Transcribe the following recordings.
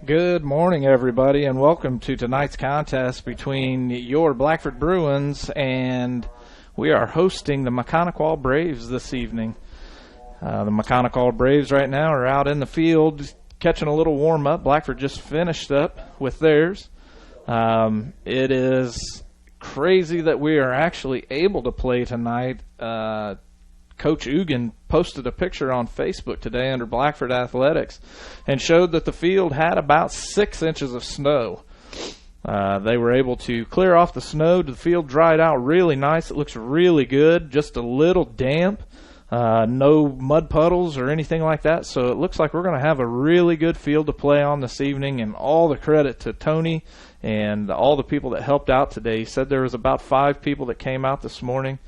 Good morning, everybody, and welcome to tonight's contest between your Blackford Bruins, and we are hosting the Maconoquah Braves this evening. The Maconoquah Braves right now are out in the field catching a little warm-up. Blackford just finished up with theirs. It is crazy that we are actually able to play tonight. Coach Ugan posted a picture on Facebook today under Blackford Athletics and showed that the field had about 6 inches of snow. They were able to clear off the snow. The field dried out really nice. It looks really good, just a little damp. No mud puddles or anything like that. So it looks like we're going to have a really good field to play on this evening, and all the credit to Tony and all the people that helped out today. He said there was about 5 people that came out this morning.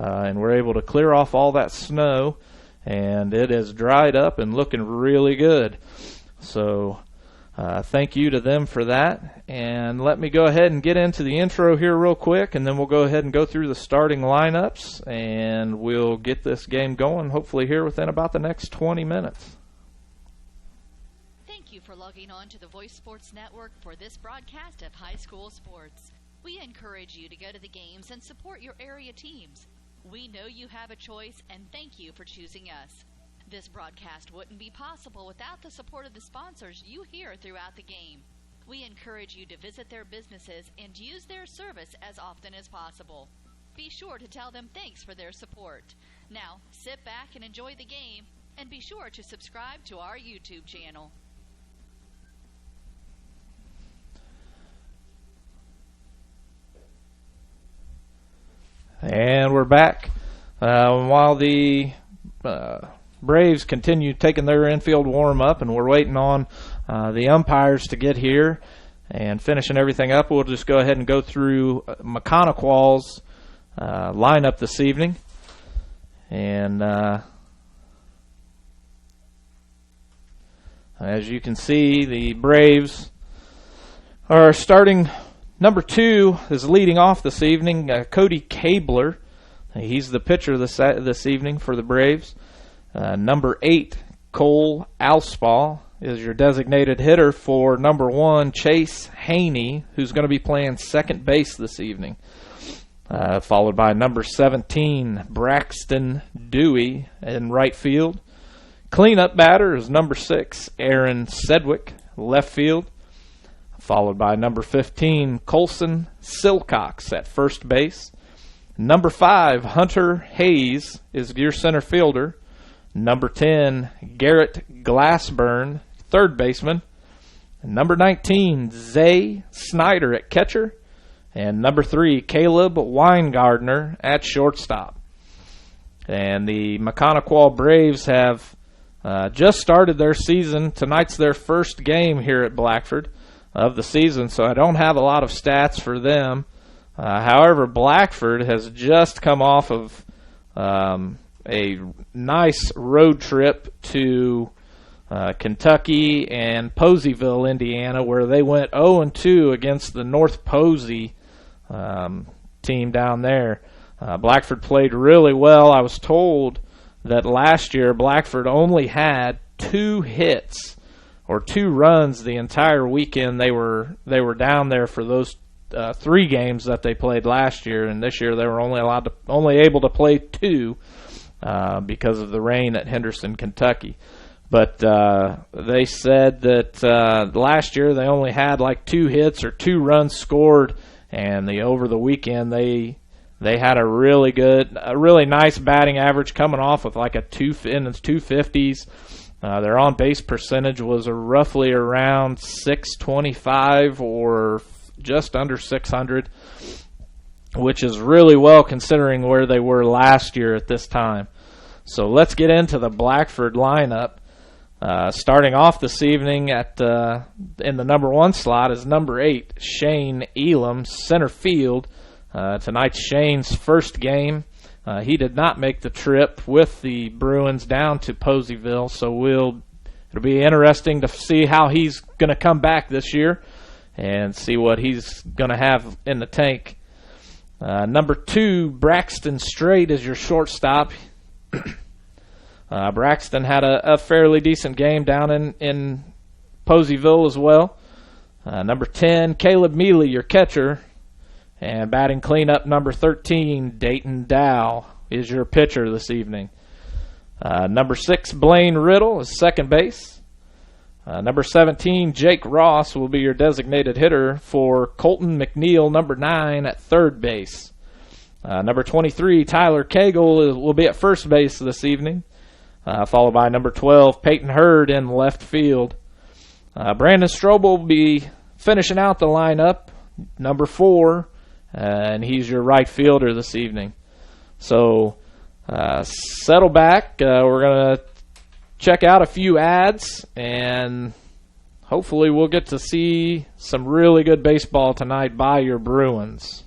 And we're able to clear off all that snow, and it has dried up and looking really good. So thank you to them for that. And let me go ahead and get into the intro here real quick, and then we'll go ahead and go through the starting lineups, and we'll get this game going hopefully here within about the next 20 minutes. Thank you for logging on to the Voice Sports Network for this broadcast of high school sports. We encourage you to go to the games and support your area teams. We know you have a choice, and thank you for choosing us. This broadcast wouldn't be possible without the support of the sponsors you hear throughout the game. We encourage you to visit their businesses and use their service as often as possible. Be sure to tell them thanks for their support. Now, sit back and enjoy the game, and be sure to subscribe to our YouTube channel. And we're back. While the Braves continue taking their infield warm-up, and we're waiting on the umpires to get here and finishing everything up, we'll just go ahead and go through Maconoquah's lineup this evening. And as you can see, the Braves are starting. Number 2 is leading off this evening, Cody Cabler. He's the pitcher this evening for the Braves. Number 8, Cole Alspaw, is your designated hitter for number 1, Chase Haney, who's going to be playing second base this evening. Followed by number 17, Braxton Dewey in right field. Cleanup batter is number 6, Aaron Sedgwick, left field. Followed by number 15, Colson Silcox at first base. Number 5, Hunter Hayes is your center fielder. Number 10, Garrett Glassburn, third baseman. Number 19, Zay Snyder at catcher. And number 3, Caleb Weingardner at shortstop. And the Maconoquah Braves have just started their season. Tonight's their first game here at Blackford of the season, so I don't have a lot of stats for them. However, Blackford has just come off of a nice road trip to Kentucky and Poseyville, Indiana, where they went 0-2 against the North Posey team down there. Blackford played really well. I was told that last year Blackford only had 2 hits or 2 runs the entire weekend they were down there for those 3 games that they played last year, and this year they were only able to play 2 because of the rain at Henderson, Kentucky. But they said that last year they only had like 2 hits or 2 runs scored, and over the weekend they had a really nice batting average, coming off with like in the 250s. Their on-base percentage was roughly around 625 or just under 600, which is really well considering where they were last year at this time. So let's get into the Blackford lineup. Starting off this evening in the number 1 slot is number 8, Shane Elam, center field. Tonight's Shane's first game. He did not make the trip with the Bruins down to Poseyville, so it'll be interesting to see how he's going to come back this year and see what he's going to have in the tank. Number 2, Braxton Strait is your shortstop. Braxton had a fairly decent game down in Poseyville as well. Number 10, Caleb Mealy, your catcher. And batting cleanup, number 13, Dayton Dow, is your pitcher this evening. Number 6, Blaine Riddle, is second base. Number 17, Jake Ross, will be your designated hitter for Colton McNeil, number 9, at third base. Number 23, Tyler Cagle, will be at first base this evening, followed by number 12, Peyton Hurd, in left field. Brandon Strobel will be finishing out the lineup, number 4, and he's your right fielder this evening. So settle back. We're going to check out a few ads, and hopefully we'll get to see some really good baseball tonight by your Bruins.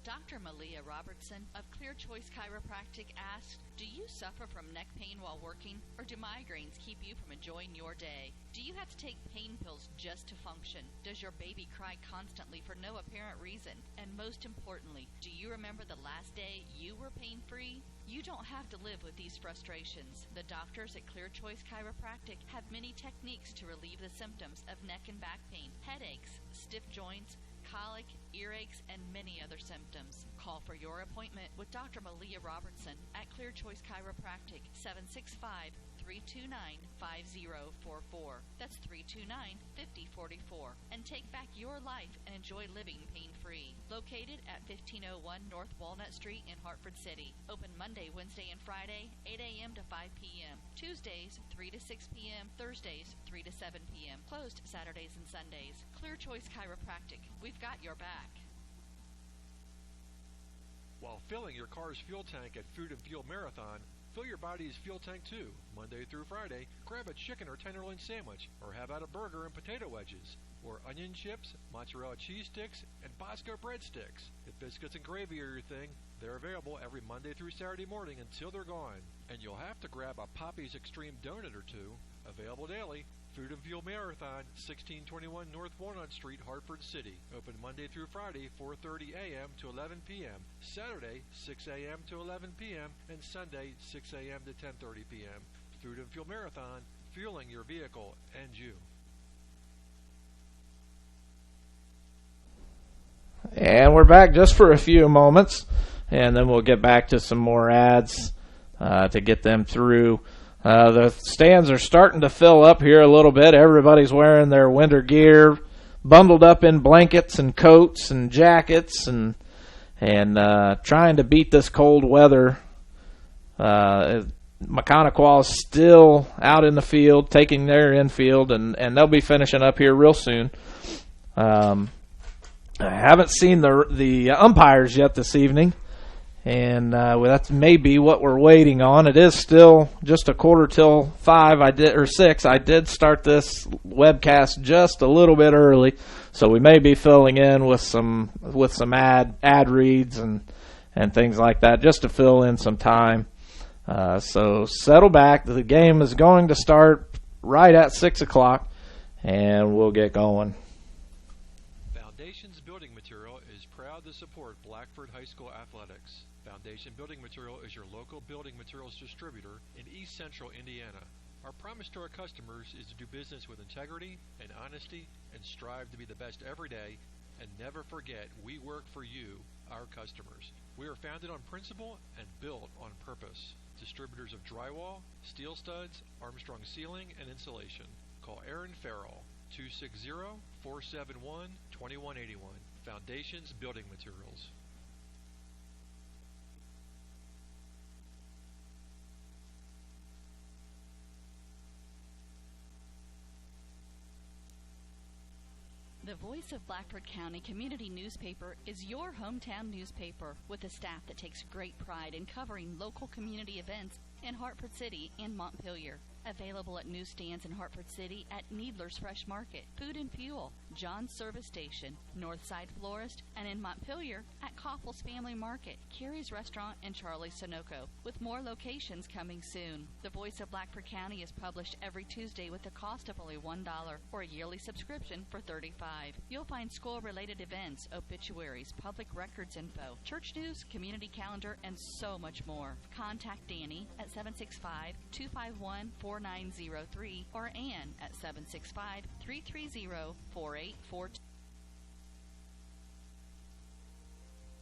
Dr. Malia Robertson of Clear Choice Chiropractic asks, do you suffer from neck pain while working, or do migraines keep you from enjoying your day? Do you have to take pain pills just to function? Does your baby cry constantly for no apparent reason? And most importantly, do you remember the last day you were pain-free? You don't have to live with these frustrations. The doctors at Clear Choice Chiropractic have many techniques to relieve the symptoms of neck and back pain, headaches, stiff joints, colic, earaches, and many other symptoms. Call for your appointment with Dr. Malia Robertson at Clear Choice Chiropractic, 765-329-5044. That's 329-5044. And take back your life and enjoy living pain-free. Located at 1501 North Walnut Street in Hartford City. Open Monday, Wednesday, and Friday, 8 a.m. to 5 p.m. Tuesdays, 3 to 6 p.m. Thursdays, 3 to 7 p.m. Closed Saturdays and Sundays. Clear Choice Chiropractic. We've got your back. While filling your car's fuel tank at Food and Fuel Marathon, fill your body's fuel tank too. Monday through Friday, grab a chicken or tenderloin sandwich, or have out a burger and potato wedges, or onion chips, mozzarella cheese sticks, and Bosco breadsticks. If biscuits and gravy are your thing, they're available every Monday through Saturday morning until they're gone. And you'll have to grab a Poppy's Extreme donut or two, available daily. Food and Fuel Marathon, 1621 North Walnut Street, Hartford City. Open Monday through Friday, 4:30 a.m. to 11 p.m. Saturday, 6 a.m. to 11 p.m. and Sunday, 6 a.m. to 10:30 p.m. Food and Fuel Marathon, fueling your vehicle and you. And we're back just for a few moments, and then we'll get back to some more ads to get them through. The stands are starting to fill up here a little bit. Everybody's wearing their winter gear, bundled up in blankets and coats and jackets, and trying to beat this cold weather. Maconoquah is still out in the field, taking their infield, and they'll be finishing up here real soon. I haven't seen the umpires yet this evening. And that's maybe what we're waiting on. It is still just a quarter till 6. I did start this webcast just a little bit early, so we may be filling in with some ad reads and things like that, just to fill in some time. So settle back. The game is going to start right at 6 o'clock, and we'll get going. Foundations Building Material is proud to support Blackford High School athletics. Foundation Building Material is your local building materials distributor in East Central Indiana. Our promise to our customers is to do business with integrity and honesty and strive to be the best every day, and never forget we work for you, our customers. We are founded on principle and built on purpose. Distributors of drywall, steel studs, Armstrong ceiling, and insulation. Call Aaron Farrell, 260-471-2181. Foundations Building Materials. The Voice of Blackford County Community Newspaper is your hometown newspaper with a staff that takes great pride in covering local community events in Hartford City and Montpelier. Available at newsstands in Hartford City at Needler's Fresh Market, Food and Fuel, John's Service Station, Northside Florist, and in Montpelier at Koppel's Family Market, Carrie's Restaurant, and Charlie's Sunoco, with more locations coming soon. The Voice of Blackford County is published every Tuesday with a cost of only $1 or a yearly subscription for $35. You'll find school-related events, obituaries, public records info, church news, community calendar, and so much more. Contact Danny at 765-251-4903 or Ann at 765-330-4842.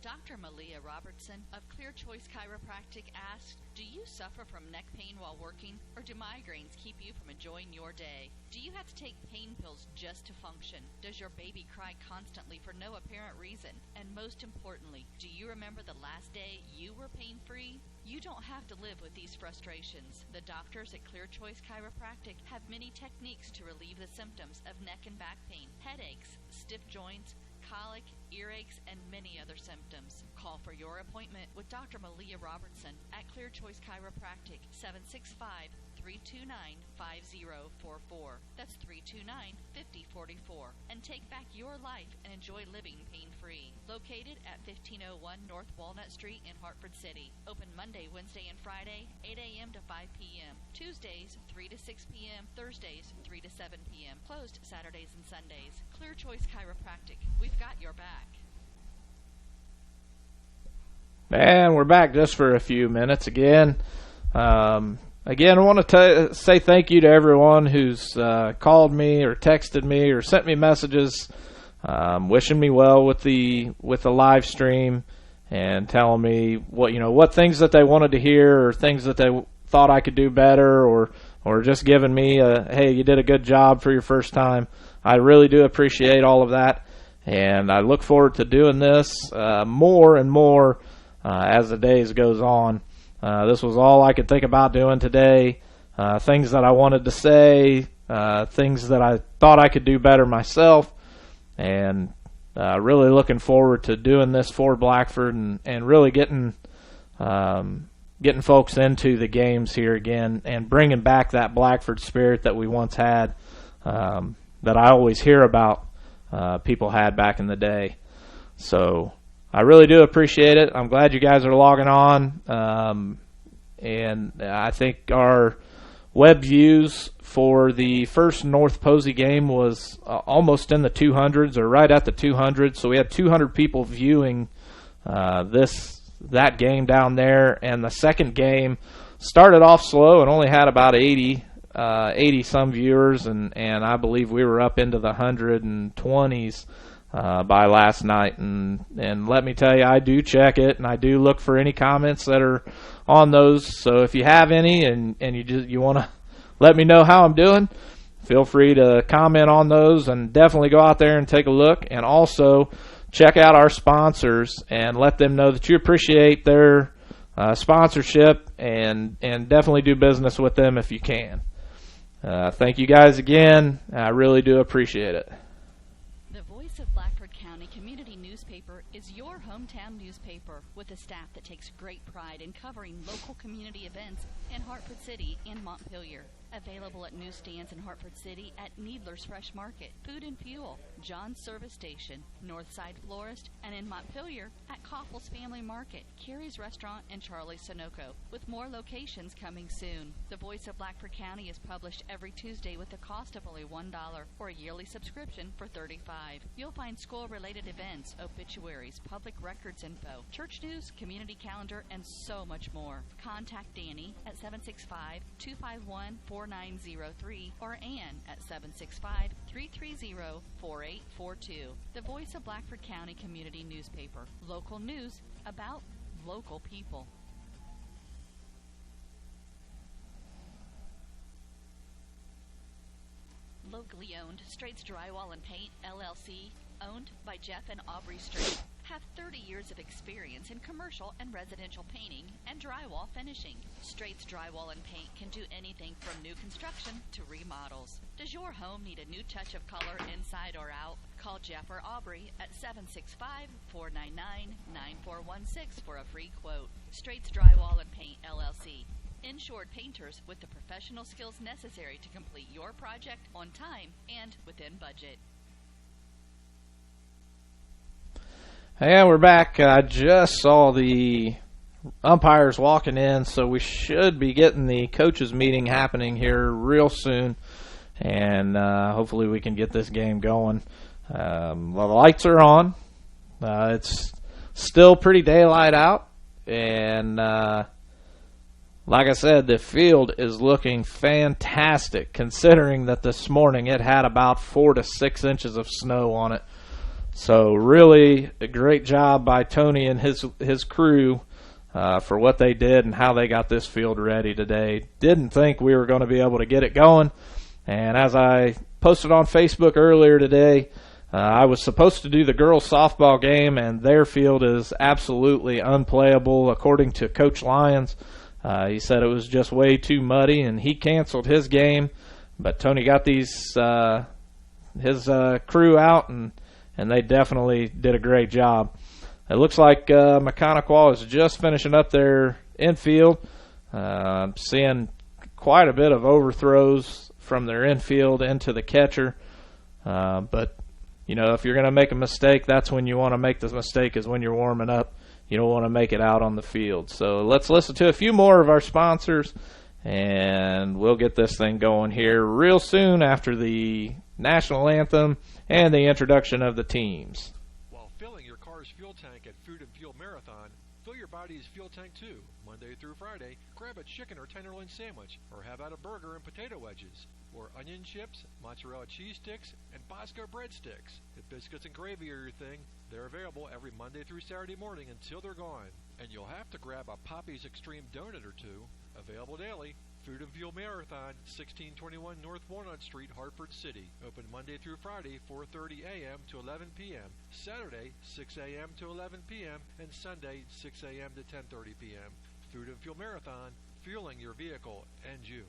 Dr. Malia Robertson of Clear Choice Chiropractic asks, do you suffer from neck pain while working, or do migraines keep you from enjoying your day? Do you have to take pain pills just to function? Does your baby cry constantly for no apparent reason? And most importantly, do you remember the last day you were pain-free? You don't have to live with these frustrations. The doctors at Clear Choice Chiropractic have many techniques to relieve the symptoms of neck and back pain, headaches, stiff joints, colic, earaches, and many other symptoms. Call for your appointment with Dr. Malia Robertson at Clear Choice Chiropractic, 765-329-5044. That's 329-5044. And take back your life and enjoy living pain-free. Located at 1501 North Walnut Street in Hartford City. Open Monday, Wednesday, and Friday, 8 a.m. to 5 p.m. Tuesdays, 3 to 6 p.m. Thursdays, 3 to 7 p.m. Closed Saturdays and Sundays. Clear Choice Chiropractic. We've got your back. And we're back just for a few minutes again. I want to say thank you to everyone who's called me or texted me or sent me messages wishing me well with the live stream and telling me what things that they wanted to hear or things that they thought I could do better or just giving me hey, you did a good job for your first time. I really do appreciate all of that, and I look forward to doing this more and more as the days goes on. This was all I could think about doing today. Things that I wanted to say, things that I thought I could do better myself, and really looking forward to doing this for Blackford and really getting folks into the games here again and bringing back that Blackford spirit that we once had, that I always hear about people had back in the day. So I really do appreciate it. I'm glad you guys are logging on. And I think our web views for the first North Posey game was almost in the 200s or right at the 200s. So we had 200 people viewing that game down there. And the second game started off slow and only had about 80 some viewers. And I believe we were up into the 120s. By last night, and let me tell you, I do check it, and I do look for any comments that are on those. So if you have any, and you want to let me know how I'm doing, feel free to comment on those, and definitely go out there and take a look, and also check out our sponsors and let them know that you appreciate their sponsorship, and definitely do business with them if you can. Thank you guys again. I really do appreciate it. Of Blackford County Community Newspaper is your hometown newspaper with a staff that takes great pride in covering local community events in Hartford City and Montpelier. Available at newsstands in Hartford City at Needler's Fresh Market, Food and Fuel, John's Service Station, Northside Florist, and in Montpelier at Koppel's Family Market, Carrie's Restaurant, and Charlie's Sunoco, with more locations coming soon. The Voice of Blackford County is published every Tuesday with a cost of only $1 or a yearly subscription for $35. You'll find school-related events, obituaries, public records info, church news, community calendar, and so much more. Contact Danny at 765-251-4903 or Ann at 765-330-4842. The Voice of Blackford County Community Newspaper. Local news about local people. Locally owned Straits Drywall and Paint, LLC, owned by Jeff and Aubrey Strait, have 30 years of experience in commercial and residential painting and drywall finishing. Straits Drywall and Paint can do anything from new construction to remodels. Does your home need a new touch of color inside or out? Call Jeff or Aubrey at 765-499-9416 for a free quote. Straits Drywall and Paint, LLC. Insured painters with the professional skills necessary to complete your project on time and within budget. Yeah, we're back. I just saw the umpires walking in, so we should be getting the coaches meeting happening here real soon, and hopefully we can get this game going. The lights are on. It's still pretty daylight out, and Like I said, the field is looking fantastic considering that this morning it had about 4 to 6 inches of snow on it. So really a great job by Tony and his crew for what they did and how they got this field ready today. Didn't think we were going to be able to get it going. And as I posted on Facebook earlier today, I was supposed to do the girls softball game, and their field is absolutely unplayable according to Coach Lyons. He said it was just way too muddy, and he canceled his game. But Tony got his crew out, and they definitely did a great job. It looks like Maconoquah is just finishing up their infield. Seeing quite a bit of overthrows from their infield into the catcher. But, you know, if you're going to make a mistake, that's when you want to make the mistake, is when you're warming up. You don't want to make it out on the field. So let's listen to a few more of our sponsors, and we'll get this thing going here real soon after the national anthem and the introduction of the teams. While filling your car's fuel tank at Food and Fuel Marathon, fill your body's fuel tank too. Monday through Friday, grab a chicken or tenderloin sandwich, or have out a burger and potato wedges, or onion chips, mozzarella cheese sticks, and Bosco breadsticks. If biscuits and gravy are your thing, they're available every Monday through Saturday morning until they're gone. And you'll have to grab a Poppy's Extreme donut or two. Available daily. Food and Fuel Marathon, 1621 North Walnut Street, Hartford City. Open Monday through Friday, 4:30 a.m. to 11 p.m. Saturday, 6 a.m. to 11 p.m. and Sunday, 6 a.m. to 10:30 p.m. Food and Fuel Marathon, fueling your vehicle and you.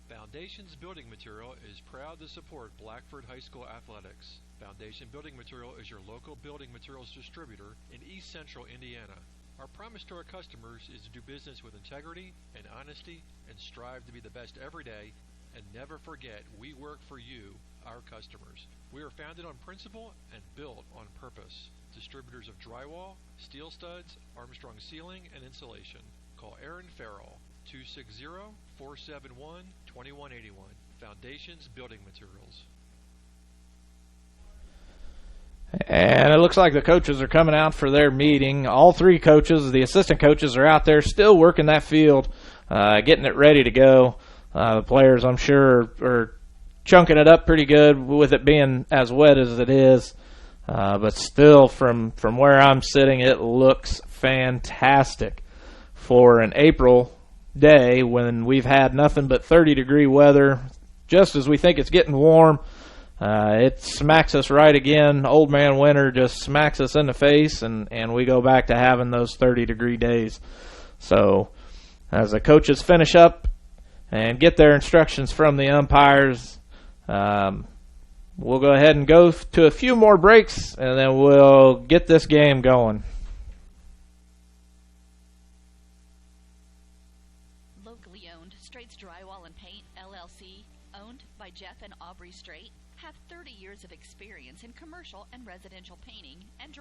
Foundations Building Material is proud to support Blackford High School athletics. Foundation Building Material is your local building materials distributor in East Central Indiana. Our promise to our customers is to do business with integrity and honesty and strive to be the best every day, and never forget we work for you, our customers. We are founded on principle and built on purpose. Distributors of drywall, steel studs, Armstrong ceiling, and insulation. Call Aaron Farrell, 260-471-2181. Foundations Building Materials. And it looks like the coaches are coming out for their meeting. All three coaches, the assistant coaches, are out there still working that field, getting it ready to go. The players, I'm sure, are chunking it up pretty good with it being as wet as it is. But still, from where I'm sitting, it looks fantastic for an April day when we've had nothing but 30-degree weather. Just as we think it's getting warm, it smacks us right again. Old man winter just smacks us in the face, and we go back to having those 30-degree days. So as the coaches finish up and get their instructions from the umpires, we'll go ahead and go to a few more breaks, and then we'll get this game going. Locally owned Straits Drywall and Paint, LLC, owned by Jeff and Aubrey Strait, have 30 years of experience in commercial and residential painting and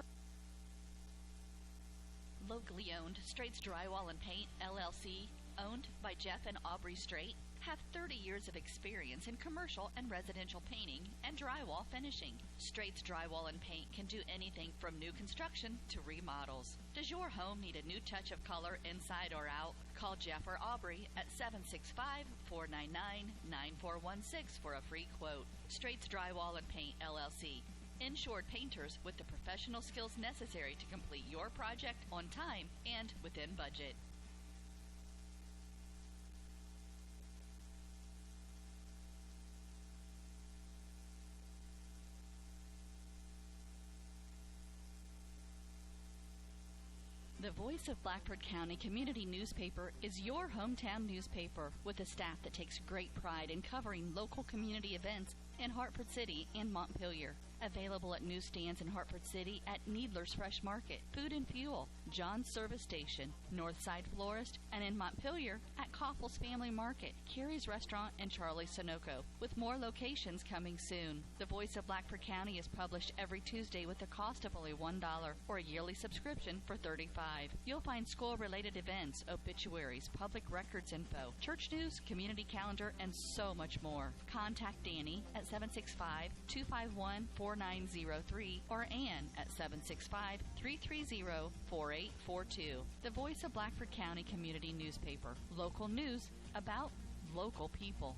Locally owned Straits Drywall and Paint, LLC, owned by Jeff and Aubrey Strait, have 30 years of experience in commercial and residential painting and drywall finishing. Straits Drywall and Paint can do anything from new construction to remodels. Does your home need a new touch of color inside or out? Call Jeff or Aubrey at 765-499-9416 for a free quote. Straits Drywall and Paint, LLC. Insured painters with the professional skills necessary to complete your project on time and within budget. The Voice of Blackford County Community Newspaper is your hometown newspaper with a staff that takes great pride in covering local community events in Hartford City and Montpelier. Available at newsstands in Hartford City at Needler's Fresh Market, Food and Fuel, John's Service Station, Northside Florist, and in Montpelier at Koffels Family Market, Carrie's Restaurant, and Charlie Sunoco, with more locations coming soon. The Voice of Blackford County is published every Tuesday with a cost of only $1 or a yearly subscription for $35. You'll find school-related events, obituaries, public records info, church news, community calendar, and so much more. Contact Danny at 765-251-4903 or Ann at 765-330-4842. The Voice of Blackford County Community Newspaper. Local news about local people.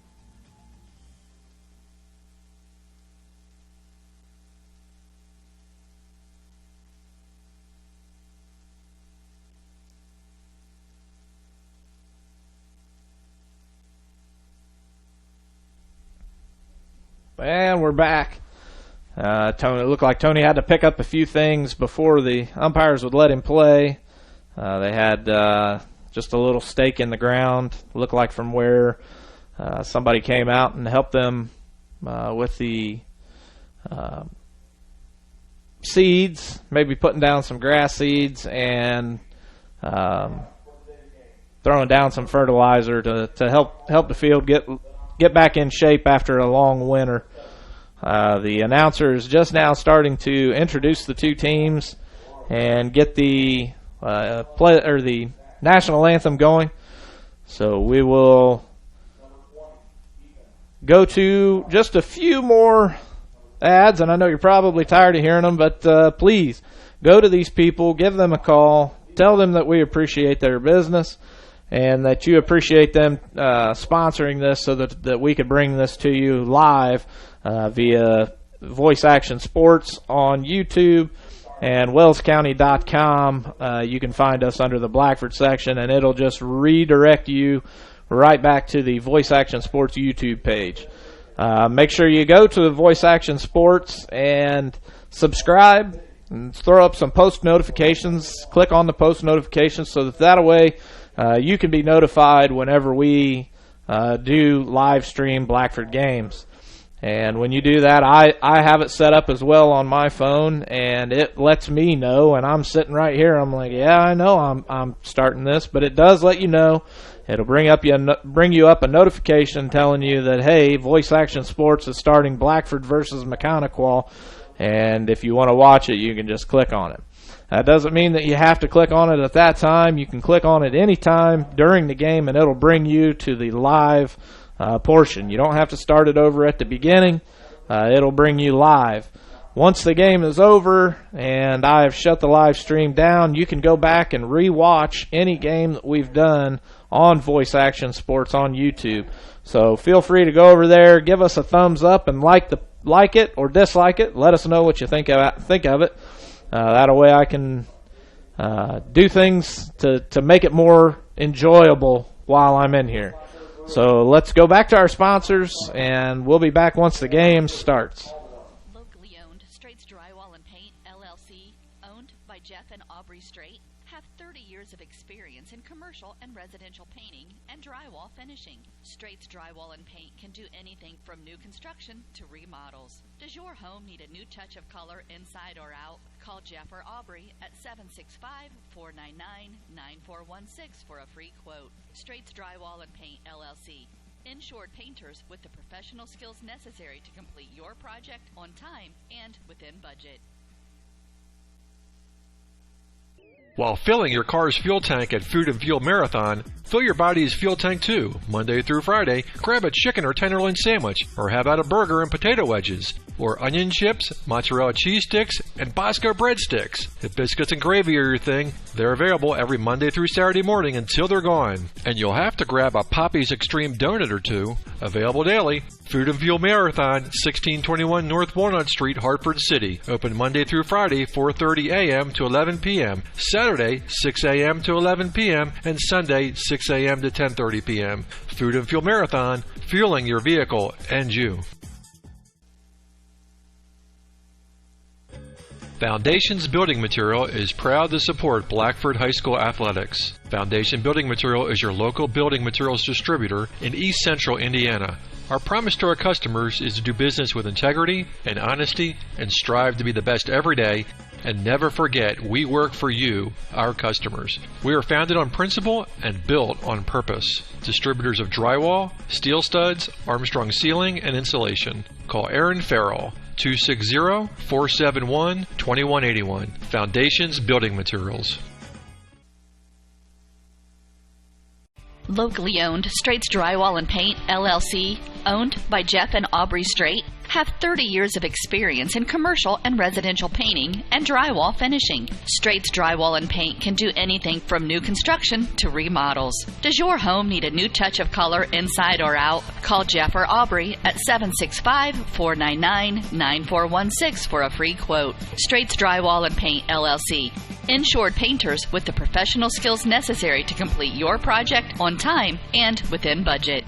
And we're back. Tony, it looked like Tony had to pick up a few things before the umpires would let him play. They had just a little stake in the ground. Looked like from where somebody came out and helped them with the seeds, maybe putting down some grass seeds and throwing down some fertilizer to help the field get back in shape after a long winter. The announcer is just now starting to introduce the two teams and get the the national anthem going. So we will go to just a few more ads, and I know you're probably tired of hearing them, but please go to these people, give them a call, tell them that we appreciate their business and that you appreciate them sponsoring this so that we could bring this to you live via Voice Action Sports on YouTube and wellscounty.com. You can find us under the Blackford section, and it'll just redirect you right back to the Voice Action Sports YouTube page. Make sure you go to Voice Action Sports and subscribe and throw up some post notifications. Click on the post notifications so that way you can be notified whenever we do live stream Blackford games. And when you do that, I have it set up as well on my phone, and it lets me know. And I'm sitting right here. I'm like, yeah, I know I'm starting this, but it does let you know. It'll bring you up a notification telling you that, hey, Voice Action Sports is starting Blackford versus Maconoquah, and if you want to watch it, you can just click on it. That doesn't mean that you have to click on it at that time. You can click on it any time during the game, and it'll bring you to the live portion. You don't have to start it over at the beginning. It'll bring you live. Once the game is over and I have shut the live stream down, you can go back and re-watch any game that we've done on Voice Action Sports on YouTube. So feel free to go over there, give us a thumbs up, and like it or dislike it. Let us know what you think of it. That way I can do things to make it more enjoyable while I'm in here. So let's go back to our sponsors, and we'll be back once the game starts. Locally owned Straits Drywall and Paint, LLC, owned by Jeff and Aubrey Strait, have 30 years of experience in commercial and residential painting and drywall finishing. Straits Drywall and Paint can do anything from new construction to remodels. Does your home need a new touch of color inside or out? Call Jeff or Aubrey at 765-499-9416 for a free quote. Straits Drywall and Paint, LLC. Insured painters with the professional skills necessary to complete your project on time and within budget. While filling your car's fuel tank at Food and Fuel Marathon, fill your body's fuel tank too. Monday through Friday, grab a chicken or tenderloin sandwich, or have out a burger and potato wedges, or onion chips, mozzarella cheese sticks, and Bosco breadsticks. If biscuits and gravy are your thing, they're available every Monday through Saturday morning until they're gone. And you'll have to grab a Poppy's Extreme donut or two, available daily. Food and Fuel Marathon, 1621 North Walnut Street, Hartford City. Open Monday through Friday, 4:30 a.m. to 11 p.m. Saturday, 6 a.m. to 11 p.m. and Sunday, 6 a.m. to 10:30 p.m. Food and Fuel Marathon, fueling your vehicle and you. Foundations Building Material is proud to support Blackford High School athletics. Foundation Building Material is your local building materials distributor in East Central Indiana. Our promise to our customers is to do business with integrity and honesty and strive to be the best every day, and never forget we work for you, our customers. We are founded on principle and built on purpose. Distributors of drywall, steel studs, Armstrong ceiling, and insulation. Call Aaron Farrell, 260-471-2181. Foundations Building Materials. Locally owned Straits Drywall and Paint, LLC, owned by Jeff and Aubrey Strait, have 30 years of experience in commercial and residential painting and drywall finishing. Straits Drywall and Paint can do anything from new construction to remodels. Does your home need a new touch of color inside or out? Call Jeff or Aubrey at 765-499-9416 for a free quote. Straits Drywall and Paint, LLC. Insured painters with the professional skills necessary to complete your project on time and within budget.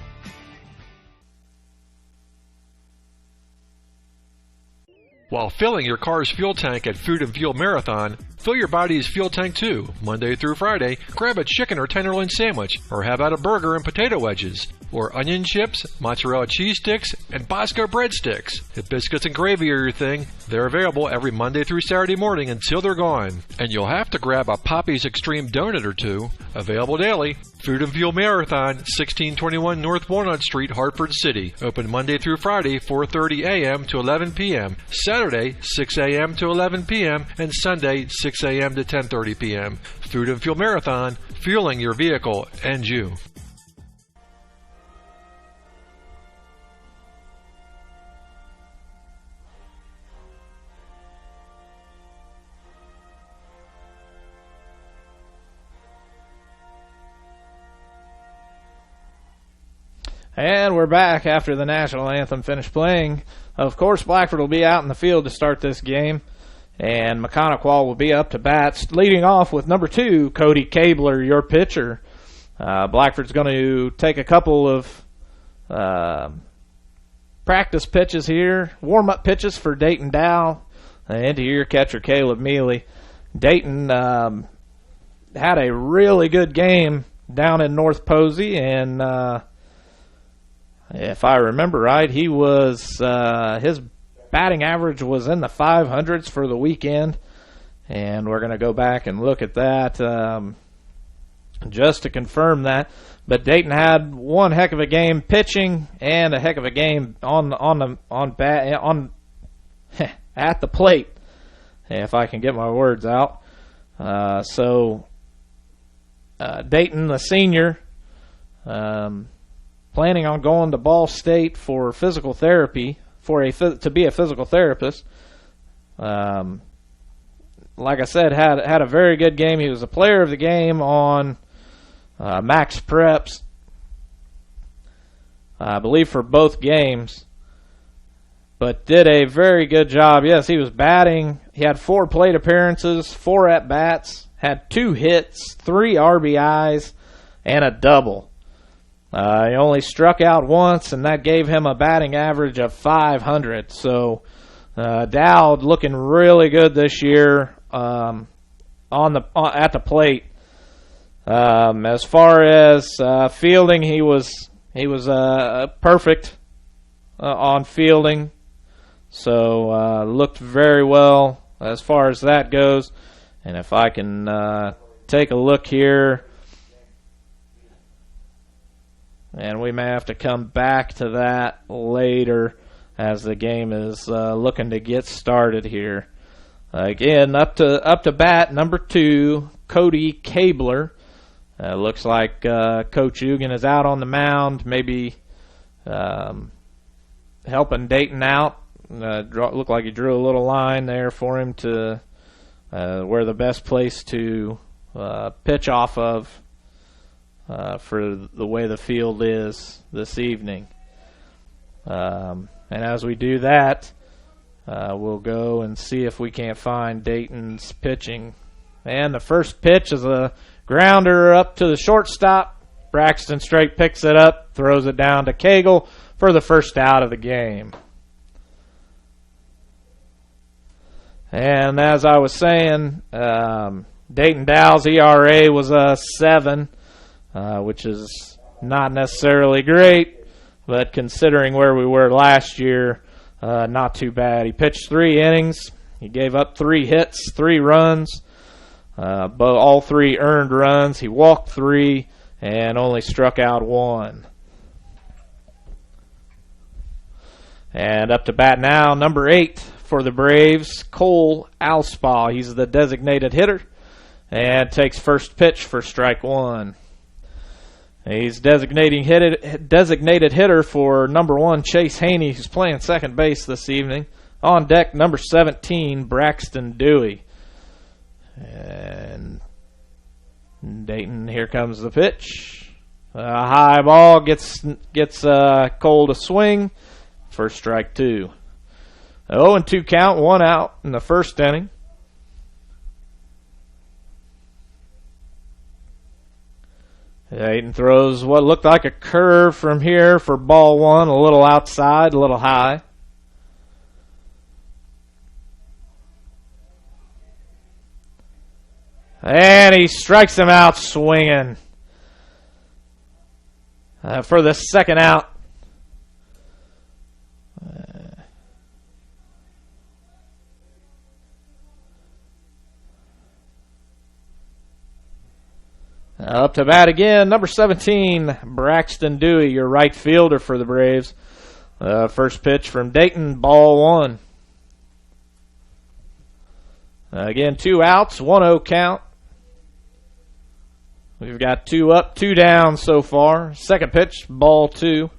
While filling your car's fuel tank at Food and Fuel Marathon, fill your body's fuel tank too. Monday through Friday, grab a chicken or tenderloin sandwich, or have out a burger and potato wedges, or onion chips, mozzarella cheese sticks, and Bosco breadsticks. If biscuits and gravy are your thing, they're available every Monday through Saturday morning until they're gone. And you'll have to grab a Poppy's Extreme donut or two, available daily. Food and Fuel Marathon, 1621 North Walnut Street, Hartford City. Open Monday through Friday, 4:30 a.m. to 11 p.m. Saturday, 6 a.m. to 11 p.m. and Sunday, 6 a.m. to 10:30 p.m. Food and Fuel Marathon, fueling your vehicle and you. And we're back after the national anthem finished playing. Of course, Blackford will be out in the field to start this game, and Maconoquah will be up to bat, leading off with number 2, Cody Cabler, your pitcher. Blackford's going to take a couple of practice pitches here, warm-up pitches for Dayton Dow, into your catcher, Caleb Mealy. Dayton had a really good game down in North Posey, and if I remember right, he was his batting average was in the 500s for the weekend, and we're going to go back and look at that just to confirm that. But Dayton had one heck of a game pitching and a heck of a game at the plate, if I can get my words out. Dayton, the senior, planning on going to Ball State for physical therapy, to be a physical therapist. Like I said, had a very good game. He was a player of the game on Max Preps, I believe, for both games, but did a very good job. Yes, he was batting. He had 4 plate appearances, 4 at-bats, had 2 hits, 3 RBIs, and a double. He only struck out once, and that gave him a batting average of 500. So Dowd looking really good this year at the plate. As far as fielding, he was perfect on fielding. So looked very well as far as that goes. And if I can take a look here. And we may have to come back to that later as the game is looking to get started here. Again, up to bat, number 2, Cody Cabler. Looks like Coach Ugan is out on the mound, maybe helping Dayton out. Looked like he drew a little line there for him to where the best place to pitch off of. For the way the field is this evening. And as we do that, we'll go and see if we can't find Dayton's pitching. And the first pitch is a grounder up to the shortstop. Braxton Strait picks it up, throws it down to Cagle for the first out of the game. And as I was saying, Dayton Dow's ERA was a 7. Which is not necessarily great, but considering where we were last year, not too bad. He pitched 3 innings. He gave up 3 hits, 3 runs, but all 3 earned runs. He walked 3 and only struck out 1. And up to bat now, number 8 for the Braves, Cole Alspaugh. He's the designated hitter and takes first pitch for strike 1. He's designated hitter for number 1, Chase Haney, who's playing second base this evening. On deck, number 17, Braxton Dewey. And Dayton, here comes the pitch. A high ball gets Cole to swing for strike 2. 0-2 count, 1 out in the first inning. Dayton throws what looked like a curve from here for ball 1, a little outside, a little high. And he strikes him out swinging for the second out. Up to bat again, number 17, Braxton Dewey, your right fielder for the Braves. First pitch from Dayton, ball 1. Again, 2 outs, 1-0 count. We've got 2 up, 2 down so far. Second pitch, ball 2.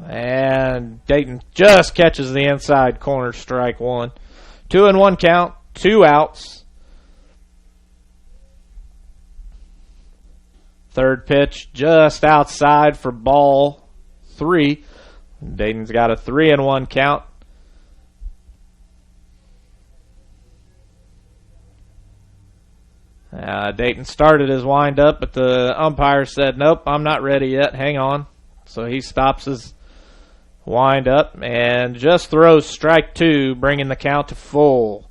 And Dayton just catches the inside corner, strike 1. 2-1 count, 2 outs. Third pitch just outside for ball 3. Dayton's got a 3-1 count. Dayton started his windup, but the umpire said, nope, I'm not ready yet, hang on. So he stops his wind up and just throws strike 2, bringing the count to full.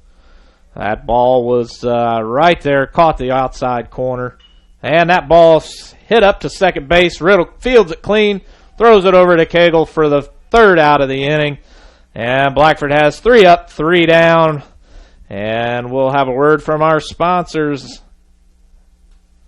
That ball was right there, caught the outside corner, and that ball hit up to second base. Riddle fields it clean, throws it over to Cagle for the 3rd out of the inning, and Blackford has 3 up, 3 down, and we'll have a word from our sponsors.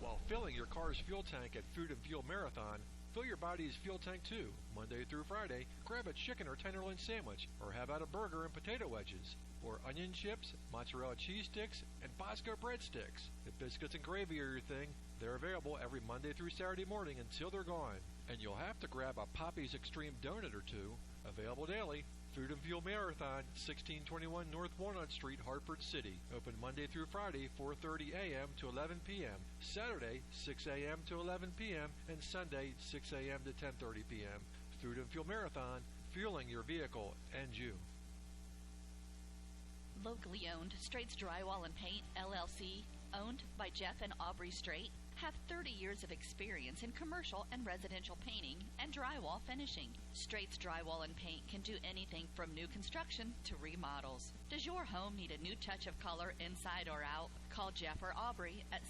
While filling your car's fuel tank at Food and Fuel Marathon, fill your body's fuel tank too. Monday through Friday, grab a chicken or tenderloin sandwich, or have out a burger and potato wedges, or onion chips, mozzarella cheese sticks, and Bosco breadsticks. If biscuits and gravy are your thing, they're available every Monday through Saturday morning until they're gone. And you'll have to grab a Poppy's Extreme donut or 2, available daily. Food and Fuel Marathon, 1621 North Walnut Street, Hartford City. Open Monday through Friday, 4:30 a.m. to 11 p.m. Saturday, 6 a.m. to 11 p.m. and Sunday, 6 a.m. to 10:30 p.m. Food and Fuel Marathon, fueling your vehicle and you. Locally owned Straits Drywall and Paint, LLC, owned by Jeff and Aubrey Strait, have 30 years of experience in commercial and residential painting and drywall finishing. Straits Drywall and Paint can do anything from new construction to remodels. Does your home need a new touch of color inside or out? Call Jeff or Aubrey at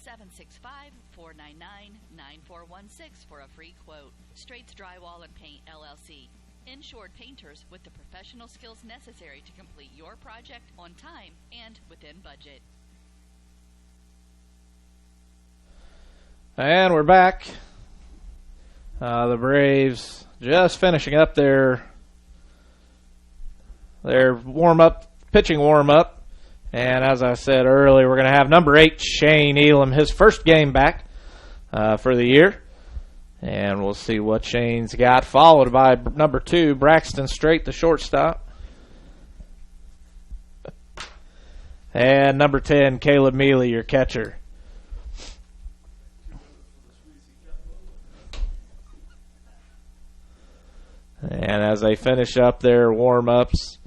765-499-9416 for a free quote. Straits Drywall and Paint, LLC. Insured painters with the professional skills necessary to complete your project on time and within budget. And we're back. The Braves just finishing up their warm-up, pitching warm-up. And as I said earlier, we're going to have number 8, Shane Elam, his first game back for the year. And we'll see what Shane's got, followed by number 2, Braxton Strait, the shortstop. And number 10, Caleb Mealy, your catcher. And as they finish up their warm-ups,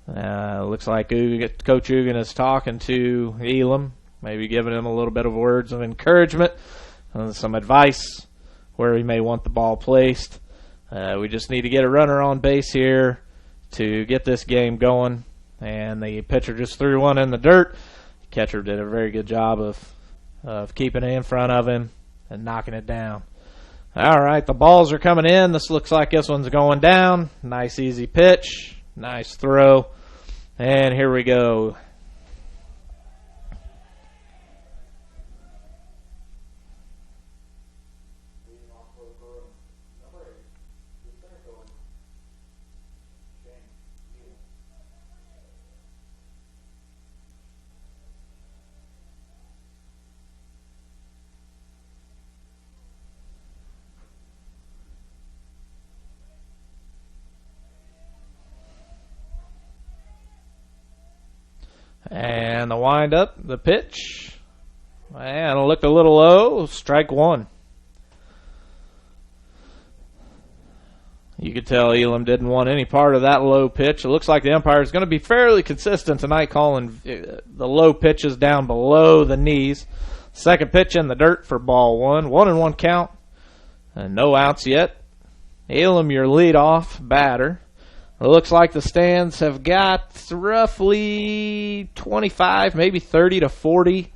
looks like Coach Ugan is talking to Elam, maybe giving him a little bit of words of encouragement, some advice where he may want the ball placed. We just need to get a runner on base here to get this game going. and the pitcher just threw one in the dirt. The catcher did a very good job of keeping it in front of him and knocking it down. All right, the balls are coming in. This looks like this one's going down. Nice easy pitch, nice throw, and here we go. And the windup, the pitch, and it looked a little low. Strike one. You could tell Elam didn't want any part of that low pitch. It looks like the umpire is going to be fairly consistent tonight, calling the low pitches down below the knees. Second pitch in the dirt for ball one. 1-1 count, and no outs yet. Elam, your leadoff batter. It looks like the stands have got roughly 25, maybe 30 to 40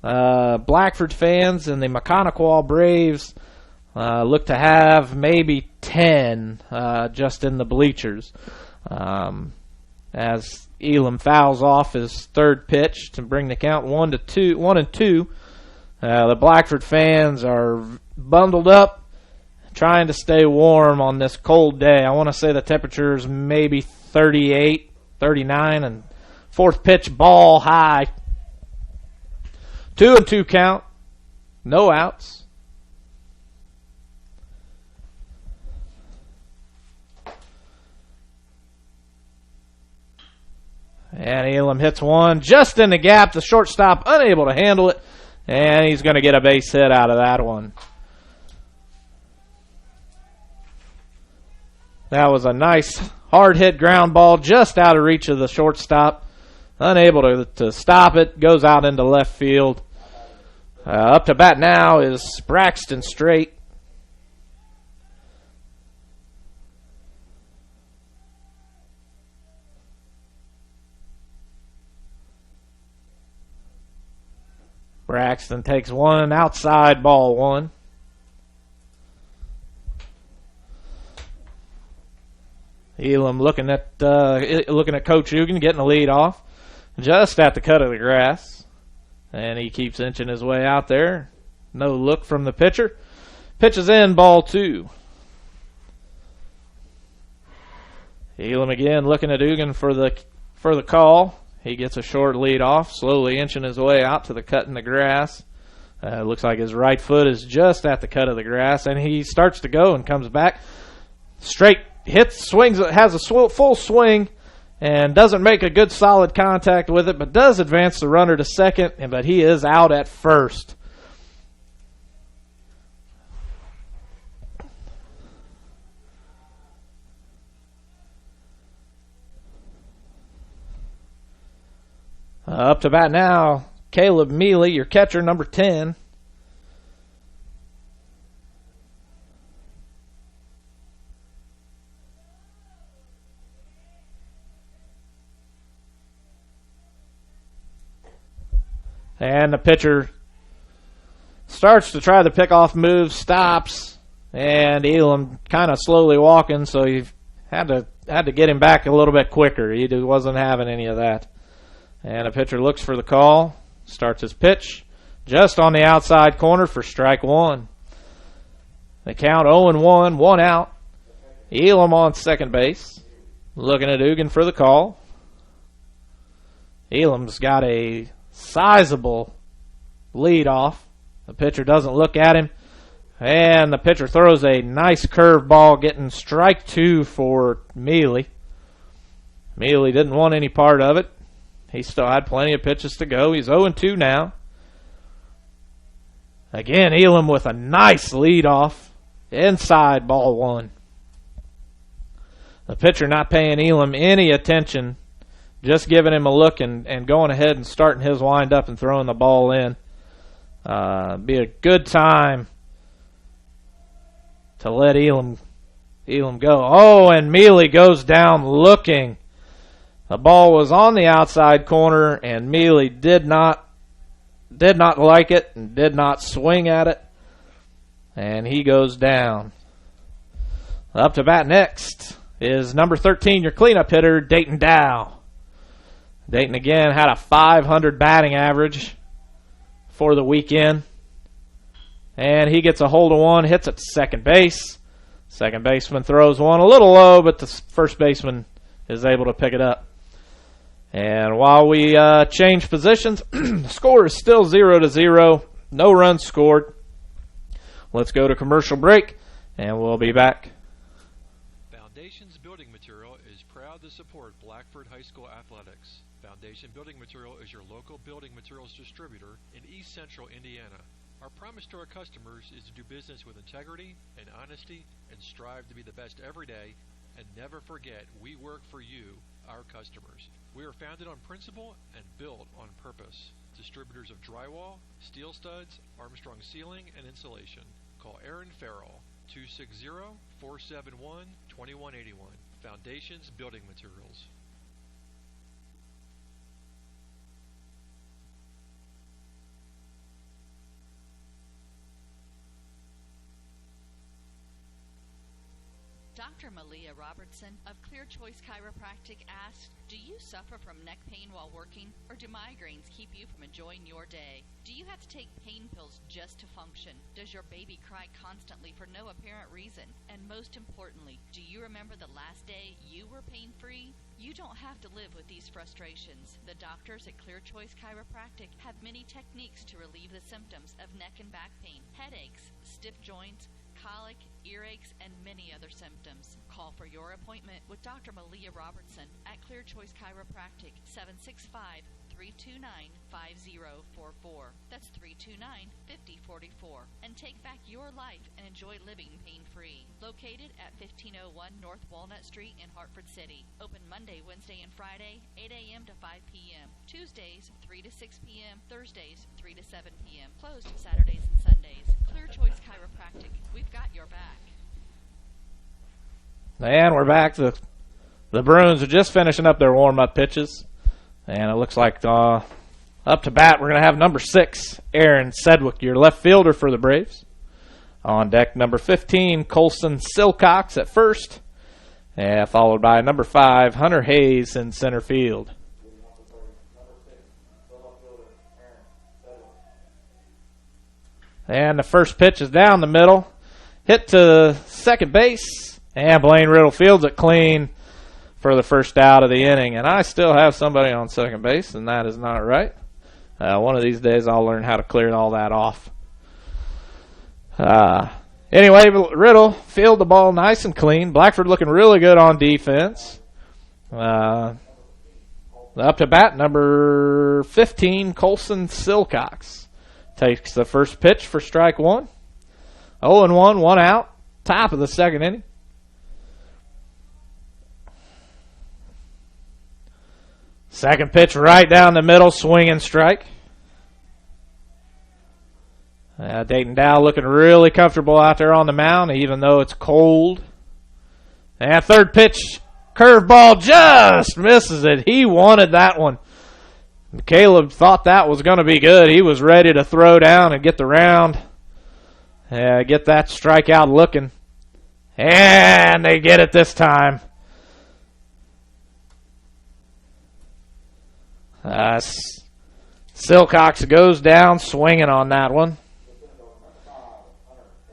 Blackford fans, and the Maconoquah Braves look to have maybe 10 just in the bleachers. As Elam fouls off his third pitch to bring the count 1-2. The Blackford fans are bundled up, trying to stay warm on this cold day. I want to say the temperature is maybe 38, 39, and fourth pitch, ball high. 2-2 count, no outs. And Elam hits one just in the gap. The shortstop unable to handle it, and he's going to get a base hit out of that one. That was a nice hard-hit ground ball just out of reach of the shortstop. Unable to stop it. Goes out into left field. Up to bat now is Braxton Straight. Braxton takes one outside, ball one. Elam looking at Coach Hugan, getting the lead off just at the cut of the grass, and he keeps inching his way out there. No look from the pitcher. Pitches in, ball two. Elam again looking at Hugan for the call. He gets a short lead off, slowly inching his way out to the cut in the grass. Looks like his right foot is just at the cut of the grass, and he starts to go and comes back. Straight hits, swings, has a full swing, and doesn't make a good solid contact with it, but does advance the runner to second, but he is out at first. Up to bat now, Caleb Mealy, your catcher, number 10. And the pitcher starts to try the pickoff move, stops, and Elam kind of slowly walking, so he had to get him back a little bit quicker. He wasn't having any of that. And the pitcher looks for the call, starts his pitch, just on the outside corner for strike one. The count 0-1, one out. Elam on second base, looking at Hugan for the call. Elam's got a sizable lead off. The pitcher doesn't look at him, and the pitcher throws a nice curve ball, getting strike two for Mealy. Mealy didn't want any part of it. He still had plenty of pitches to go. He's 0-2 now. Again, Elam with a nice lead off. Inside, ball one. The pitcher not paying Elam any attention, just giving him a look and going ahead and starting his wind up and throwing the ball in. Be a good time to let Elam go. Oh, and Mealy goes down looking. The ball was on the outside corner, and Mealy did not like it and did not swing at it, and he goes down. Up to bat next is number 13, your cleanup hitter, Dayton Dow. Dayton again had a .500 batting average for the weekend, and he gets a hold of one, hits it to second base. Second baseman throws one a little low, but the first baseman is able to pick it up. And while we change positions, the score is still 0-0. No runs scored. Let's go to commercial break, and we'll be back. Foundations Building Material is proud to support Blackford High School athletics. Foundation Building Material is your local building materials distributor in East Central Indiana. Our promise to our customers is to do business with integrity and honesty and strive to be the best every day. And never forget, we work for you, our customers. We are founded on principle and built on purpose. Distributors of drywall, steel studs, Armstrong ceiling, and insulation. Call Aaron Farrell, 260-471-2181. Foundations Building Materials. Dr. Malia Robertson of Clear Choice Chiropractic asks, do you suffer from neck pain while working, or do migraines keep you from enjoying your day? Do you have to take pain pills just to function? Does your baby cry constantly for no apparent reason? And most importantly, do you remember the last day you were pain-free? You don't have to live with these frustrations. The doctors at Clear Choice Chiropractic have many techniques to relieve the symptoms of neck and back pain, headaches, stiff joints, colic, earaches, and many other symptoms. Call for your appointment with Dr. Malia Robertson at Clear Choice Chiropractic, 765-329-5044. That's 329-5044. And take back your life and enjoy living pain-free. Located at 1501 North Walnut Street in Hartford City. Open Monday, Wednesday, and Friday, 8 a.m. to 5 p.m. Tuesdays, 3 to 6 p.m. Thursdays, 3 to 7 p.m. Closed Saturdays and Sundays. Clear Choice Chiropractic. We've got your back. And we're back. The Bruins are just finishing up their warm-up pitches. And it looks like up to bat, we're going to have number 6, Aaron Sedgwick, your left fielder for the Braves. On deck, number 15, Colson Silcox at first. And followed by number 5, Hunter Hayes in center field. And the first pitch is down the middle. Hit to second base. And Blaine Riddle fields it clean for the first out of the inning. And I still have somebody on second base, and that is not right. One of these days I'll learn how to clear all that off. Anyway, Riddle fielded the ball nice and clean. Blackford looking really good on defense. Up to bat, number 15, Colson Silcox. Takes the first pitch for strike one. 0-1, 1 out. Top of the second inning. Second pitch right down the middle, swing and strike. Dayton Dow looking really comfortable out there on the mound, even though it's cold. And third pitch, curveball just misses it. He wanted that one. Caleb thought that was going to be good. He was ready to throw down and get the round. Get that strikeout looking. And they get it this time. Silcox goes down swinging on that one.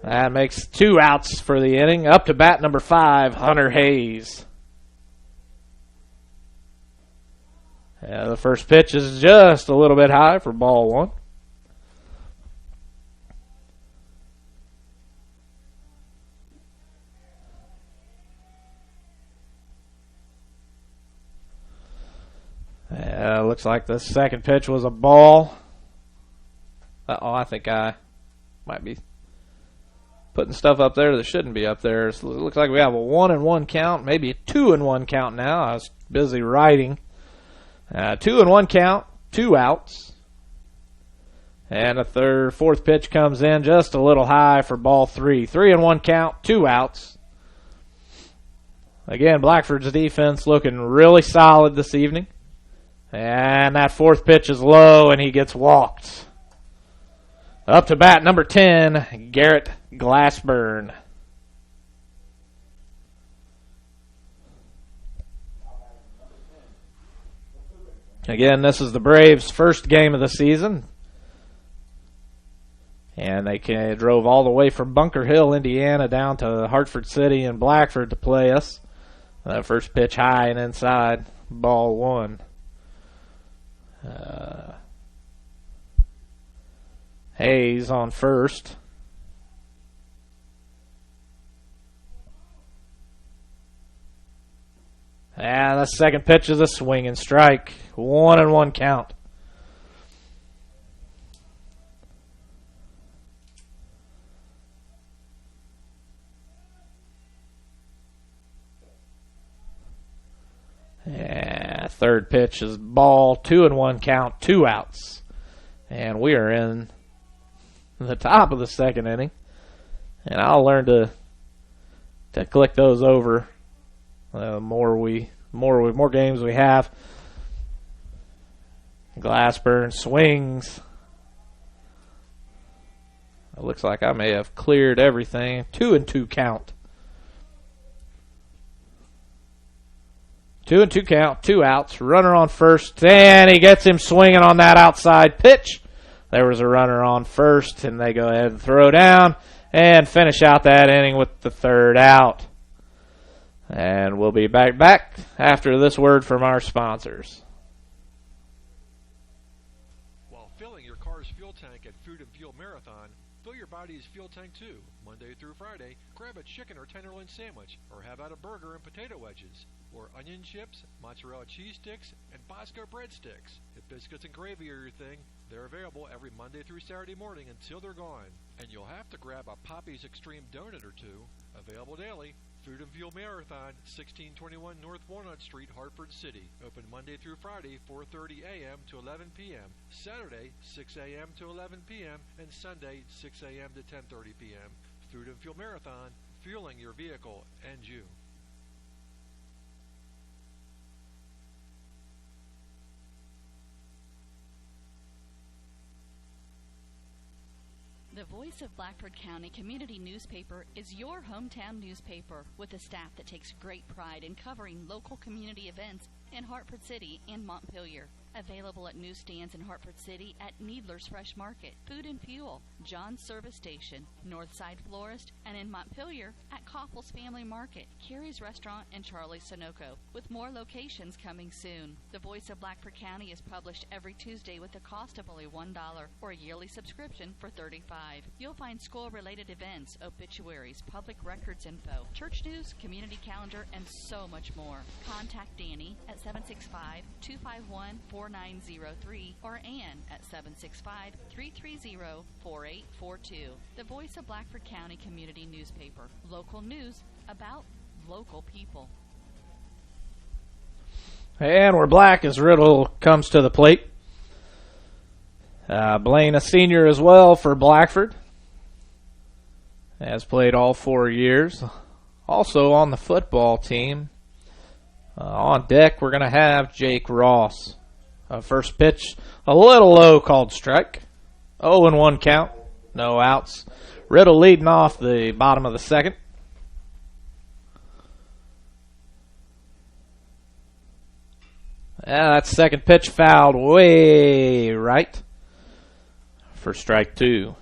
That makes 2 outs for the inning. Up to bat number 5, Hunter Hayes. The first pitch is just a little bit high for ball 1. Looks like the second pitch was a ball. I think I might be putting stuff up there that shouldn't be up there. So it looks like we have a 1-1 count, maybe a 2-1 count now. I was busy writing. 2-1 count, 2 outs. And a fourth pitch comes in just a little high for ball 3. 3-1 count, 2 outs. Again, Blackford's defense looking really solid this evening. And that fourth pitch is low, and he gets walked. Up to bat, number 10, Garrett Glassburn. Again, this is the Braves' first game of the season. And they drove all the way from Bunker Hill, Indiana, down to Hartford City and Blackford to play us. First pitch high and inside, ball one. Hayes on first. And the second pitch is a swing and strike. 1-1 count. And third pitch is ball. 2-1 count. 2 outs. And we are in the top of the second inning. And I'll learn to click those over. More games we have. Glassburn swings. It looks like I may have cleared everything. 2-2 count. 2-2 count. 2 outs. Runner on first, and he gets him swinging on that outside pitch. There was a runner on first, and they go ahead and throw down and finish out that inning with the third out. And we'll be back after this word from our sponsors. While filling your car's fuel tank at Food and Fuel Marathon, fill your body's fuel tank too. Monday through Friday, grab a chicken or tenderloin sandwich, or have out a burger and potato wedges, or onion chips, mozzarella cheese sticks, and Bosco breadsticks. If biscuits and gravy are your thing, they're available every Monday through Saturday morning until they're gone. And you'll have to grab a Poppy's Extreme donut or two, available daily. Food and Fuel Marathon, 1621 North Walnut Street, Hartford City. Open Monday through Friday, 4:30 a.m. to 11 p.m. Saturday, 6 a.m. to 11 p.m. and Sunday, 6 a.m. to 10:30 p.m. Food and Fuel Marathon, fueling your vehicle and you. The Voice of Blackford County Community Newspaper is your hometown newspaper with a staff that takes great pride in covering local community events in Hartford City and Montpelier. Available at newsstands in Hartford City at Needler's Fresh Market, Food and Fuel, John's Service Station, Northside Florist, and in Montpelier at Koppel's Family Market, Carrie's Restaurant, and Charlie's Sunoco, with more locations coming soon. The Voice of Blackford County is published every Tuesday with a cost of only $1 or a yearly subscription for $35. You'll find school-related events, obituaries, public records info, church news, community calendar, and so much more. Contact Danny at 765-251-4903 or Ann at 765-330-4842. The Voice of Blackford County Community Newspaper. Local news about local people. And we're black as Riddle comes to the plate. Blaine, a senior as well for Blackford, has played all 4 years. Also on the football team. On deck, we're going to have Jake Ross. First pitch, a little low, called strike. 0-1 count, no outs. Riddle leading off the bottom of the second. That second pitch fouled way right for strike 2.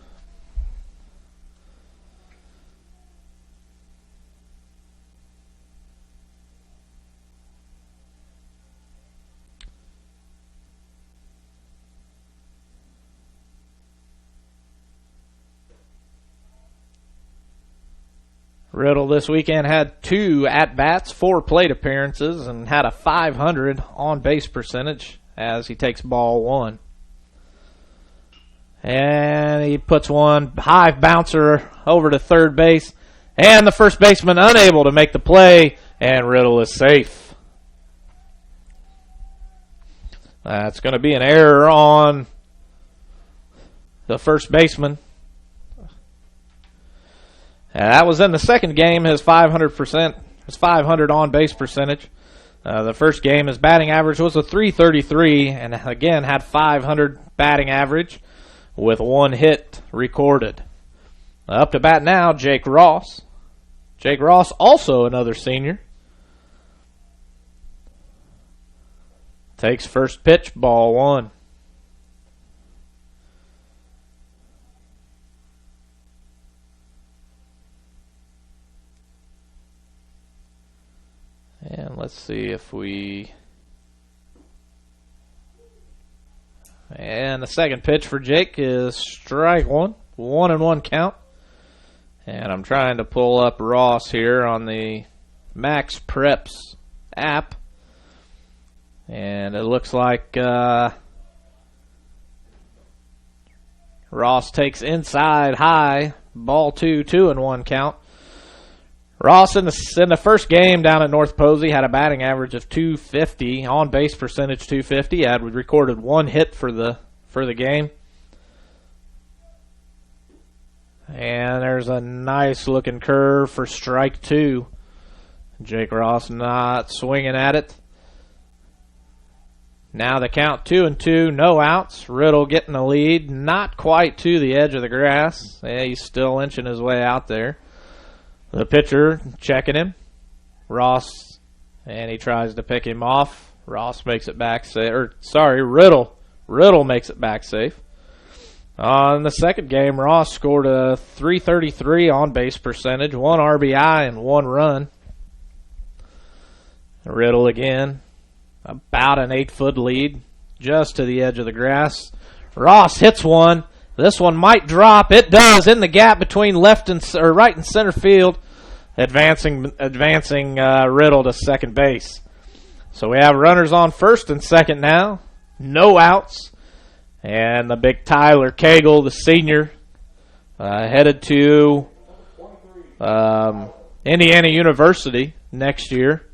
Riddle this weekend had 2 at-bats, 4 plate appearances, and had a .500 on-base percentage as he takes ball 1. And he puts one high bouncer over to third base, and the first baseman unable to make the play, and Riddle is safe. That's going to be an error on the first baseman. That was in the second game, his .500% His .500 on-base percentage. The first game, his batting average was a .333, and again had .500 batting average with 1 hit recorded. Up to bat now, Jake Ross. Jake Ross, also another senior. Takes first pitch, ball 1. And let's see if we... And the second pitch for Jake is strike 1. 1-1 count. And I'm trying to pull up Ross here on the Max Preps app. And it looks like Ross takes inside high, ball 2, 2-1 count. Ross in the first game down at North Posey had a batting average of .250, on base percentage .250. Had recorded 1 hit for the game. And there's a nice looking curve for strike 2. Jake Ross not swinging at it. Now the count 2-2, no outs. Riddle getting the lead, not quite to the edge of the grass. Yeah, he's still inching his way out there. The pitcher checking him, Ross, and he tries to pick him off. Ross makes it back safe. Riddle. Riddle makes it back safe. In the second game, Ross scored a .333 on base percentage, 1 RBI and 1 run. Riddle again, about an 8-foot lead, just to the edge of the grass. Ross hits one. This one might drop. It does, in the gap between right and center field, advancing Riddle to second base. So we have runners on first and second now, no outs, and the big Tyler Cagle, the senior, headed to Indiana University next year.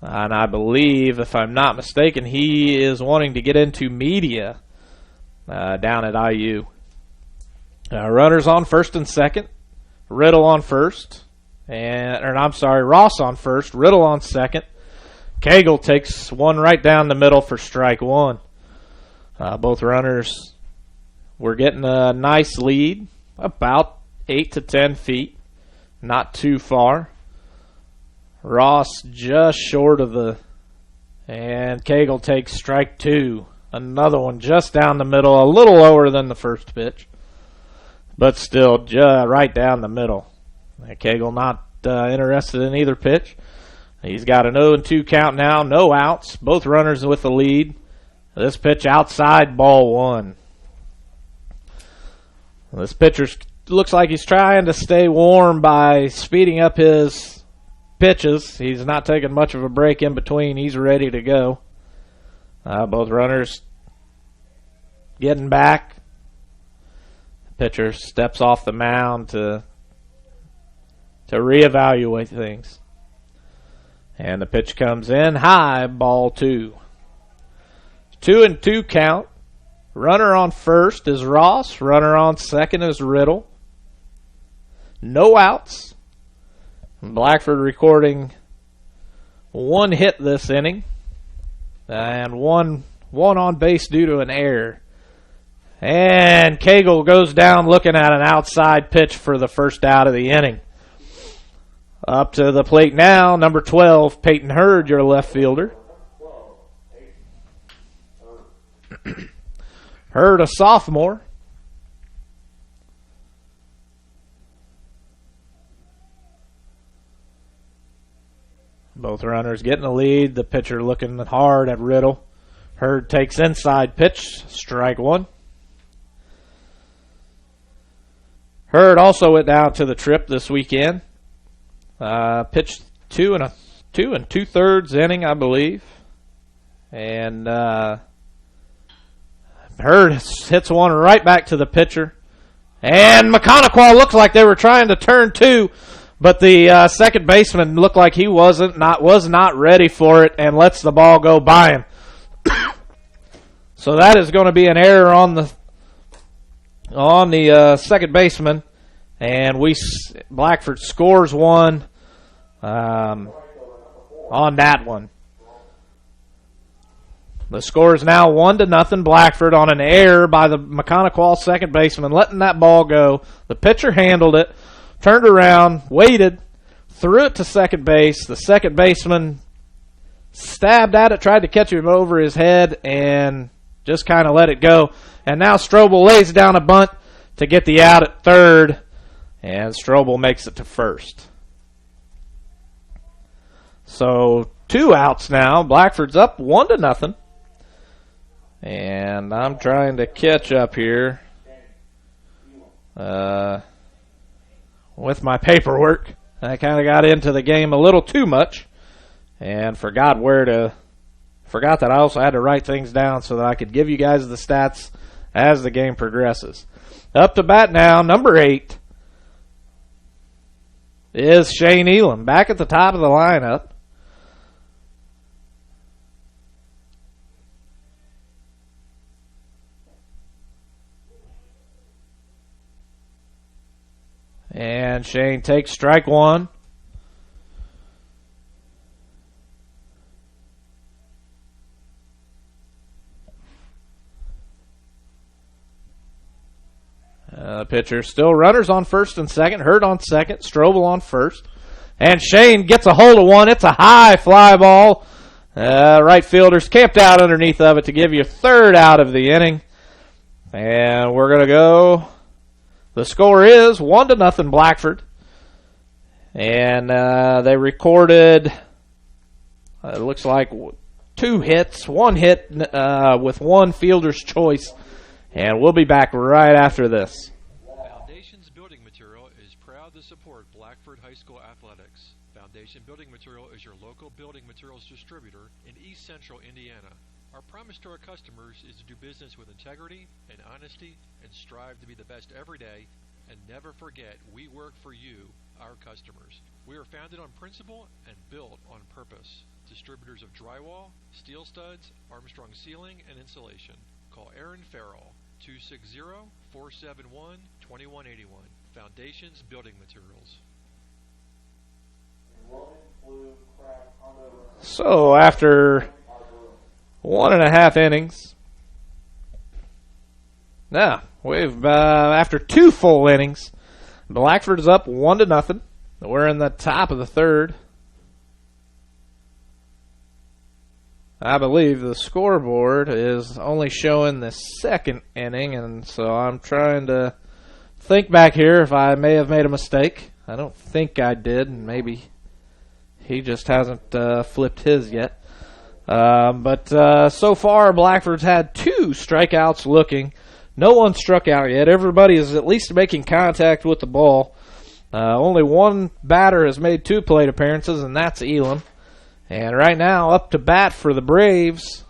And I believe, if I'm not mistaken, he is wanting to get into media down at IU. Runners on first and second. Riddle on first. Ross on first. Riddle on second. Cagle takes one right down the middle for strike 1. Both runners were getting a nice lead, about 8 to 10 feet. Not too far. Ross just short of the... And Cagle takes strike 2. Another one just down the middle, a little lower than the first pitch, but still right down the middle. Cagle not interested in either pitch. He's got an 0-2 count now, no outs, both runners with the lead. This pitch outside, ball 1. This pitcher looks like he's trying to stay warm by speeding up his pitches. He's not taking much of a break in between. He's ready to go. Both runners getting back. The pitcher steps off the mound to reevaluate things. And the pitch comes in high, ball 2. 2-2 count. Runner on first is Ross. Runner on second is Riddle. No outs. Blackford recording 1 hit this inning. And one on base due to an error. And Cagle goes down looking at an outside pitch for the first out of the inning. Up to the plate now, number 12, Peyton Hurd, your left fielder. Hurd, a sophomore. Both runners getting the lead. The pitcher looking hard at Riddle. Hurd takes inside pitch, strike 1. Hurd also went down to the Trip this weekend. Pitched 2 2/3 inning, I believe. And Hurd hits one right back to the pitcher. And Maconoquah looked like they were trying to turn 2. But the second baseman looked like he was not ready for it and lets the ball go by him. So that is going to be an error on the second baseman, and Blackford scores one on that one. The score is now 1-0 Blackford on an error by the Maconoquah second baseman, letting that ball go. The pitcher handled it, turned around, waited, threw it to second base. The second baseman stabbed at it, tried to catch him over his head, and just kind of let it go. And now Strobel lays down a bunt to get the out at third, and Strobel makes it to first. So 2 outs now. Blackford's up 1-0. And I'm trying to catch up here with my paperwork. I kind of got into the game a little too much and forgot that I also had to write things down so that I could give you guys the stats as the game progresses. Up to bat now, number 8 is Shane Elam, back at the top of the lineup. And Shane takes strike one. Pitcher still runners on first and second. Hurt on second. Strobel on first. And Shane gets a hold of one. It's a high fly ball. Right fielders camped out underneath of it to give you third out of the inning. And we're going to go. The score is 1-0 Blackford. And they recorded, it looks like 2 hits, 1 hit with 1 fielder's choice. And we'll be back right after this. Foundation's Building Material is proud to support Blackford High School athletics. Foundation Building Material is your local building materials distributor in East Central Indiana. Our promise to our customers is to do business with integrity and honesty and strive to be the best every day, and never forget we work for you, our customers. We are founded on principle and built on purpose. Distributors of drywall, steel studs, Armstrong ceiling, and insulation. Call Aaron Farrell, 260-471-2181. Foundations Building Materials. So after 1.5 innings, after 2 full innings, Blackford is up 1-0. We're in the top of the third. I believe the scoreboard is only showing the second inning, and so I'm trying to think back here if I may have made a mistake. I don't think I did, and maybe he just hasn't flipped his yet. But so far, Blackford's had 2 strikeouts looking. No one struck out yet. Everybody is at least making contact with the ball. Only 1 batter has made 2 plate appearances, and that's Elam. And right now, up to bat for the Braves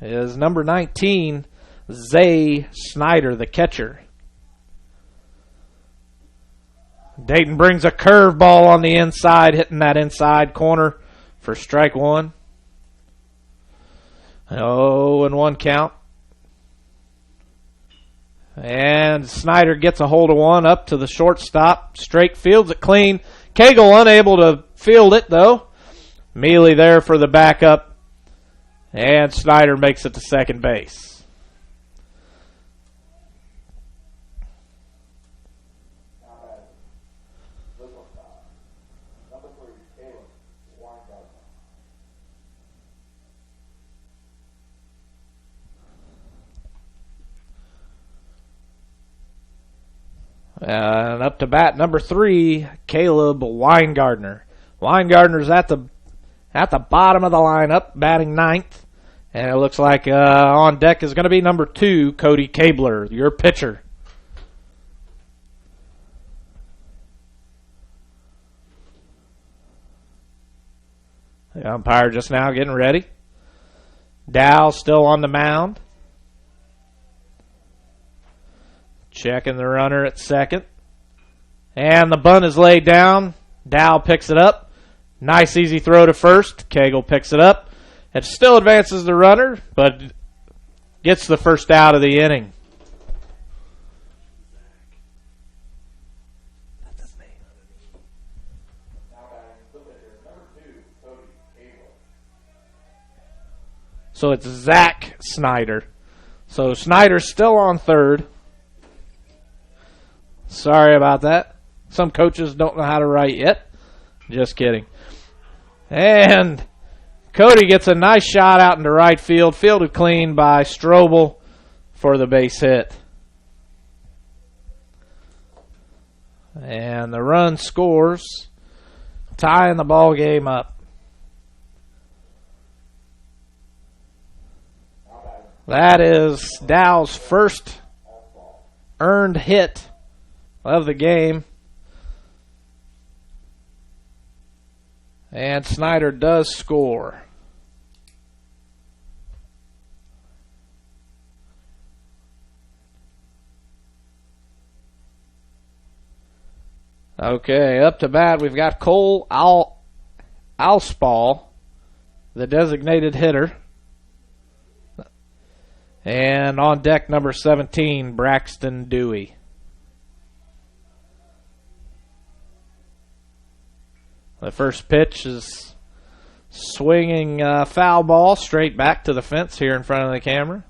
is number 19, Zay Snyder, the catcher. Dayton brings a curveball on the inside, hitting that inside corner for strike 1. 0-1 count. And Snyder gets a hold of one up to the shortstop. Straight fields it clean. Cagle unable to field it, though. Mealy there for the backup. And Snyder makes it to second base. And up to bat, number 3, Caleb Weingardner. Weingardner's at the bottom of the lineup, batting 9th. And it looks like on deck is going to be number 2, Cody Cabler, your pitcher. The umpire just now getting ready. Dow still on the mound. Checking the runner at second. And the bunt is laid down. Dow picks it up. Nice easy throw to first. Cagle picks it up. It still advances the runner, but gets the first out of the inning. So it's Zach Snyder. So Snyder's still on third. Sorry about that. Some coaches don't know how to write yet. Just kidding. And Cody gets a nice shot out into right field, fielded clean by Strobel for the base hit. And the run scores, tying the ball game up. That is Dow's first earned hit of the game. And Snyder does score. Okay, up to bat, we've got Cole Alspall, the designated hitter. And on deck, number 17, Braxton Dewey. The first pitch is swinging foul ball straight back to the fence here in front of the camera.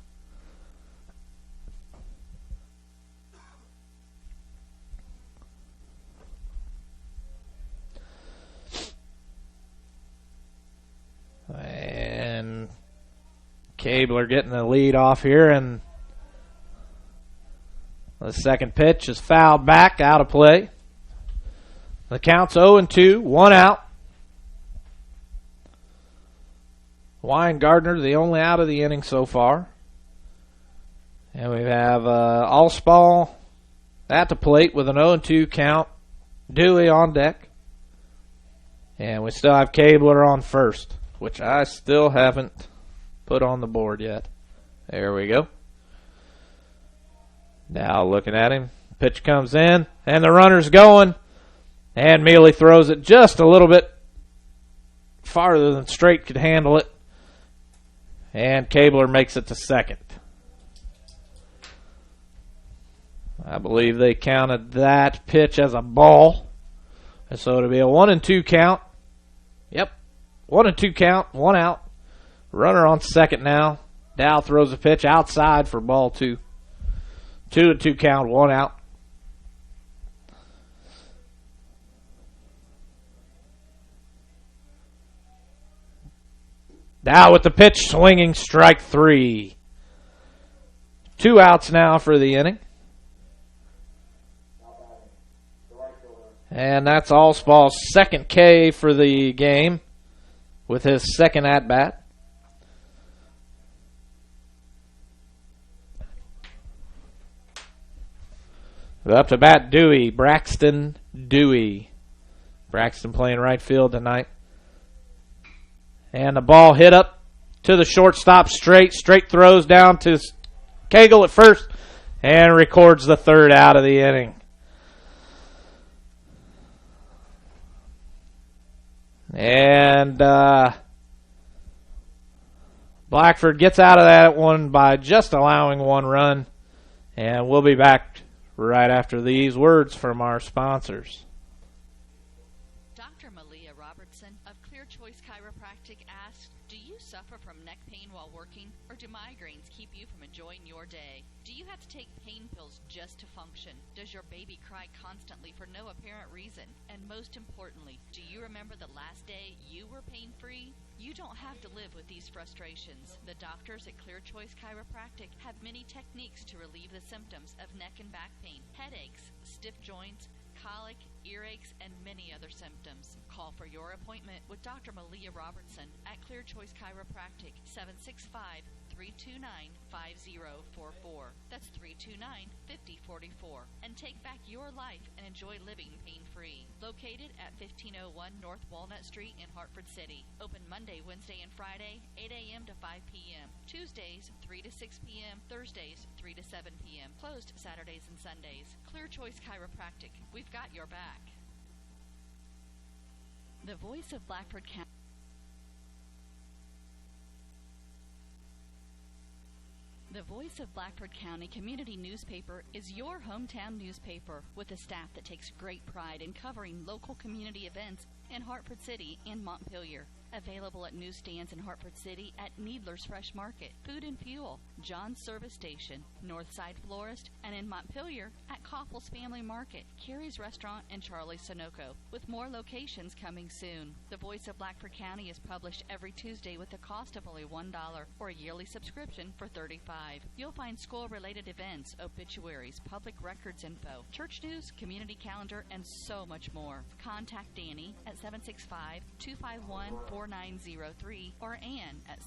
And Cabler getting the lead off here, and the second pitch is fouled back, out of play. The count's 0-2, 1 out. Weingardner, the only out of the inning so far. And we have Alspall at the plate with an 0-2 count. Dewey on deck. And we still have Cabler on first, which I still haven't put on the board yet. There we go. Now looking at him. Pitch comes in, and the runner's going. And Mealy throws it just a little bit farther than Straight could handle it. And Cabler makes it to second. I believe they counted that pitch as a ball. And so it'll be a 1-2 count. Yep. 1-2 count, 1 out. Runner on second now. Dow throws a pitch outside for ball 2. 2-2 count, 1 out. Dow with the pitch, swinging, strike 3. 2 outs now for the inning. And that's Alspall's second K for the game with his second at-bat. Up to bat, Dewey, Braxton Dewey. Braxton playing right field tonight. And the ball hit up to the shortstop straight. Straight throws down to Cagle at first and records the third out of the inning. And Blackford gets out of that one by just allowing 1 run. And we'll be back right after these words from our sponsors. Dr. Malia Robertson of Clear Choice Chiropractic asks, do you suffer from neck pain while working, or do migraines keep you from enjoying your day? Do you have to take pain pills just to function? Does your baby cry constantly for no apparent reason? And most importantly, do you remember the last day you were pain-free? You don't have to live with these frustrations. The doctors at Clear Choice Chiropractic have many techniques to relieve the symptoms of neck and back pain, headaches, stiff joints, colic, earaches, and many other symptoms. Call for your appointment with Dr. Malia Robertson at Clear Choice Chiropractic, 765-329-5044. That's 329-5044. And take back your life and enjoy living pain-free. Located at 1501 North Walnut Street in Hartford City. Open Monday, Wednesday, and Friday, 8 a.m. to 5 p.m. Tuesdays, 3 to 6 p.m. Thursdays, 3 to 7 p.m. Closed Saturdays and Sundays. Clear Choice Chiropractic. We've got your back. The Voice of Blackford County. The Voice of Blackford County Community Newspaper is your hometown newspaper with a staff that takes great pride in covering local community events in Hartford City and Montpelier. Available at newsstands in Hartford City at Needler's Fresh Market, Food and Fuel, John's Service Station, Northside Florist, and in Montpelier at Koppel's Family Market, Carrie's Restaurant, and Charlie's Sunoco, with more locations coming soon. The Voice of Blackford County is published every Tuesday with a cost of only $1 or a yearly subscription for $35. You'll find school-related events, obituaries, public records info, church news, community calendar, and so much more. Contact Danny at 765-251-4903 or Ann at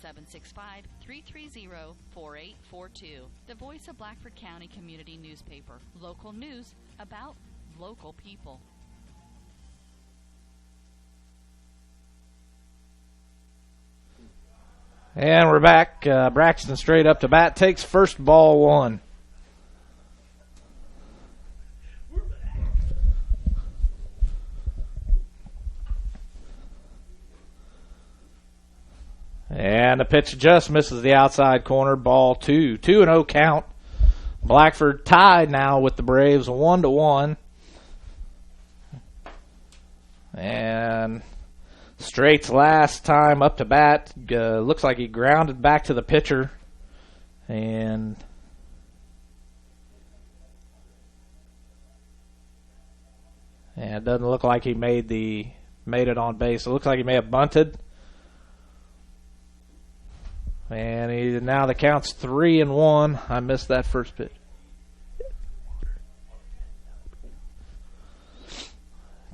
765-330-4842. The Voice of Blackford County Community Newspaper. Local news about local people. And we're back. Braxton straight up to bat, takes first, ball one. And the pitch just misses the outside corner, ball two. 2-0 count. Blackford tied now with the Braves, 1-1. And Straight's last time up to bat, looks like he grounded back to the pitcher. And it doesn't look like he made it on base. It looks like he may have bunted. And now the count's 3-1. I missed that first pitch.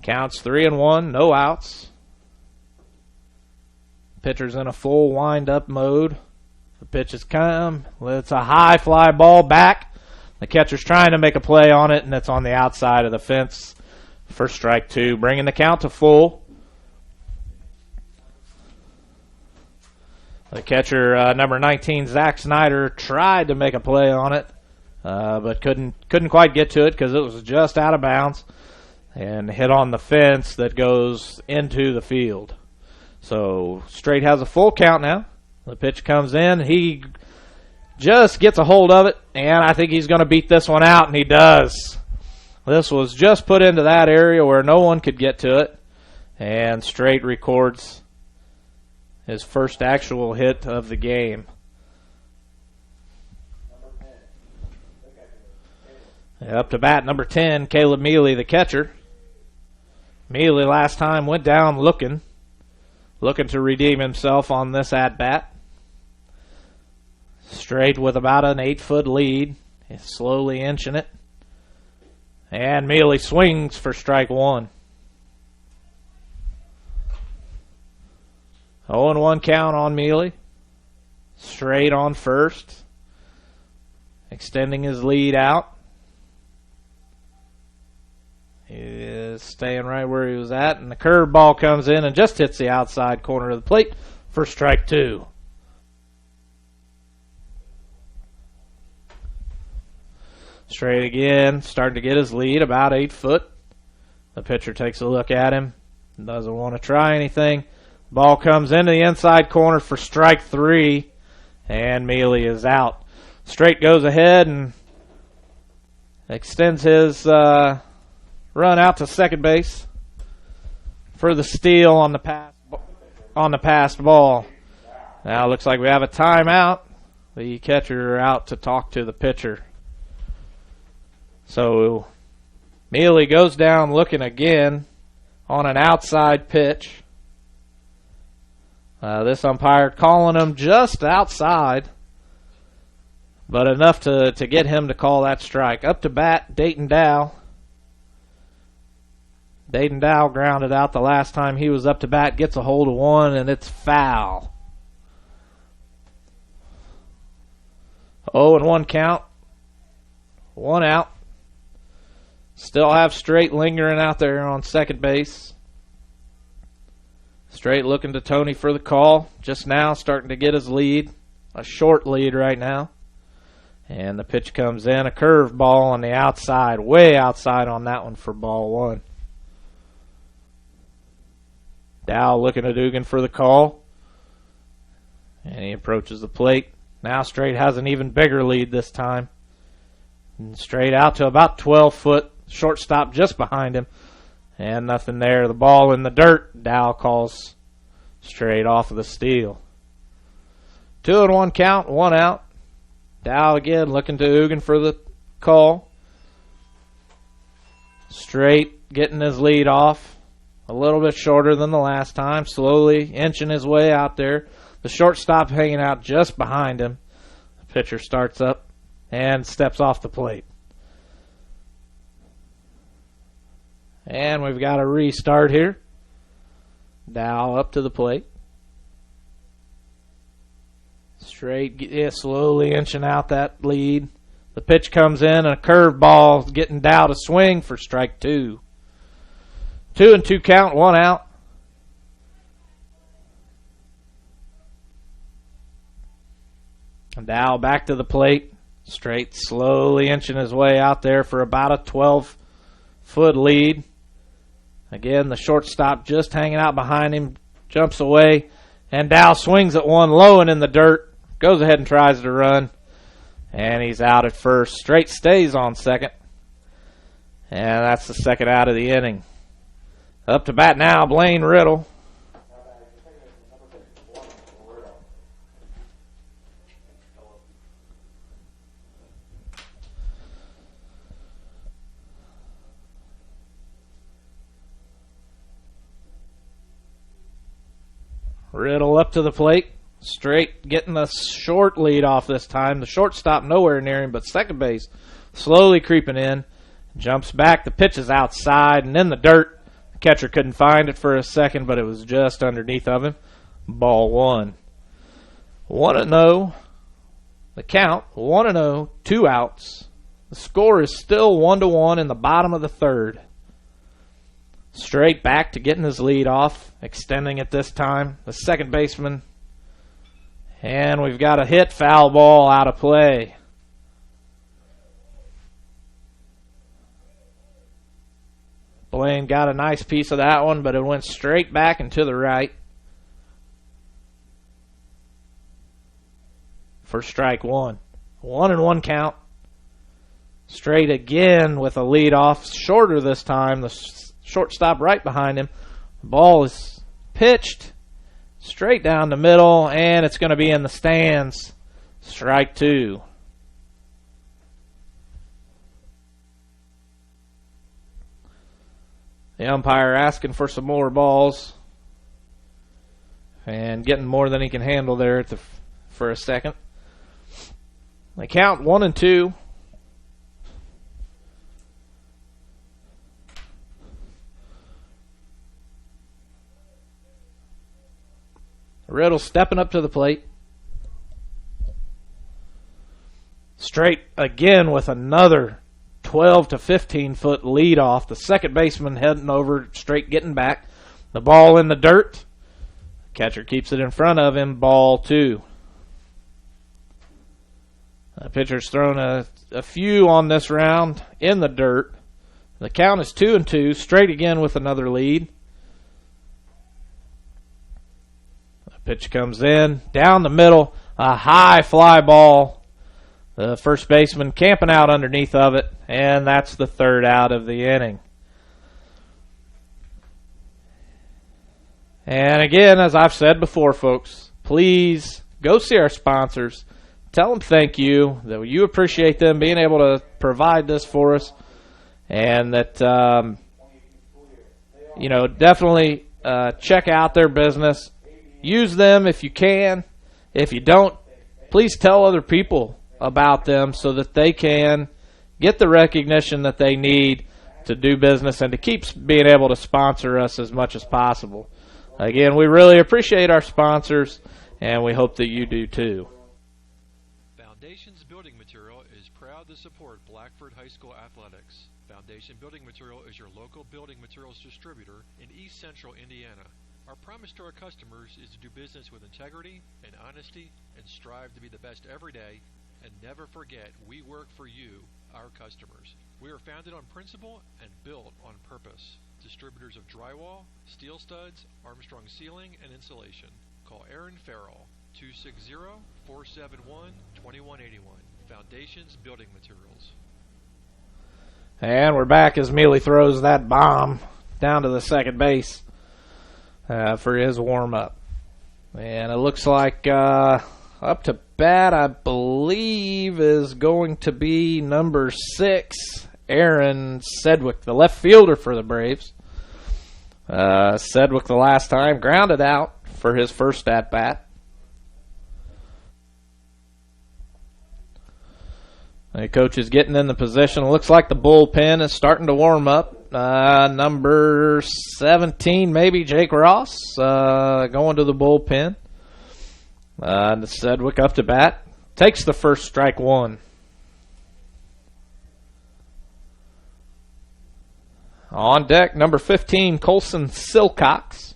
Counts 3-1, no outs. Pitcher's in a full wind-up mode. The pitch has come. It's a high fly ball back. The catcher's trying to make a play on it, and it's on the outside of the fence for strike two, bringing the count to full. The catcher, number 19, Zach Snyder, tried to make a play on it, but couldn't quite get to it because it was just out of bounds and hit on the fence that goes into the field. So Straight has a full count now. The pitch comes in. He just gets a hold of it, and I think he's going to beat this one out, and he does. This was just put into that area where no one could get to it, and Straight records his first actual hit of the game. Up to bat, number 10, Caleb Mealy, the catcher. Mealy last time went down looking to redeem himself on this at-bat. Straight with about an 8-foot lead. He's slowly inching it. And Mealy swings for strike one. 0-1 count on Mealy. Straight on first. Extending his lead out. He is staying right where he was at. And the curveball comes in and just hits the outside corner of the plate for strike two. Straight again, starting to get his lead, about 8 foot. The pitcher takes a look at him. Doesn't want to try anything. Ball comes into the inside corner for strike three, and Mealy is out. Straight goes ahead and extends his run out to second base for the steal on the passed ball. Now it looks like we have a timeout. The catcher out to talk to the pitcher. So Mealy goes down looking again on an outside pitch. This umpire calling him just outside, but enough to get him to call that strike. Up to bat, Dayton Dow. Dayton Dow grounded out the last time he was up to bat, gets a hold of one, and it's foul. 0-1 count. One out. Still have Straight lingering out there on second base. Straight looking to Tony for the call. Just now starting to get his lead. A short lead right now. And the pitch comes in. A curveball on the outside. Way outside on that one for ball one. Dow looking at Dugan for the call. And he approaches the plate. Now Straight has an even bigger lead this time. And Straight out to about 12 foot. Shortstop just behind him. And nothing there. The ball in the dirt. Dow calls Straight off of the steal. 2-1 count, 1 out. Dow again looking to Ugin for the call. Straight getting his lead off. A little bit shorter than the last time. Slowly inching his way out there. The shortstop hanging out just behind him. The pitcher starts up and steps off the plate. And we've got a restart here. Dow up to the plate. Straight, slowly inching out that lead. The pitch comes in, and a curveball getting Dow to swing for strike 2. 2-2 count, 1 out. Dow back to the plate. Straight, slowly inching his way out there for about a 12-foot lead. Again, the shortstop just hanging out behind him, jumps away, and Dow swings at one low and in the dirt, goes ahead and tries to run, and he's out at first. Straight stays on second, and that's the second out of the inning. Up to bat now, Blaine Riddle. Riddle up to the plate. Straight getting a short lead off this time. The shortstop nowhere near him, but second base slowly creeping in. Jumps back. The pitch is outside and in the dirt. The catcher couldn't find it for a second, but it was just underneath of him. Ball 1. 1-0. The count, 1-0, 2 outs. The score is still 1-1 in the bottom of the third. Straight back to getting his lead off, extending it this time. The second baseman. And we've got a hit, foul ball out of play. Blaine got a nice piece of that one, but it went straight back and to the right. For strike 1. 1-1 count. Straight again with a lead off, shorter this time. The shortstop right behind him. The ball is pitched straight down the middle, and it's going to be in the stands. Strike 2. The umpire asking for some more balls and getting more than he can handle there for a second. They count 1-2. Riddle stepping up to the plate. Straight again with another 12 to 15 foot lead off. The second baseman heading over, straight getting back. The ball in the dirt. Catcher keeps it in front of him. Ball 2. The pitcher's thrown a few on this round in the dirt. The count is 2-2. Straight again with another lead. Pitch comes in, down the middle, a high fly ball. The first baseman camping out underneath of it, and that's the third out of the inning. And again, as I've said before, folks, please go see our sponsors. Tell them thank you, that you appreciate them being able to provide this for us, and that, definitely check out their business. Use them if you can. If you don't, please tell other people about them so that they can get the recognition that they need to do business and to keep being able to sponsor us as much as possible. Again, we really appreciate our sponsors, and we hope that you do too. Foundations Building Material is proud to support Blackford High School athletics. Foundation Building Material is your local building materials distributor in East Central Indiana. Our promise to our customers is to do business with integrity and honesty and strive to be the best every day, and never forget we work for you, our customers. We are founded on principle and built on purpose. Distributors of drywall, steel studs, Armstrong ceiling, and insulation. Call Aaron Farrell, 260-471-2181. Foundations Building Materials. And we're back as Mealy throws that bomb down to the second base for his warm-up. And it looks like up to bat, I believe, is going to be number 6, Aaron Sedgwick, the left fielder for the Braves. Sedgwick the last time grounded out for his first at-bat. The coach is getting in the position. It looks like the bullpen is starting to warm up. Number 17, maybe, Jake Ross, going to the bullpen. Sedgwick up to bat. Takes the first strike one. On deck, number 15, Colson Silcox,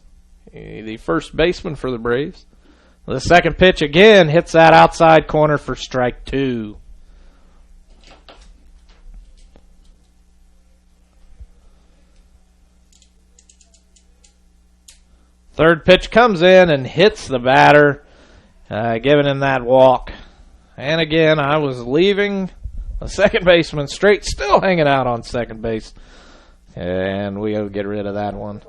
the first baseman for the Braves. The second pitch again hits that outside corner for strike 2. Third pitch comes in and hits the batter, giving him that walk. And again, I was leaving the second baseman straight, still hanging out on second base. And we'll get rid of that one.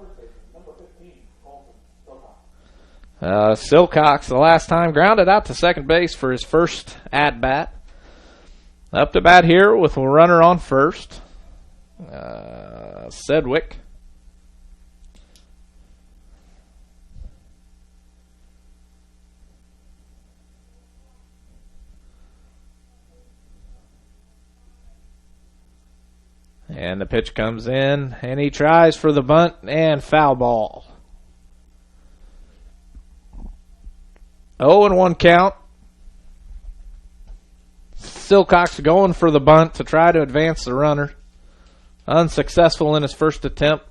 Silcox, the last time, grounded out to second base for his first at-bat. Up to bat here with a runner on first. Sedgwick. And the pitch comes in, and he tries for the bunt, and foul ball. 0-1 count. Silcox going for the bunt to try to advance the runner. Unsuccessful in his first attempt.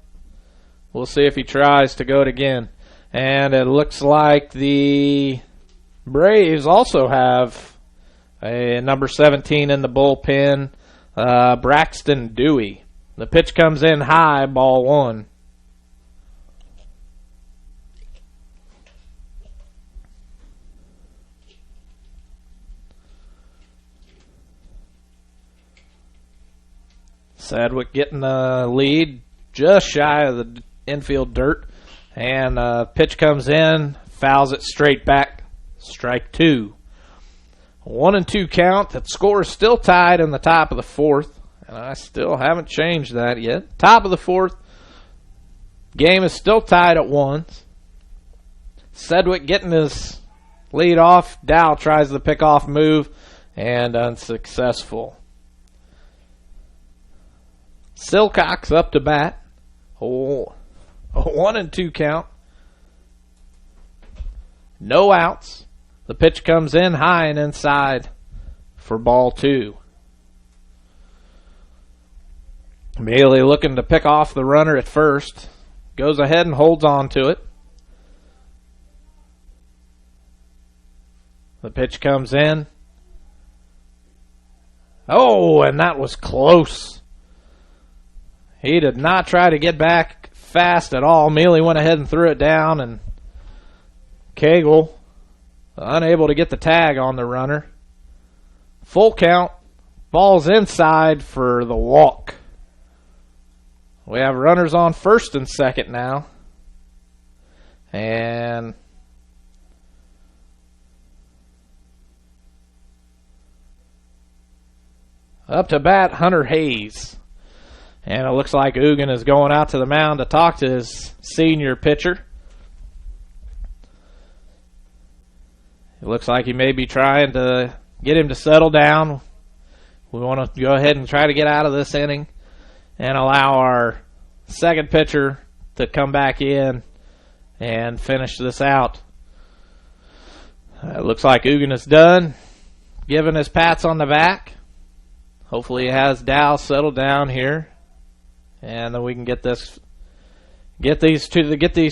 We'll see if he tries to go it again. And it looks like the Braves also have a number 17 in the bullpen, Braxton Dewey. The pitch comes in high, ball 1. Sedgwick getting the lead just shy of the infield dirt. And pitch comes in, fouls it straight back. Strike 2. 1-2 count. That score is still tied in the top of the 4th. And I still haven't changed that yet. Top of the 4th. Game is still tied at 1. Sedgwick getting his lead off. Dow tries the pick-off move and unsuccessful. Silcox up to bat. A 1-2 count. No outs. The pitch comes in high and inside for ball 2. Bailey looking to pick off the runner at first. Goes ahead and holds on to it. The pitch comes in. Oh, and that was close. He did not try to get back fast at all. Mealy went ahead and threw it down, and Cagle unable to get the tag on the runner. Full count. Ball's inside for the walk. We have runners on first and second now. And up to bat, Hunter Hayes. And it looks like Ugin is going out to the mound to talk to his senior pitcher. It looks like he may be trying to get him to settle down. We want to go ahead and try to get out of this inning and allow our second pitcher to come back in and finish this out. It looks like Ugin is done, giving his pats on the back. Hopefully he has Dow settled down here, and then we can get these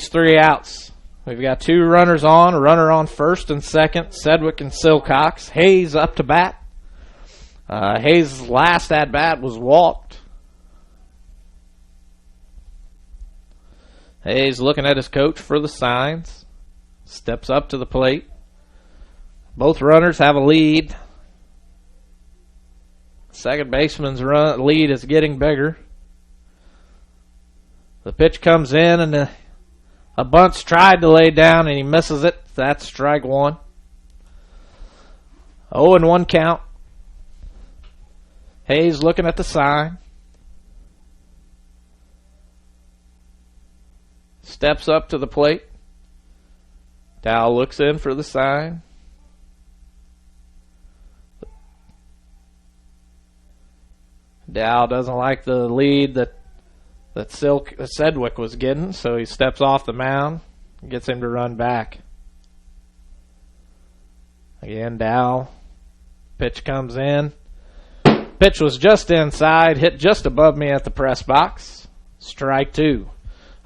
3 outs. We've got 2 runners on, a runner on first and second, Sedgwick and Silcox. Hayes up to bat. Hayes' last at-bat was walked. Hayes looking at his coach for the signs. Steps up to the plate. Both runners have a lead. Second baseman's lead is getting bigger. The pitch comes in, and a bunt's tried to lay down, and he misses it. That's strike one. 0-1 count. Hayes looking at the sign. Steps up to the plate. Dow looks in for the sign. Dow doesn't like the lead that Sedgwick was getting, so he steps off the mound, gets him to run back. Again, Dow. Pitch comes in. Pitch was just inside, hit just above me at the press box. Strike two.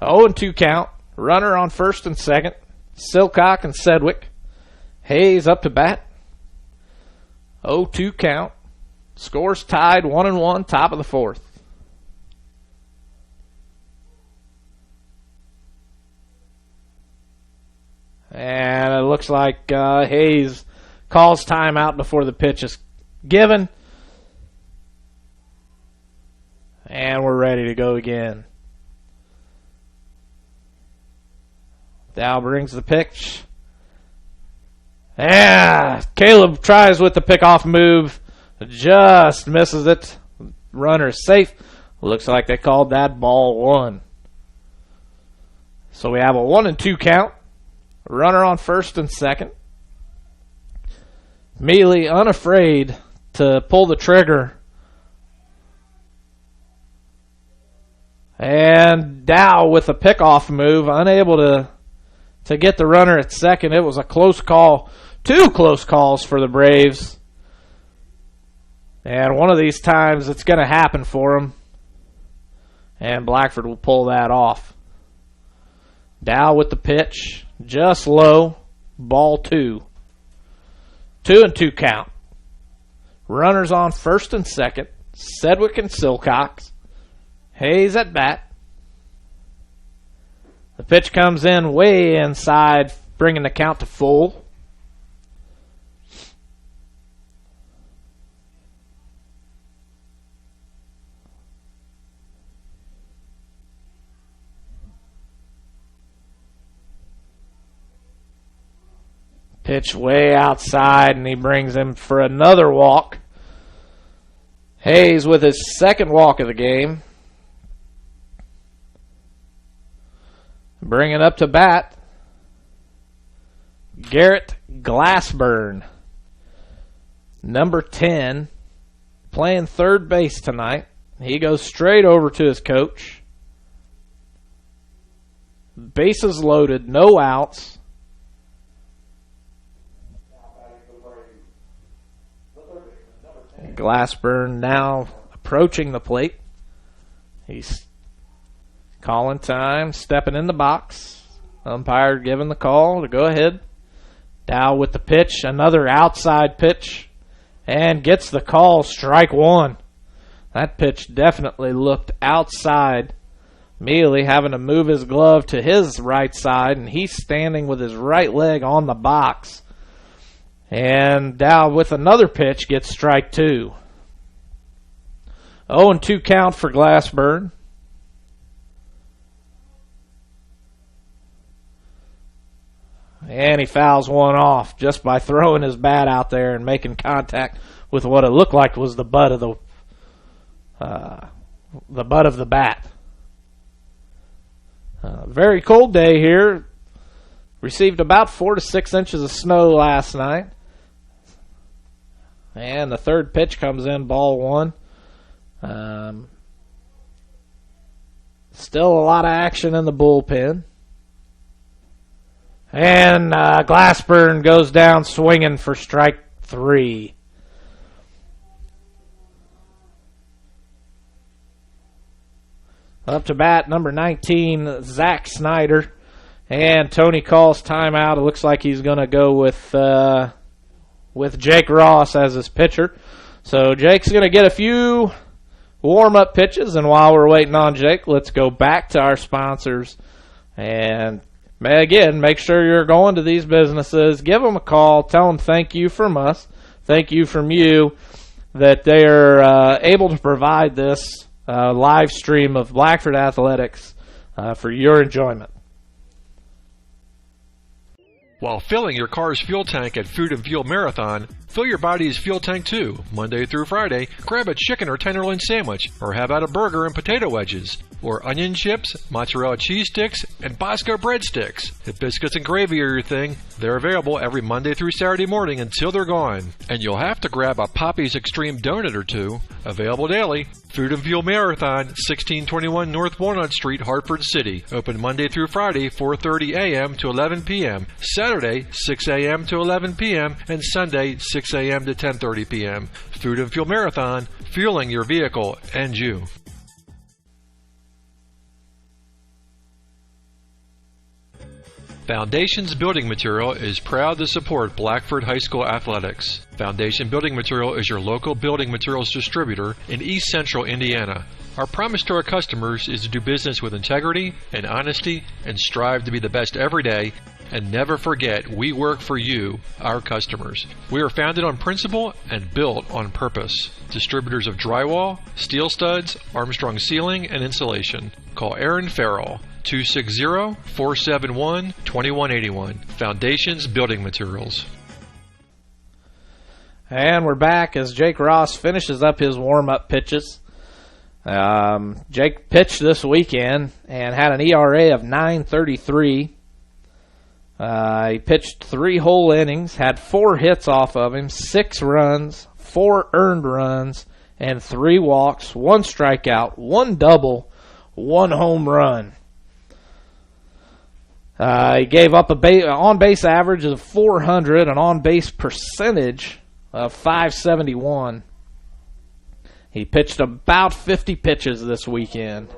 0-2 count. Runner on first and second. Silcock and Sedgwick. Hayes up to bat. 0-2 count. Scores tied 1-1, top of the fourth. And it looks like Hayes calls timeout before the pitch is given. And we're ready to go again. Dow brings the pitch. Caleb tries with the pickoff move. Just misses it. Runner safe. Looks like they called that ball one. So we have a 1-2 count. Runner on first and second. Mealy unafraid to pull the trigger. And Dow with a pickoff move, unable to get the runner at second. It was a close call. Two close calls for the Braves. And one of these times it's going to happen for them. And Blackford will pull that off. Dow with the pitch. Just low. Ball two. 2-2 count. Runners on first and second. Sedgwick and Silcox. Hayes at bat. The pitch comes in way inside, bringing the count to full. Pitch way outside, and he brings him for another walk. Hayes with his second walk of the game. Bringing up to bat, Garrett Glassburn, number 10, playing third base tonight. He goes straight over to his coach. Bases loaded, no outs. Glassburn now approaching the plate. He's calling time, stepping in the box. Umpire giving the call to go ahead. Dow with the pitch, another outside pitch, and gets the call, strike one. That pitch definitely looked outside. Mealy having to move his glove to his right side, and he's standing with his right leg on the box. And Dow with another pitch gets strike two. 0-2 count for Glassburn. And he fouls one off just by throwing his bat out there and making contact with what it looked like was the butt of the bat. Very cold day here. Received about 4 to 6 inches of snow last night. And the third pitch comes in, ball one. Still a lot of action in the bullpen. And Glassburn goes down swinging for strike three. Up to bat, number 19, Zach Snyder. And Tony calls timeout. It looks like he's going to go with Jake Ross as his pitcher. So Jake's going to get a few warm-up pitches. And while we're waiting on Jake, let's go back to our sponsors. And again, make sure you're going to these businesses. Give them a call. Tell them thank you from us. Thank you from you that they are able to provide this live stream of Blackford Athletics for your enjoyment. While filling your car's fuel tank at Food and Fuel Marathon, fill your body's fuel tank too. Monday through Friday, grab a chicken or tenderloin sandwich, or have out a burger and potato wedges, or onion chips, mozzarella cheese sticks, and Bosco breadsticks. If biscuits and gravy are your thing, they're available every Monday through Saturday morning until they're gone. And you'll have to grab a Poppy's Extreme donut or two. Available daily. Food and Fuel Marathon, 1621 North Walnut Street, Hartford City. Open Monday through Friday, 4:30 a.m. to 11 p.m. Saturday, 6 a.m. to 11 p.m. and Sunday, 6 a.m. to 10:30 p.m. Food and Fuel Marathon, fueling your vehicle and you. Foundations Building Material is proud to support Blackford High School athletics. Foundation Building Material is your local building materials distributor in East Central Indiana. Our promise to our customers is to do business with integrity and honesty and strive to be the best every day. And never forget, we work for you, our customers. We are founded on principle and built on purpose. Distributors of drywall, steel studs, Armstrong ceiling, and insulation. Call Aaron Farrell, 260-471-2181. Foundations Building Materials. And we're back as Jake Ross finishes up his warm-up pitches. Jake pitched this weekend and had an ERA of 9.33. He pitched 3 whole innings, had 4 hits off of him, 6 runs, 4 earned runs, and 3 walks, 1 strikeout, 1 double, 1 home run. He gave up a on-base average of 400, an on-base percentage of 571. He pitched about 50 pitches this weekend.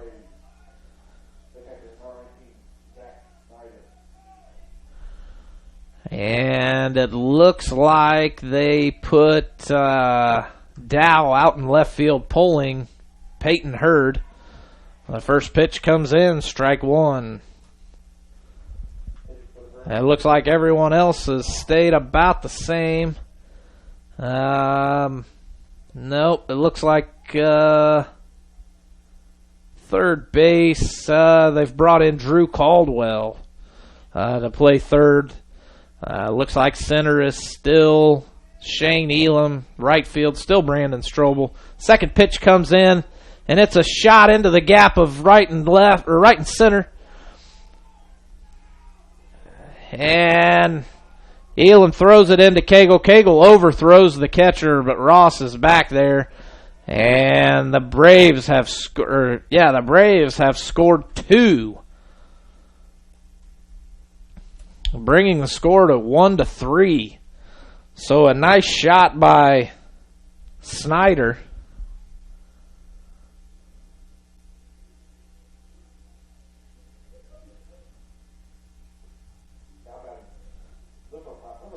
And it looks like they put Dow out in left field pulling Peyton Hurd. The first pitch comes in, strike 1. It looks like everyone else has stayed about the same. Nope, it looks like third base, they've brought in Drew Caldwell to play third. Looks like center is still Shane Elam. Right field, still Brandon Strobel. Second pitch comes in, and it's a shot into the gap of right and left, or right and center. And Elam throws it into Cagle. Cagle overthrows the catcher, but Ross is back there. And the Braves have scored 2. Bringing the score to 1-3. So a nice shot by Snyder.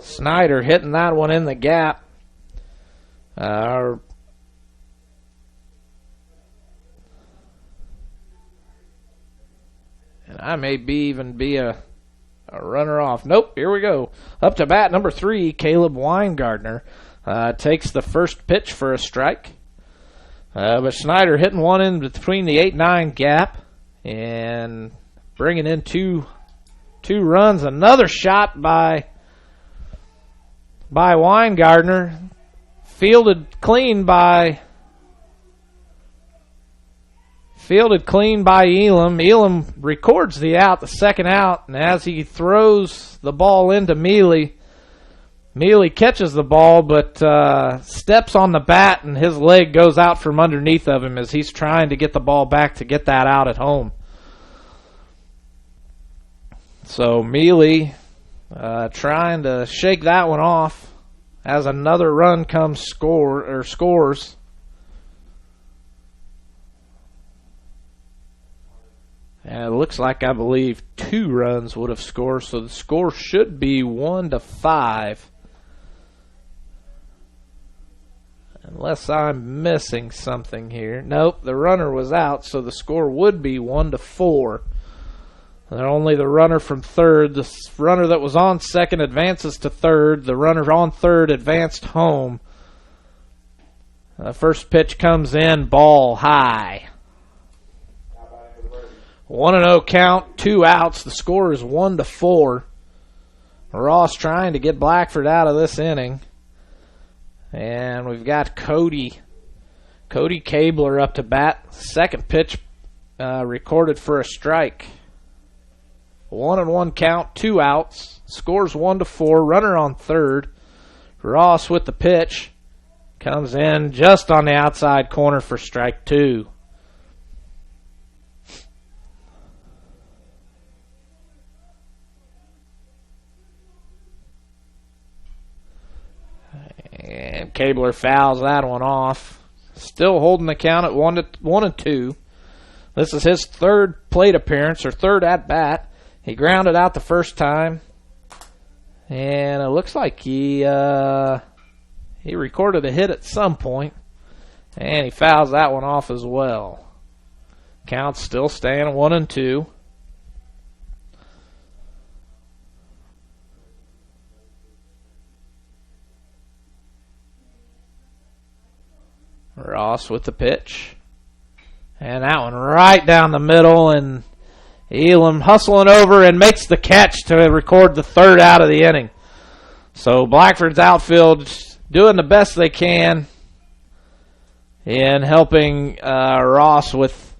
Snyder hitting that one in the gap. And I may even be a runner off. Nope, here we go. Up to bat, number 3, Caleb Weingardner. Takes the first pitch for a strike. But Snyder hitting one in between the 8-9 gap and bringing in two runs. Another shot by Weingardner. Fielded clean by Elam. Elam records the out, the second out, and as he throws the ball into Mealy catches the ball, but steps on the bat, and his leg goes out from underneath of him as he's trying to get the ball back to get that out at home. So Mealy trying to shake that one off as another run scores. And it looks like, I believe, 2 runs would have scored, so the score should be 1-5. Unless I'm missing something here. Nope, the runner was out, so the score would be 1-4. And only the runner from third. The runner that was on second advances to third. The runner on third advanced home. The first pitch comes in, ball high. 1-0 count, 2 outs. The score is 1-4. Ross trying to get Blackford out of this inning. And we've got Cody Cabler up to bat. Second pitch recorded for a strike. 1-1 count, 2 outs. Scores 1-4. Runner on third. Ross with the pitch. Comes in just on the outside corner for strike 2. And Cabler fouls that one off. Still holding the count at 1-2. This is his third plate appearance, or third at bat. He grounded out the first time, and it looks like he recorded a hit at some point, and he fouls that one off as well. Count's still staying at 1-2. Ross with the pitch, and that one right down the middle, and Elam hustling over and makes the catch to record the third out of the inning. So Blackford's outfield doing the best they can in helping Ross with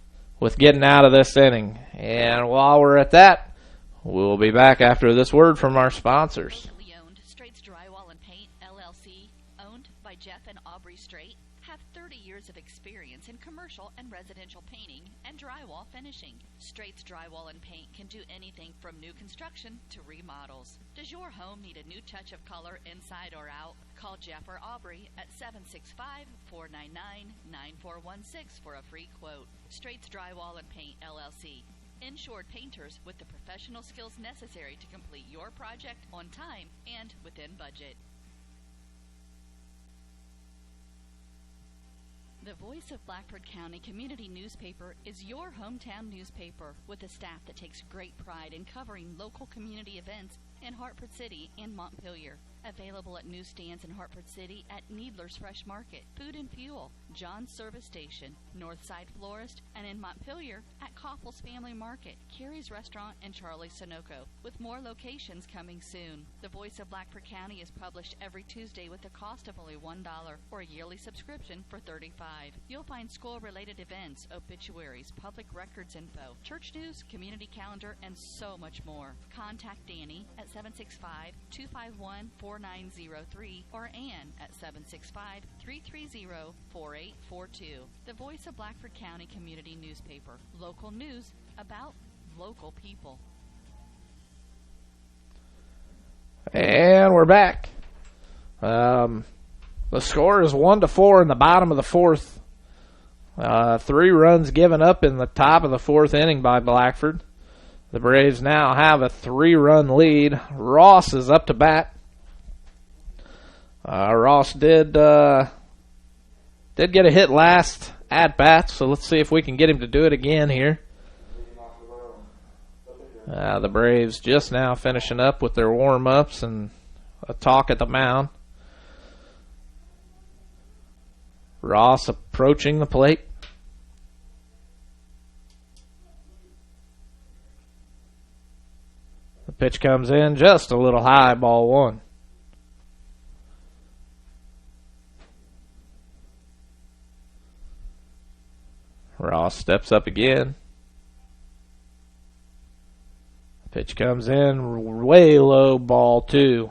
getting out of this inning. And while we're at that, we'll be back after this word from our sponsors. Locally owned Straits Drywall and Paint, LLC, owned by Jeff and Aubrey Strait, have 30 years of experience in commercial and residential painting and drywall finishing. Straits Drywall and Paint can do anything from new construction to remodels. Does your home need a new touch of color inside or out? Call Jeff or Aubrey at 765-499-9416 for a free quote. Straits Drywall and Paint, LLC. Insured painters with the professional skills necessary to complete your project on time and within budget. The Voice of Blackford County Community Newspaper is your hometown newspaper with a staff that takes great pride in covering local community events in Hartford City and Montpelier. Available at newsstands in Hartford City at Needler's Fresh Market, Food and Fuel, John's Service Station, Northside Florist, and in Montpelier at Koppel's Family Market, Carrie's Restaurant, and Charlie's Sunoco, with more locations coming soon. The Voice of Blackford County is published every Tuesday with a cost of only $1 or a yearly subscription for $35. You'll find school-related events, obituaries, public records info, church news, community calendar, and so much more. Contact Danny at 765-251-4903 or Ann at 765-330-4842. The Voice of Blackford County Community Newspaper. Local news about local people. And we're back. The score is 1-4 in the bottom of the fourth. 3 runs given up in the top of the fourth inning by Blackford. The Braves now have a 3-run lead. Ross is up to bat. Ross did get a hit last at bat, so let's see if we can get him to do it again here. The Braves just now finishing up with their warm-ups and a talk at the mound. Ross approaching the plate. The pitch comes in just a little high, ball 1. Ross steps up again. Pitch comes in way low, ball 2.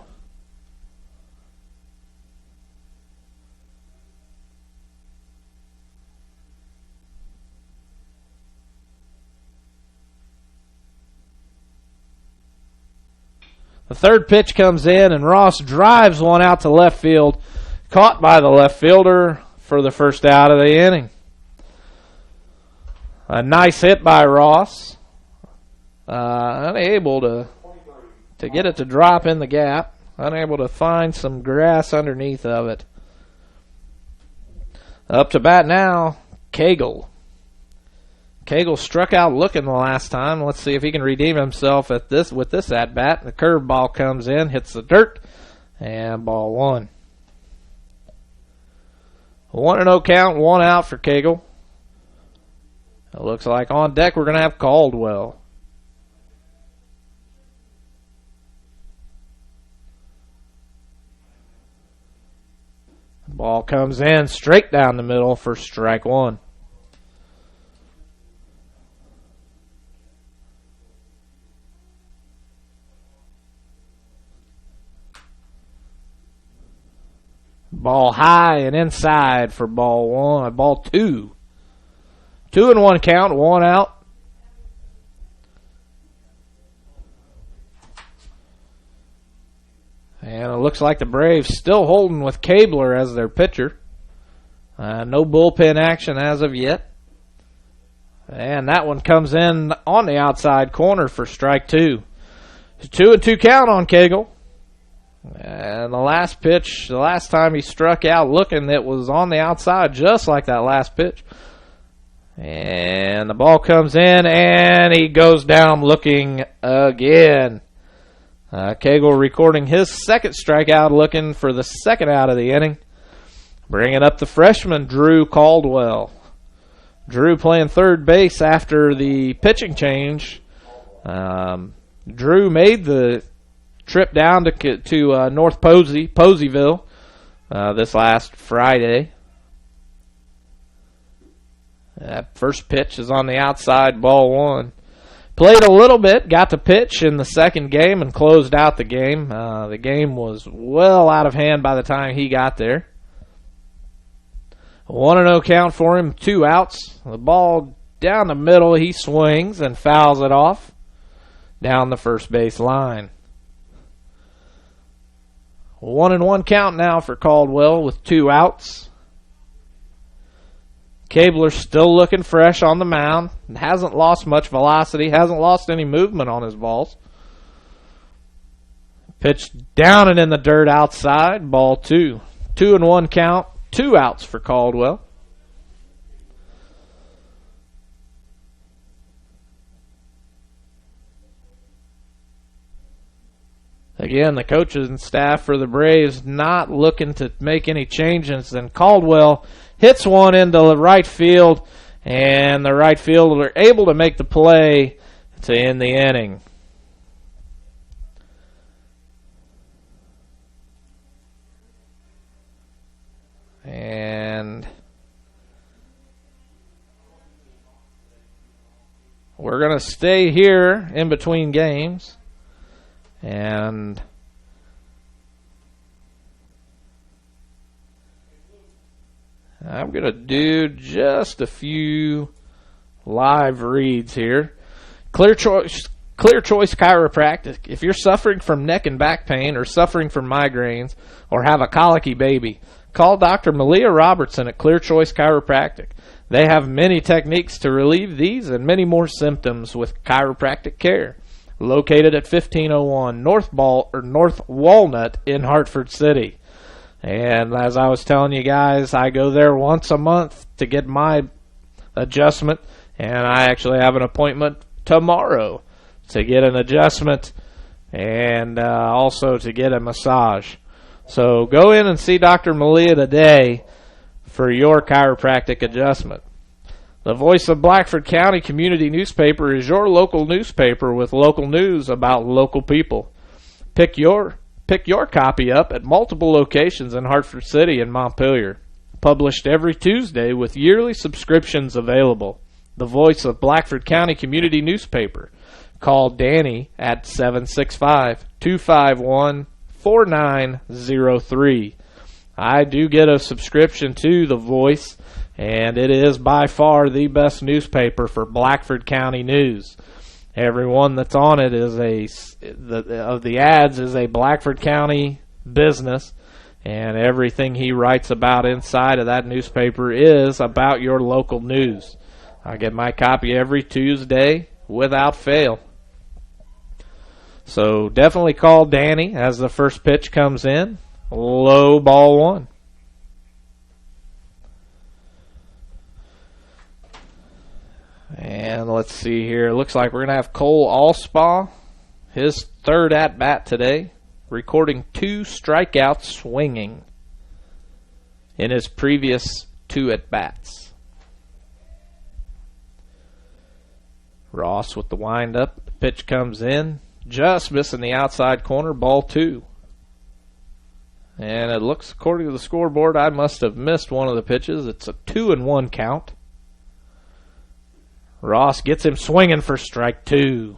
The third pitch comes in, and Ross drives one out to left field, caught by the left fielder for the first out of the inning. A nice hit by Ross. Unable to get it to drop in the gap. Unable to find some grass underneath of it. Up to bat now, Cagle. Cagle struck out looking the last time. Let's see if he can redeem himself with this at bat. The curveball comes in, hits the dirt, and ball 1. 1-0 count, 1 out for Cagle. It looks like on deck we're going to have Caldwell. Ball comes in straight down the middle for strike one. Ball high and inside for ball two. 2-1 count, one out. And it looks like the Braves still holding with Cabler as their pitcher. No bullpen action as of yet. And that one comes in on the outside corner for strike two. 2-2 count on Cagle. And the last pitch, the last time he struck out looking, it was on the outside just like that last pitch. And the ball comes in and he goes down looking again. Cagle recording his second strikeout, looking for the second out of the inning. Bringing up the freshman, Drew Caldwell. Drew playing third base after the pitching change. Drew made the trip down to North Poseyville this last Friday. That first pitch is on the outside, ball one. Played a little bit, got to pitch in the second game and closed out the game. The game was well out of hand by the time he got there. 1-0 count for him, 2 outs. The ball down the middle, he swings and fouls it off down the first base line. 1-1 count now for Caldwell with 2 outs. Cabler still looking fresh on the mound. Hasn't lost much velocity. Hasn't lost any movement on his balls. Pitched down and in the dirt outside. Ball two. 2-1 count. 2 outs for Caldwell. Again, the coaches and staff for the Braves not looking to make any changes. And Caldwell hits one into the right field, and the right fielder are able to make the play to end the inning. And we're going to stay here in between games. And I'm going to do just a few live reads here. Clear Choice Chiropractic. If you're suffering from neck and back pain or suffering from migraines or have a colicky baby, call Dr. Malia Robertson at Clear Choice Chiropractic. They have many techniques to relieve these and many more symptoms with chiropractic care. Located at 1501 North Walnut in Hartford City. And as I was telling you guys, I go there once a month to get my adjustment, and I actually have an appointment tomorrow to get an adjustment and also to get a massage. So go in and see Dr. Malia today for your chiropractic adjustment. The Voice of Blackford County Community Newspaper is your local newspaper with local news about local people. Pick your copy up at multiple locations in Hartford City and Montpelier. Published every Tuesday with yearly subscriptions available. The Voice of Blackford County Community Newspaper. Call Danny at 765-251-4903. I do get a subscription to The Voice, and it is by far the best newspaper for Blackford County news. Everyone that's on it is of the ads is a Blackford County business, and everything he writes about inside of that newspaper is about your local news. I get my copy every Tuesday without fail. So definitely call Danny as the first pitch comes in. Low, ball one. And let's see here. Looks like we're going to have Cole Allspaw, his third at-bat today, recording 2 strikeouts swinging in his previous 2 at-bats. Ross with the wind-up. The pitch comes in, just missing the outside corner, ball 2. And it looks, according to the scoreboard, I must have missed one of the pitches. It's a 2-1 count. Ross gets him swinging for strike 2.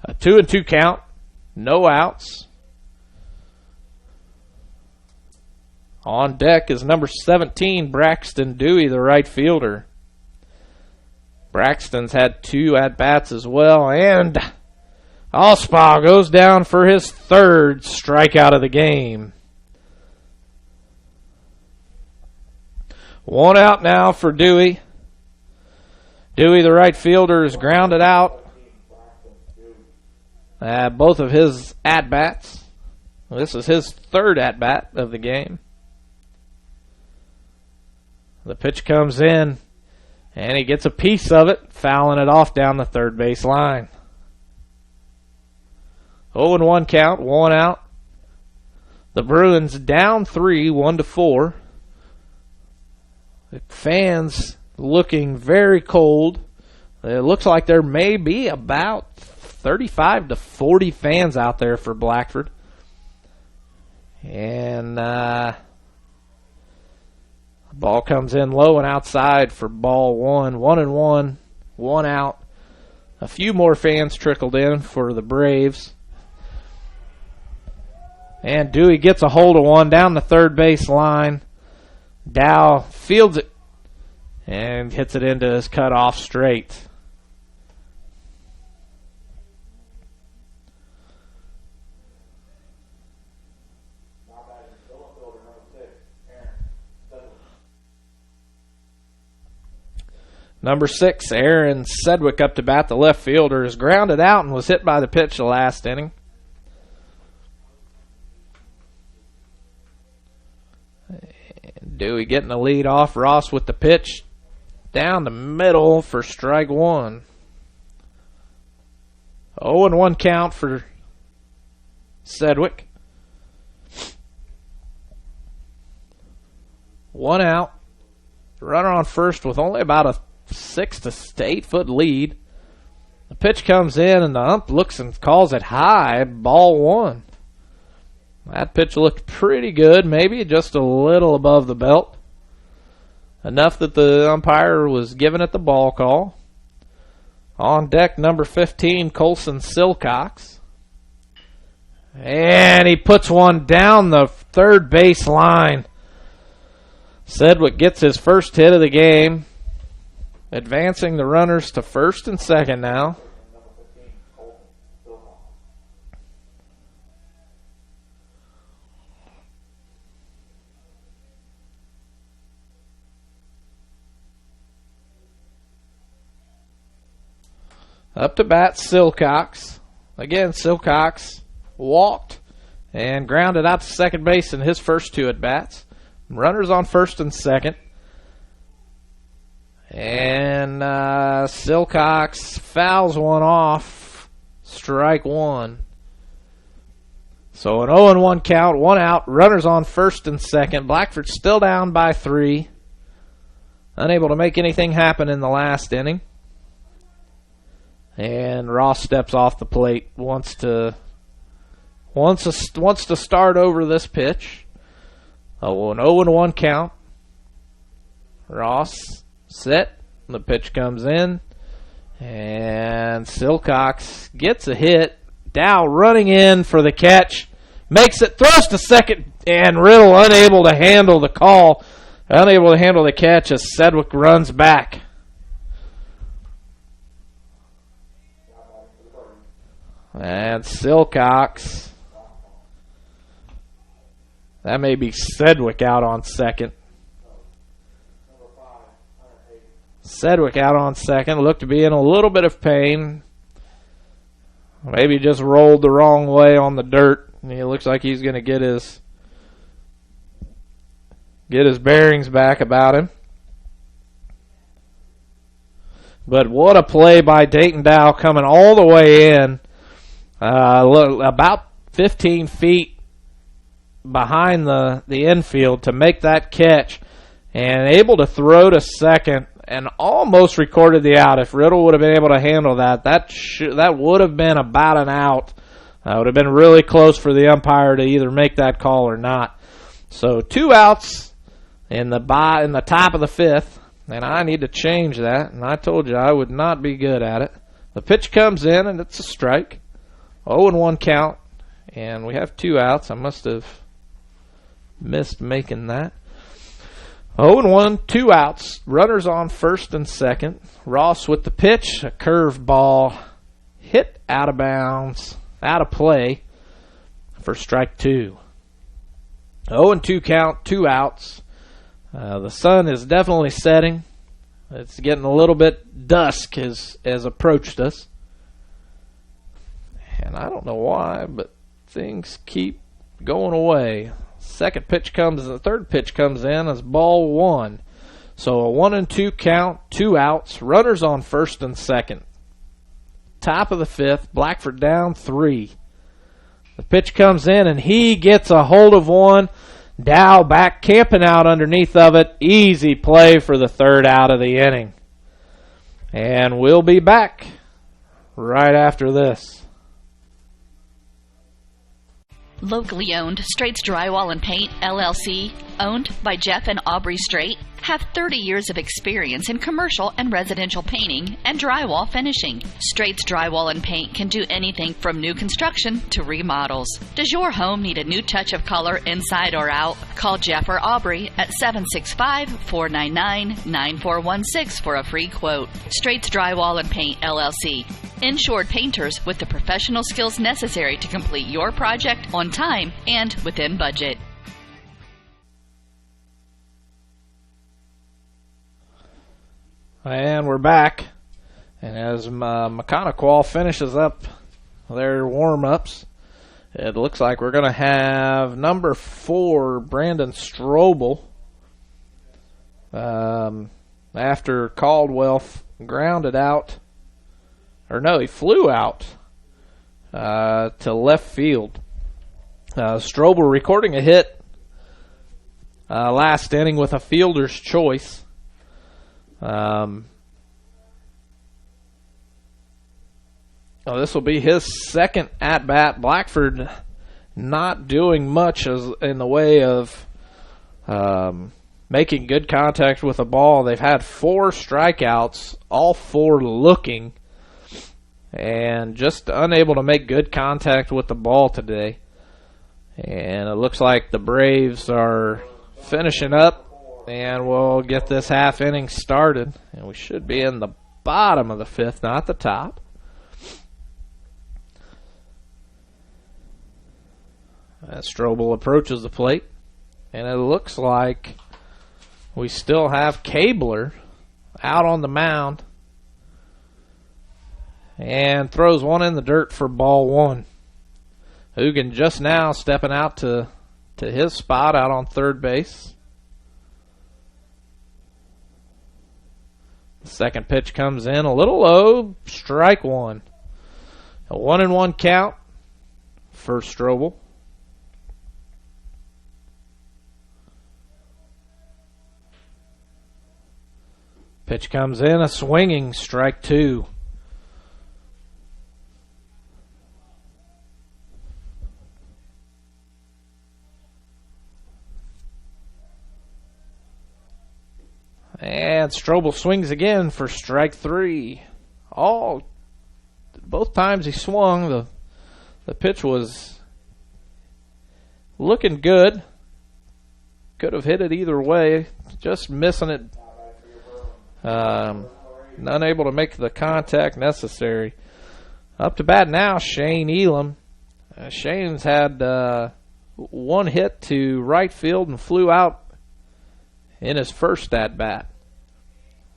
A 2-2 count. No outs. On deck is number 17, Braxton Dewey, the right fielder. Braxton's had 2 at-bats as well, and Allspaw goes down for his 3rd strikeout of the game. 1 out now for Dewey. Dewey, the right fielder, is grounded out. Both of his at-bats. This is his 3rd at-bat of the game. The pitch comes in, and he gets a piece of it, fouling it off down the third base line. 0-1 count, 1 out. The Bruins down 3, 1-4. The fans looking very cold. It looks like there may be about 35 to 40 fans out there for Blackford. And the ball comes in low and outside for ball 1. 1-1, 1 out. A few more fans trickled in for the Braves. And Dewey gets a hold of one down the third base line. Dow fields it and hits it into his cutoff straight. Number 6, Aaron Sedgwick up to bat. The left fielder is grounded out and was hit by the pitch the last inning. Dewey getting the lead off. Ross with the pitch down the middle for strike 1. 0-1 count for Sedgwick. 1 out. Runner on first with only about a 6 to 8 foot lead. The pitch comes in and the ump looks and calls it high. Ball 1. That pitch looked pretty good, maybe just a little above the belt. Enough that the umpire was giving it the ball call. On deck, number 15, Colson Silcox. And he puts one down the third base line. Sedgwick gets his first hit of the game, advancing the runners to first and second now. Up to bat, Silcox. Again, Silcox walked and grounded out to second base in his first 2 at-bats. Runners on first and second. And Silcox fouls one off. Strike 1. So an 0-1 count, 1 out. Runners on first and second. Blackford still down by 3. Unable to make anything happen in the last inning. And Ross steps off the plate, wants to start over this pitch. Oh, an 0-1 count. Ross set. The pitch comes in, and Silcox gets a hit. Dow running in for the catch, makes it, throws to second, and Riddle unable to handle the call, unable to handle the catch as Sedgwick runs back. And Silcox. That may be Sedgwick out on second. Sedgwick out on second. Looked to be in a little bit of pain. Maybe just rolled the wrong way on the dirt. It looks like he's going to get his bearings back about him. But what a play by Dayton Dow, coming all the way in. About 15 feet behind the infield to make that catch, and able to throw to second and almost recorded the out. If Riddle would have been able to handle that, that would have been about an out It would have been really close for the umpire to either make that call or not. So 2 outs in the top of the 5th, and I need to change that, and I told you I would not be good at it. The pitch comes in, and it's a strike. 0-1 count, and we have 2 outs. I must have missed making that. 0-1, 2 outs. Runners on first and second. Ross with the pitch, a curve ball hit out of bounds, out of play for strike 2. 0-2 count, 2 outs. The sun is definitely setting. It's getting a little bit dusk has approached us. And I don't know why, but things keep going away. The third pitch comes in as ball 1. So a 1-2 count, 2 outs, runners on first and second. Top of the 5th, Blackford down 3. The pitch comes in and he gets a hold of one. Dow back camping out underneath of it. Easy play for the 3rd out of the inning. And we'll be back right after this. Locally owned, Straits Drywall and Paint, LLC, owned by Jeff and Aubrey Strait, have 30 years of experience in commercial and residential painting and drywall finishing. Straits Drywall and Paint can do anything from new construction to remodels. Does your home need a new touch of color inside or out? Call Jeff or Aubrey at 765-499-9416 for a free quote. Straits Drywall and Paint, LLC. Insured painters with the professional skills necessary to complete your project on time and within budget. And we're back. And as Maconoquah finishes up their warm-ups, it looks like we're going to have number 4, Brandon Strobel, after Caldwell grounded out. Or no, he flew out to left field. Strobel recording a hit last inning with a fielder's choice. This will be his second at-bat. Blackford not doing much in the way of making good contact with the ball. They've had 4 strikeouts, all 4 looking, and just unable to make good contact with the ball today. And it looks like the Braves are finishing up, and we'll get this half inning started. And we should be in the bottom of the 5th, not the top. As Strobel approaches the plate, and it looks like we still have Cabler out on the mound, and throws one in the dirt for ball 1. Hugan just now stepping out to his spot out on third base. The second pitch comes in a little low, strike 1. A 1-1 count for Strobel. Pitch comes in, a swinging strike 2. And Strobel swings again for strike 3. Both times he swung, the pitch was looking good. Could have hit it either way, just missing it. Unable to make the contact necessary. Up to bat now, Shane Elam. Shane's had 1 hit to right field and flew out in his first at bat.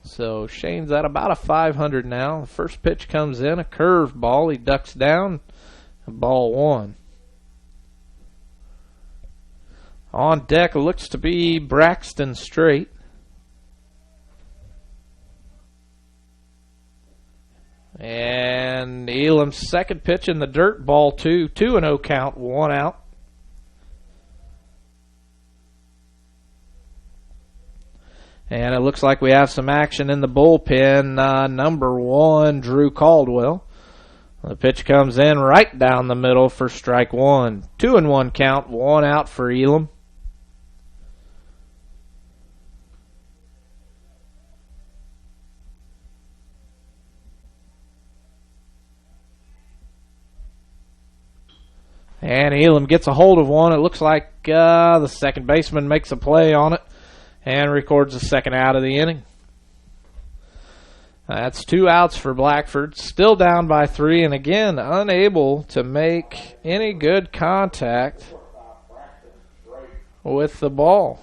So Shane's at about a 500 now. The first pitch comes in, a curve ball. He ducks down, ball 1. On deck looks to be Braxton Strait. And Elam's second pitch in the dirt, ball 2. 2-0 count, 1 out. And it looks like we have some action in the bullpen. Number 1, Drew Caldwell. The pitch comes in right down the middle for strike one. 2-1 count, one out for Elam. And Elam gets a hold of one. It looks like the second baseman makes a play on it and records the second out of the inning. That's 2 outs for Blackford. Still down by 3, and again, unable to make any good contact with the ball.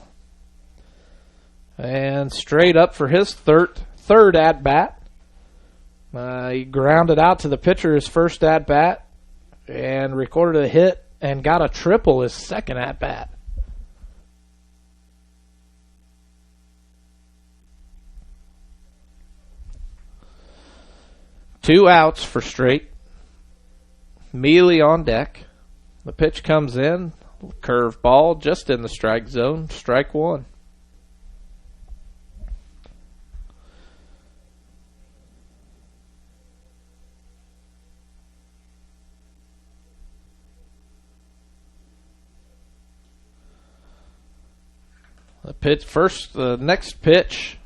And straight up for his third at-bat. He grounded out to the pitcher his first at-bat and recorded a hit and got a triple his second at-bat. Two outs for Straight. Mealy on deck. The pitch comes in. Curve ball just in the strike zone. Strike one.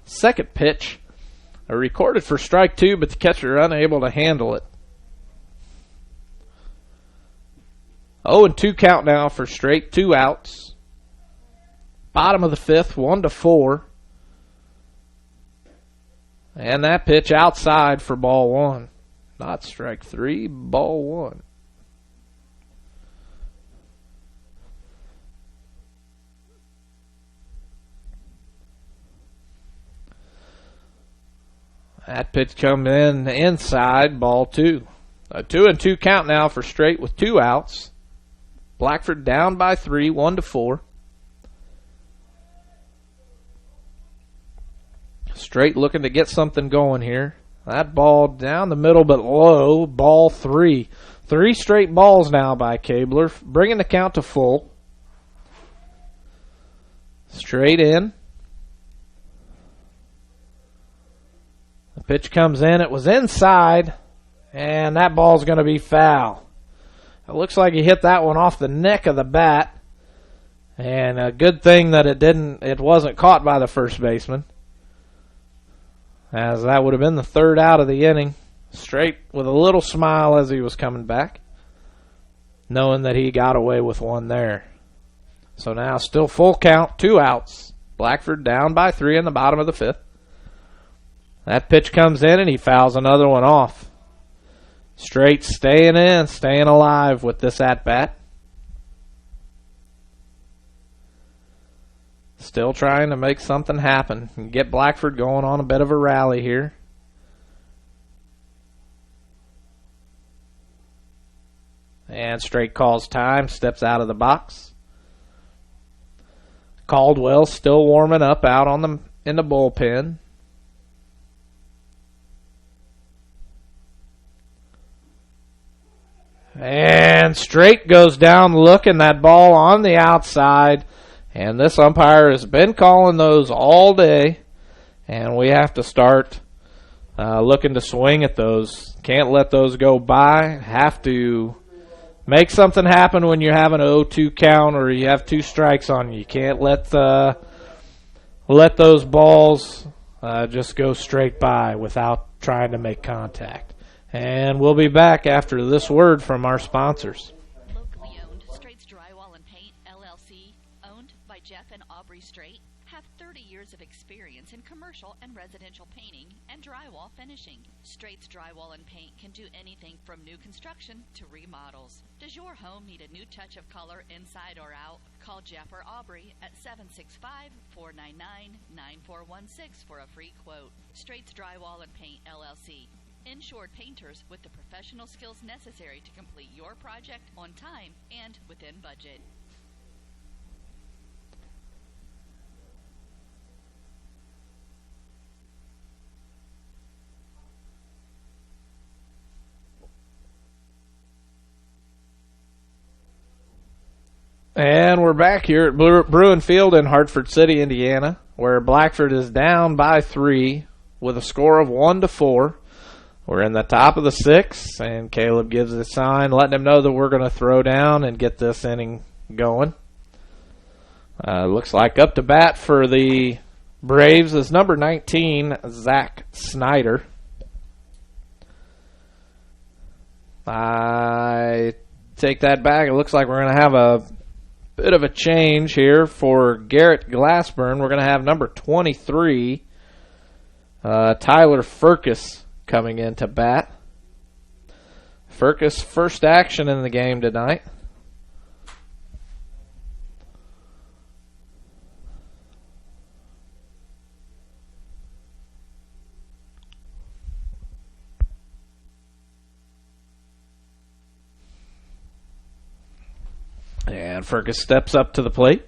Second pitch, recorded for strike two, but the catcher unable to handle it. 0-2 count now for Straight, 2 outs. Bottom of the fifth, 1-4. And that pitch outside for ball one. Not strike three, ball one. That pitch comes in inside, ball two. A 2-2 count now for Straight with 2 outs. Blackford down by 3, 1-4. Straight looking to get something going here. That ball down the middle but low, ball 3. 3 straight balls now by Cabler, bringing the count to full. Straight in. The pitch comes in. It was inside, and that ball's going to be foul. It looks like he hit that one off the neck of the bat, and a good thing that it wasn't caught by the first baseman, as that would have been the third out of the inning. Straight with a little smile as he was coming back, knowing that he got away with one there. So now still full count, 2 outs. Blackford down by 3 in the bottom of the fifth. That pitch comes in and he fouls another one off. Straight staying alive with this at-bat. Still trying to make something happen and get Blackford going on a bit of a rally here. And Straight calls time, steps out of the box. Caldwell still warming up out in the bullpen. And Straight goes down looking, that ball on the outside. And this umpire has been calling those all day. And we have to start looking to swing at those. Can't let those go by. Have to make something happen when you have an 0-2 count or you have 2 strikes on you. You can't let those balls just go straight by without trying to make contact. And we'll be back after this word from our sponsors. Locally owned Straight's Drywall and Paint, LLC, owned by Jeff and Aubrey Straight, have 30 years of experience in commercial and residential painting and drywall finishing. Straight's Drywall and Paint can do anything from new construction to remodels. Does your home need a new touch of color inside or out? Call Jeff or Aubrey at 765-499-9416 for a free quote. Straight's Drywall and Paint, LLC. Insured painters with the professional skills necessary to complete your project on time and within budget. And we're back here at Bruin Field in Hartford City, Indiana, where Blackford is down by 3 with a score of 1-4. We're in the top of the 6th, and Caleb gives a sign letting him know that we're going to throw down and get this inning going. Looks like up to bat for the Braves is number 19, Zach Snyder. I take that back. It looks like we're going to have a bit of a change here for Garrett Glassburn. We're going to have number 23, Tyler Furcus, coming into bat. Furcus, first action in the game tonight. And Furcus steps up to the plate.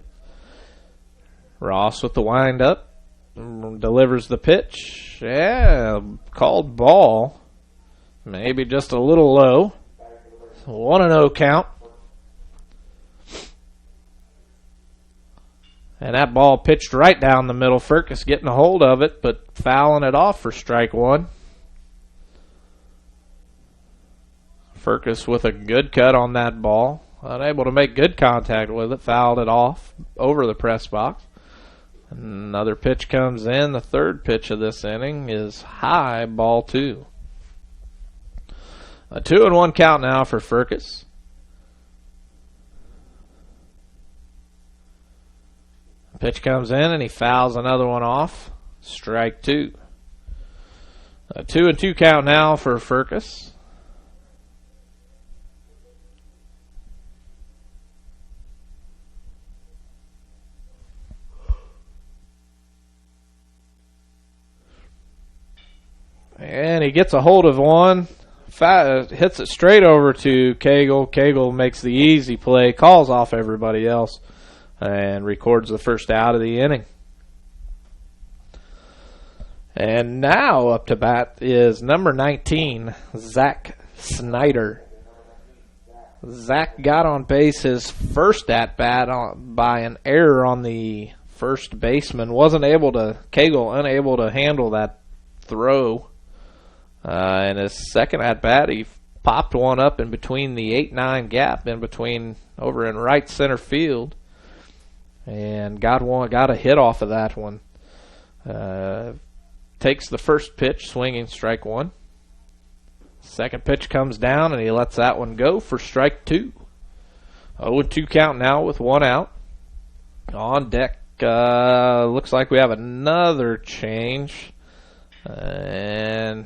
Ross with the windup. Delivers the pitch. Yeah, called ball. Maybe just a little low. 1-0 count. And that ball pitched right down the middle. Furcus getting a hold of it, but fouling it off for strike one. Furcus with a good cut on that ball. Unable to make good contact with it. Fouled it off over the press box. Another pitch comes in. The third pitch of this inning is high, ball 2. A 2-1 count now for Furcus. Pitch comes in and he fouls another one off. Strike 2. A 2-2 count now for Furcus. And he gets a hold of one, hits it straight over to Cagle. Cagle makes the easy play, calls off everybody else, and records the first out of the inning. And now up to bat is number 19, Zach Snyder. Zach got on base his first at-bat by an error on the first baseman. Cagle unable to handle that throw. In his second at-bat, he popped one up in between the 8-9 gap in between over in right center field and got a hit off of that one. Takes the first pitch, swinging, strike 1. Second pitch comes down, and he lets that one go for strike 2. 0-2 count now with 1 out. On deck, looks like we have another change. And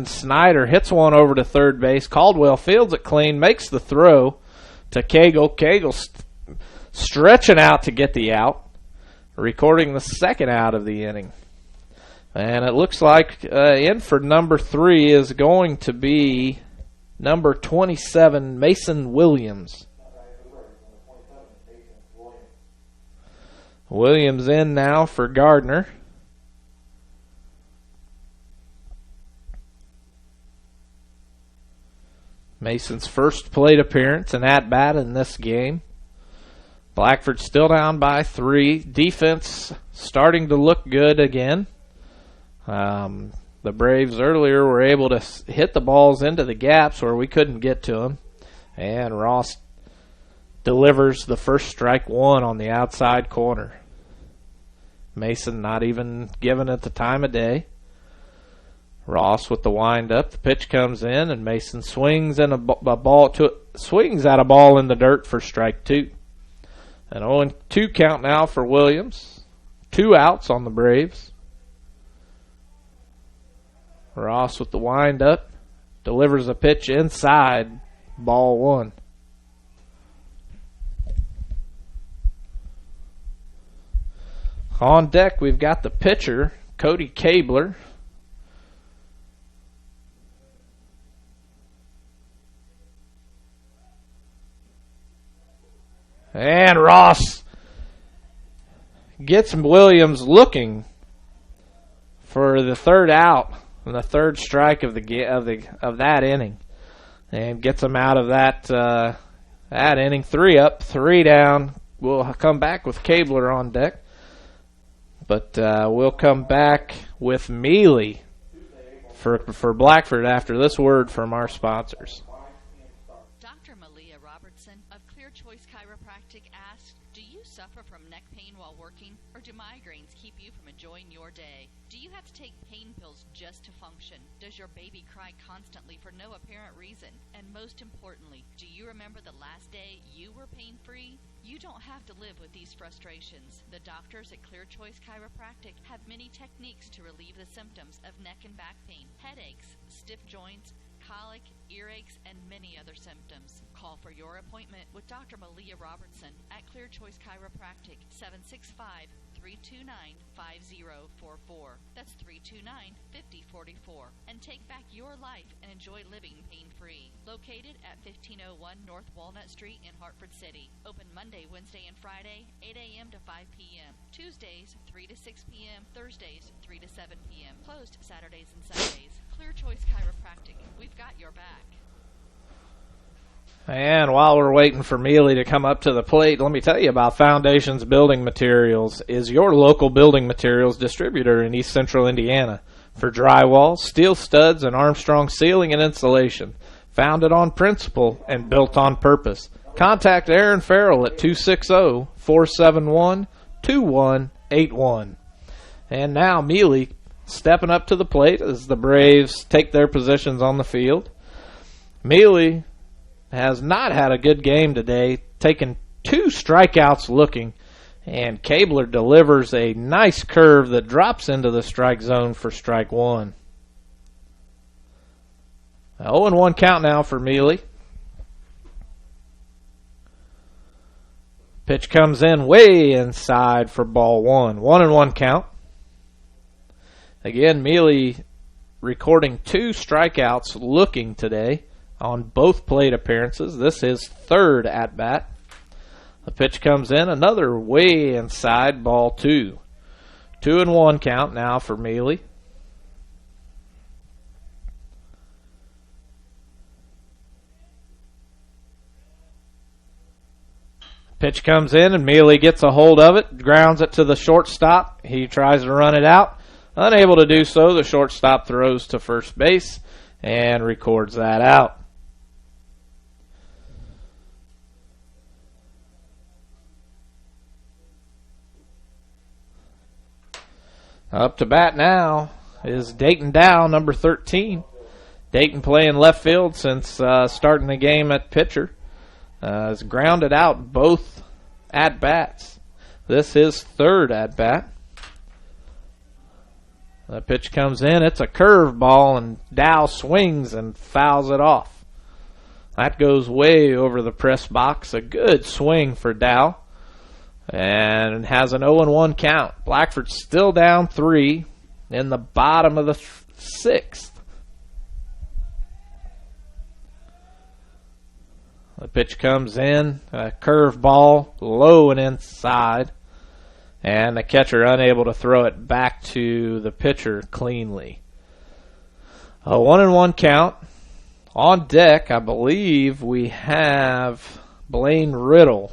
Snyder hits one over to third base. Caldwell fields it clean, makes the throw to Cagle. Cagle stretching out to get the out, recording the second out of the inning. And it looks like in for number 3 is going to be number 27, Mason Williams. Williams in now for Gardner. Mason's first plate appearance and at-bat in this game. Blackford still down by 3. Defense starting to look good again. The Braves earlier were able to hit the balls into the gaps where we couldn't get to them. And Ross delivers the first strike 1 on the outside corner. Mason not even giving it the time of day. Ross with the wind-up. The pitch comes in, and Mason swings at a ball in the dirt for strike 2. An 0-2 count now for Williams. 2 outs on the Braves. Ross with the wind-up. Delivers a pitch inside, ball 1. On deck, we've got the pitcher, Cody Cabler. And Ross gets Williams looking for the third out and the third strike of that inning, and gets him out of that inning. 3 up, 3 down. we'll come back with Cabler on deck. But we'll come back with Mealy for Blackford after this word from our sponsors. Dr. Malia Robertson of Clear Choice Chiropractic asks, do you suffer from neck pain while working, or do migraines keep you from enjoying your day? Do you have to take pain pills just to function? Does your baby cry constantly for no apparent reason? And most importantly, do you remember the last day you were pain-free? You don't have to live with these frustrations. The doctors at Clear Choice Chiropractic have many techniques to relieve the symptoms of neck and back pain, headaches, stiff joints, colic, earaches, and many other symptoms. Call for your appointment with Dr. Malia Robertson at Clear Choice Chiropractic, 765-329-5044. That's 329-5044. And take back your life and enjoy living pain-free. Located at 1501 North Walnut Street in Hartford City. Open Monday, Wednesday, and Friday, 8 a.m. to 5 p.m. Tuesdays, 3 to 6 p.m. Thursdays, 3 to 7 p.m. Closed Saturdays and Sundays. Clear Choice Chiropractic. We've got your back. And while we're waiting for Mealy to come up to the plate, let me tell you about Foundations Building Materials. Is your local building materials distributor in East Central Indiana for drywall, steel studs, and Armstrong ceiling and insulation. Founded on principle and built on purpose. Contact Aaron Farrell at 260-471-2181. And now Mealy stepping up to the plate as the Braves take their positions on the field. Mealy has not had a good game today, taking 2 strikeouts looking, and Cabler delivers a nice curve that drops into the strike zone for strike 1. 0-1 count now for Mealy. Pitch comes in way inside for ball 1. 1-1 count. Again, Mealy recording 2 strikeouts looking today on both plate appearances. This is 3rd at-bat. The pitch comes in, another way inside, ball 2. 2-1 count now for Mealy. Pitch comes in, and Mealy gets a hold of it, grounds it to the shortstop. He tries to run it out. Unable to do so, the shortstop throws to first base and records that out. Up to bat now is Dayton Dow, number 13. Dayton playing left field since starting the game at pitcher. Has grounded out both at-bats. This is 3rd at-bat. The pitch comes in. It's a curveball, and Dow swings and fouls it off. That goes way over the press box. A good swing for Dow. And has an 0-1 count. Blackford still down 3 in the bottom of the 6th. The pitch comes in, a curveball, low and inside, and the catcher unable to throw it back to the pitcher cleanly. A 1-1 count. On deck, I believe we have Blaine Riddle.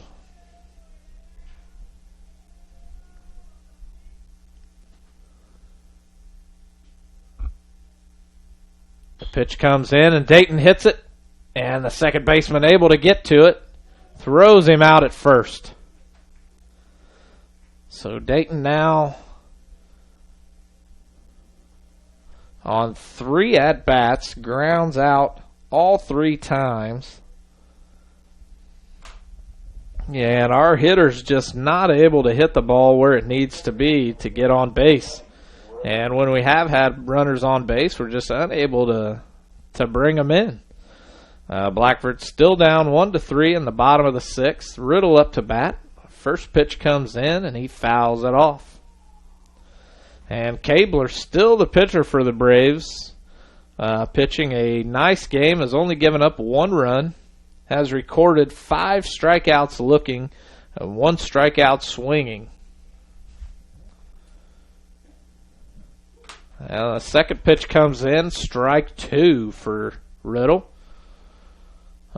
The pitch comes in, and Dayton hits it, and the second baseman able to get to it, throws him out at first. So Dayton now on 3 at-bats, grounds out all 3 times. Yeah, and our hitter's just not able to hit the ball where it needs to be to get on base. And when we have had runners on base, we're just unable to bring them in. Blackford still down 1-3 in the bottom of the 6th. Riddle up to bat. First pitch comes in, and he fouls it off. And Cabler, still the pitcher for the Braves, pitching a nice game, has only given up 1 run, has recorded 5 strikeouts looking, and 1 strikeout swinging. The second pitch comes in, strike 2 for Riddle.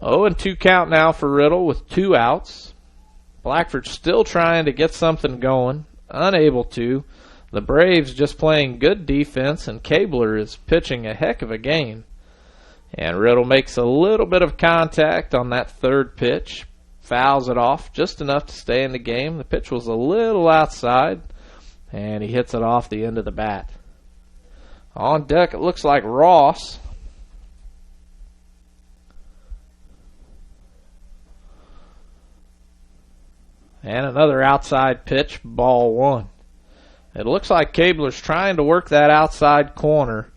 0-2 count now for Riddle with 2 outs. Blackford still trying to get something going, unable to. The Braves just playing good defense, and Cabler is pitching a heck of a game. And Riddle makes a little bit of contact on that third pitch, fouls it off just enough to stay in the game. The pitch was a little outside, and he hits it off the end of the bat. On deck, it looks like Ross. And another outside pitch, ball one. It looks like Cabler's trying to work that outside corner,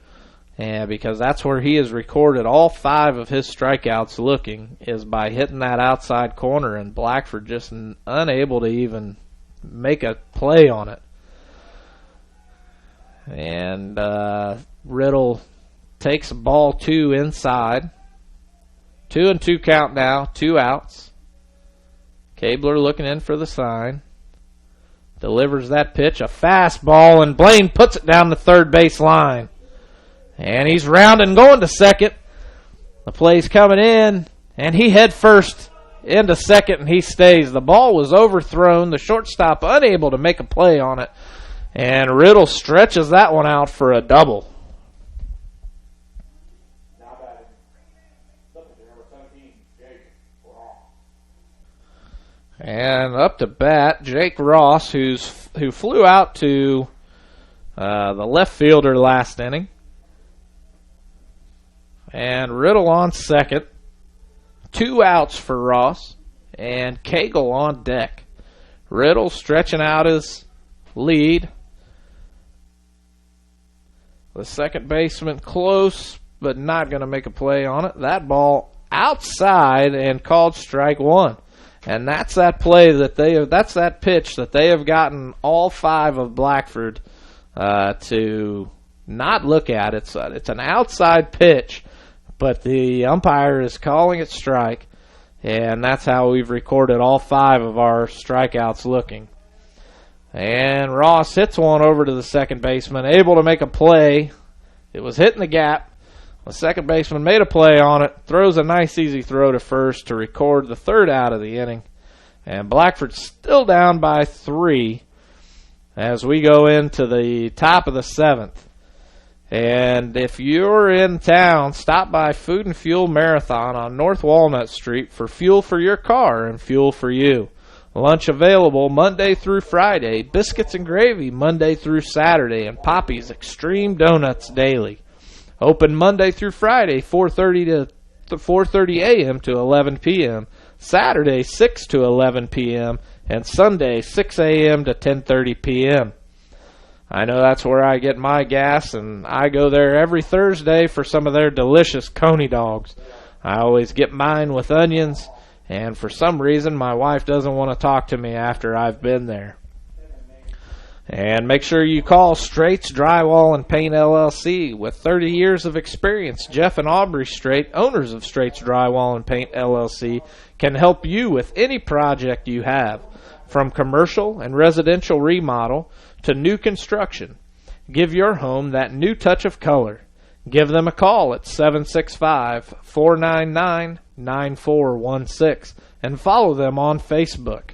and because that's where he has recorded all 5 of his strikeouts looking, is by hitting that outside corner, and Blackford just unable to even make a play on it. And Riddle takes ball 2 inside. 2-2 count now, 2 outs. Cabler looking in for the sign. Delivers that pitch, a fastball, and Blaine puts it down the third base line. And he's rounding, going to second. The play's coming in, and he head first into second, and he stays. The ball was overthrown. The shortstop unable to make a play on it. And Riddle stretches that one out for a double. And up to bat, Jake Ross, who flew out to the left fielder last inning. And Riddle on second. 2 outs for Ross. And Cagle on deck. Riddle stretching out his lead. The second baseman close, but not going to make a play on it. That ball outside and called strike 1. And that's that play that's that pitch that they have gotten all 5 of Blackford to not look at. It's an outside pitch, but the umpire is calling it strike, and that's how we've recorded all 5 of our strikeouts looking. And Ross hits one over to the second baseman, able to make a play. It was hitting the gap. The second baseman made a play on it, throws a nice easy throw to first to record the 3rd out of the inning. And Blackford's still down by 3 as we go into the top of the 7th. And if you're in town, stop by Food and Fuel Marathon on North Walnut Street for fuel for your car and fuel for you. Lunch available Monday through Friday, biscuits and gravy Monday through Saturday, and Poppy's Extreme Donuts daily. Open Monday through Friday, 4:30 a.m. to 11 p.m., Saturday 6 to 11 p.m., and Sunday 6 a.m. to 10:30 p.m. I know that's where I get my gas, and I go there every Thursday for some of their delicious coney dogs. I always get mine with onions, and for some reason my wife doesn't want to talk to me after I've been there. And make sure you call Straits Drywall and Paint LLC. With 30 years of experience, Jeff and Aubrey Strait, owners of Straits Drywall and Paint LLC, can help you with any project you have, from commercial and residential remodel to new construction. Give your home that new touch of color. Give them a call at 765-499-9416 and follow them on Facebook.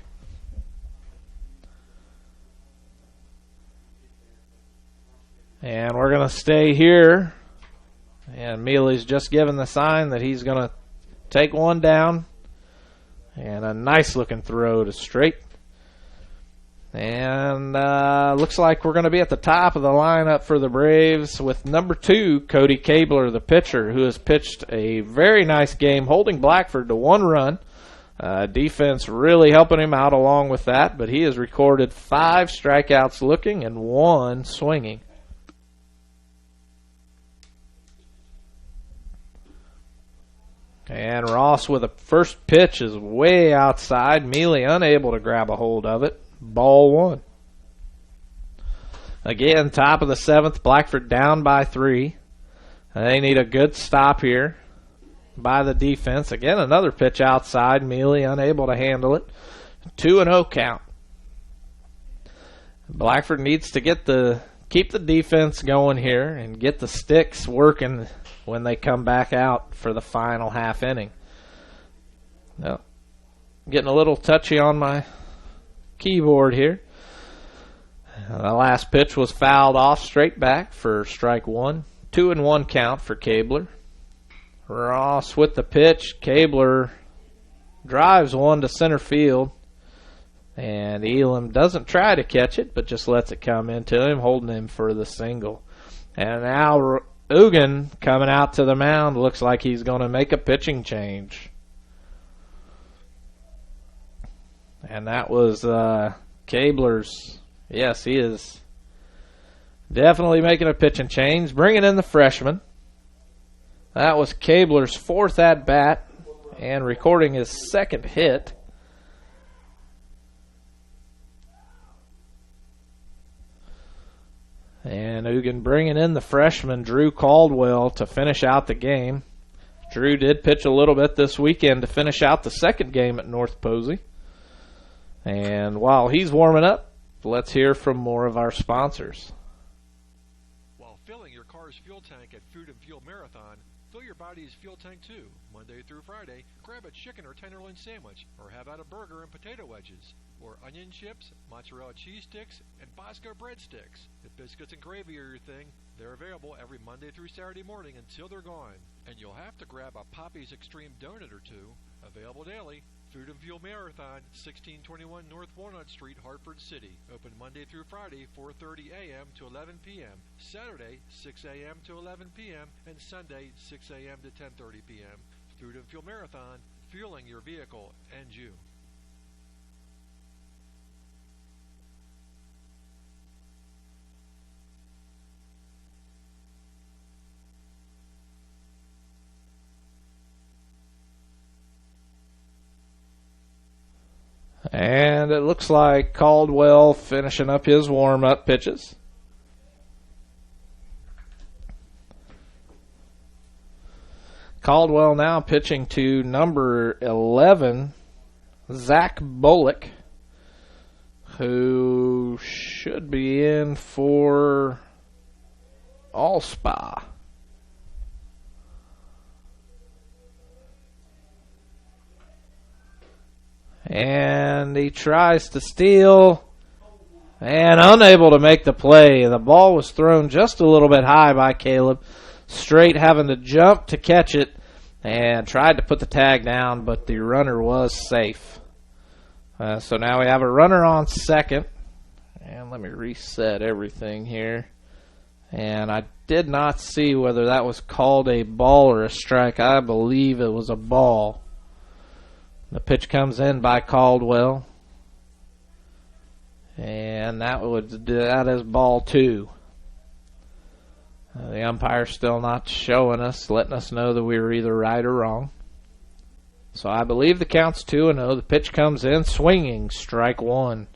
And we're going to stay here. And Mealy's just given the sign that he's going to take one down. And a nice looking throw to Strait. And looks like we're going to be at the top of the lineup for the Braves with number 2, Cody Cabler, the pitcher, who has pitched a very nice game, holding Blackford to 1 run. Defense really helping him out along with that, but he has recorded 5 strikeouts looking and 1 swinging. And Ross with a first pitch is way outside. Mealy unable to grab a hold of it. Ball 1. Again, top of the 7th, Blackford down by 3. They need a good stop here by the defense. Again, another pitch outside. Mealy unable to handle it. 2-0 count. Blackford needs to keep the defense going here and get the sticks working when they come back out for the final half inning. No. getting a little touchy on my keyboard here. The last pitch was fouled off straight back for strike one. 2-1 count for Cabler. Ross with the pitch. Cabler drives one to center field. And Elam doesn't try to catch it, but just lets it come into him, holding him for the single. And now Ugan coming out to the mound. Looks like he's going to make a pitching change. And that was Cabler's. Yes, he is definitely making a pitching change, bringing in the freshman. That was Cabler's fourth at-bat and recording his second hit. And Ugan bringing in the freshman, Drew Caldwell, to finish out the game. Drew did pitch a little bit this weekend to finish out the second game at North Posey. And while he's warming up, let's hear from more of our sponsors. While filling your car's fuel tank at Food and Fuel Marathon, fill your body's fuel tank too. Monday through Friday, grab a chicken or tenderloin sandwich, or have out a burger and potato wedges, or onion chips, mozzarella cheese sticks, and Bosco breadsticks. If biscuits and gravy are your thing, they're available every Monday through Saturday morning until they're gone. And you'll have to grab a Poppy's Extreme donut or two, available daily. Food and Fuel Marathon, 1621 North Walnut Street, Hartford City. Open Monday through Friday, 4:30 a.m. to 11 p.m. Saturday, 6 a.m. to 11 p.m. and Sunday, 6 a.m. to 10:30 p.m. Food and Fuel Marathon, fueling your vehicle and you. And it looks like Caldwell finishing up his warm-up pitches. Caldwell now pitching to number 11, Zach Bullock, who should be in for All-Spa. And he tries to steal and unable to make the play. The ball was thrown just a little bit high by Caleb. Straight having to jump to catch it and tried to put the tag down, but the runner was safe. So now we have a runner on second. And let me reset everything here. And I did not see whether that was called a ball or a strike. I believe it was a ball. The pitch comes in by Caldwell. And that is ball two. The umpire's still not showing us, letting us know that we were either right or wrong. So I believe the count's 2-0. The pitch comes in, swinging, strike one.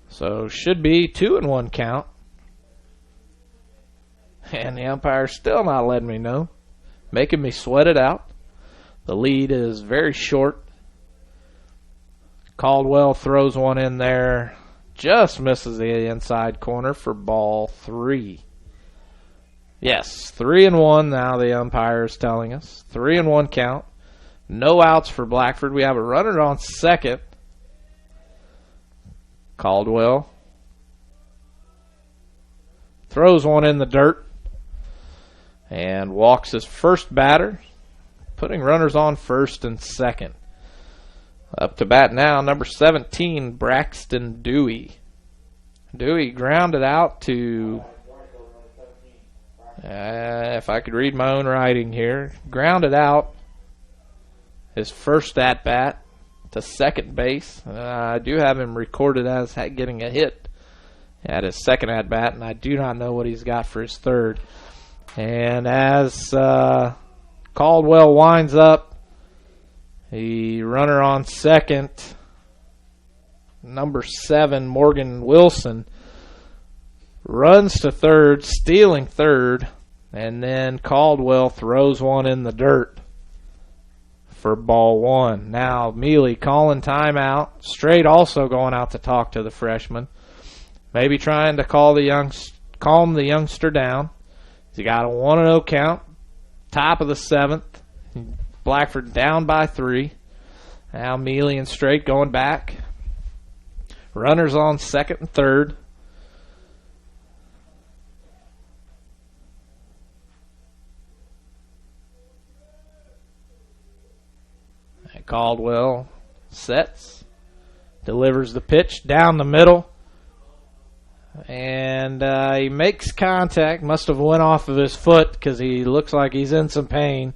So should be 2-1 count. And the umpire's still not letting me know, making me sweat it out. The lead is very short. Caldwell throws one in there. Just misses the inside corner for ball three. Yes, 3-1 now the umpire is telling us. 3-1 count. No outs for Blackford. We have a runner on second. Caldwell throws one in the dirt and walks his first batter, putting runners on first and second. Up to bat now, number 17, Braxton Dewey. Dewey grounded out to, if I could read my own writing here, grounded out his first at-bat to second base. I do have him recorded as getting a hit at his second at-bat, and I do not know what he's got for his third. And as Caldwell winds up, the runner on second, number 7, Morgan Wilson, runs to third, stealing third, and then Caldwell throws one in the dirt for ball one. Now Mealy calling timeout. Straight also going out to talk to the freshman. Maybe trying to calm the youngster down. He got a 1-0 count, top of the 7th. Blackford down by 3. Now Mealy and Straight going back. Runners on second and third. And Caldwell sets. Delivers the pitch down the middle. And he makes contact. Must have went off of his foot because he looks like he's in some pain.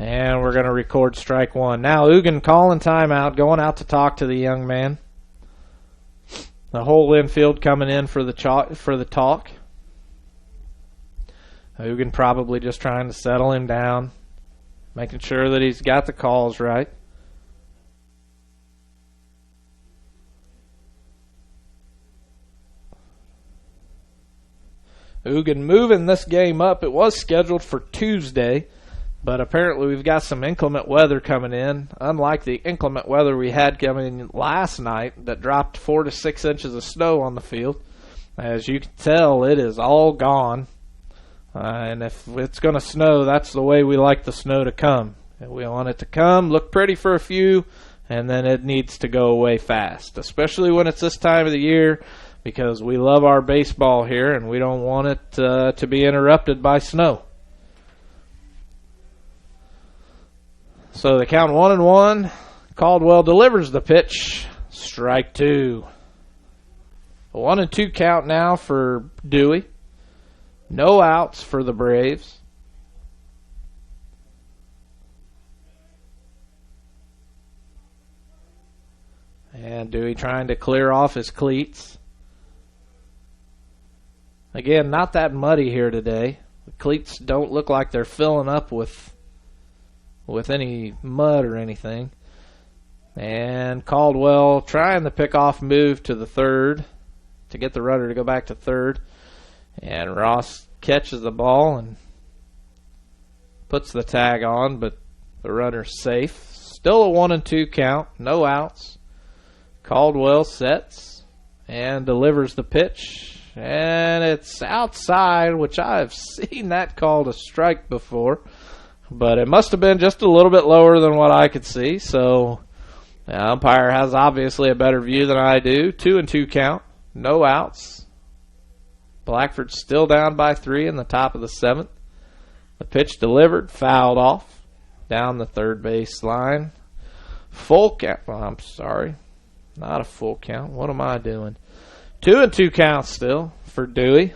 And we're going to record strike one. Now Ugin calling timeout, going out to talk to the young man. The whole infield coming in for the talk. Ugin probably just trying to settle him down, making sure that he's got the calls right. Ugin moving this game up. It was scheduled for Tuesday, but apparently we've got some inclement weather coming in. Unlike the inclement weather we had coming in last night that dropped 4 to 6 inches of snow on the field. As you can tell, it is all gone. And if it's going to snow, that's the way we like the snow to come. We want it to come, look pretty for a few, and then it needs to go away fast, especially when it's this time of the year, because we love our baseball here and we don't want it to be interrupted by snow. So they count 1-1. Caldwell delivers the pitch. Strike two. A 1-2 count now for Dewey. No outs for the Braves. And Dewey trying to clear off his cleats. Again, not that muddy here today. The cleats don't look like they're filling up with any mud or anything. And Caldwell trying the pickoff move to the third to get the runner to go back to third. And Ross catches the ball and puts the tag on, but the runner's safe. Still a 1-2 count, no outs. Caldwell sets and delivers the pitch. And it's outside, which I've seen that called a strike before. But it must have been just a little bit lower than what I could see. So the umpire has obviously a better view than I do. 2-2 count, no outs. Blackford still down by 3 in the top of the 7th. The pitch delivered, fouled off down the third base line. Full count. Oh, I'm sorry. Not a full count. What am I doing? 2-2 count still for Dewey.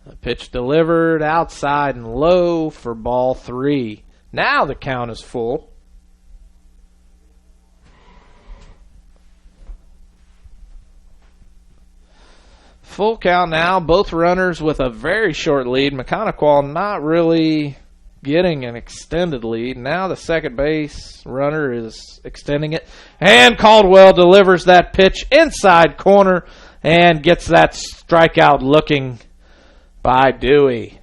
The pitch delivered outside and low for ball 3. Now the count is full. Full count now. Both runners with a very short lead. Maconoquah not really getting an extended lead. Now the second base runner is extending it. And Caldwell delivers that pitch inside corner and gets that strikeout looking by Dewey.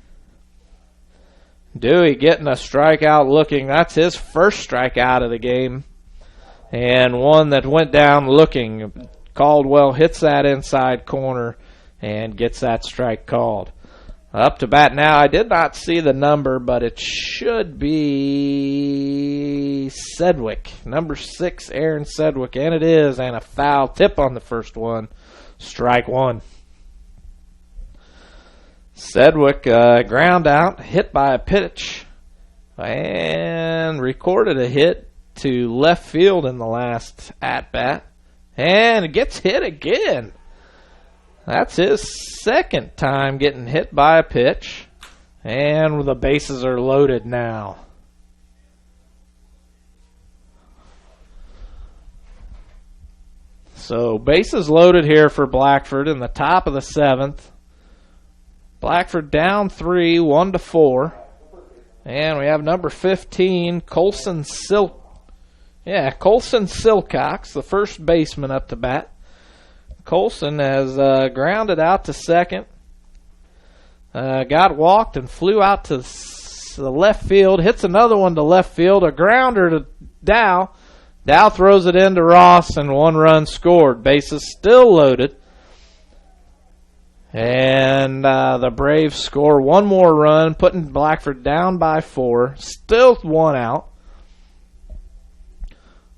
Dewey getting a strikeout looking. That's his first strikeout of the game. And one that went down looking. Caldwell hits that inside corner and gets that strike called. Up to bat now. I did not see the number, but it should be Sedgwick. Number 6, Aaron Sedgwick. And it is. And a foul tip on the first one. Strike one. Sedgwick ground out, hit by a pitch, and recorded a hit to left field in the last at-bat. And it gets hit again. That's his second time getting hit by a pitch. And the bases are loaded now. So bases loaded here for Blackford in the top of the 7th. Blackford down 3, 1-4. And we have number 15, Colson Silcox, the first baseman up to bat. Colson has grounded out to second. Got walked and flew out to the left field. Hits another one to left field. A grounder to Dow. Dow throws it into Ross and 1 run scored. Bases still loaded. And the Braves score one more run, putting Blackford down by 4. Still 1 out.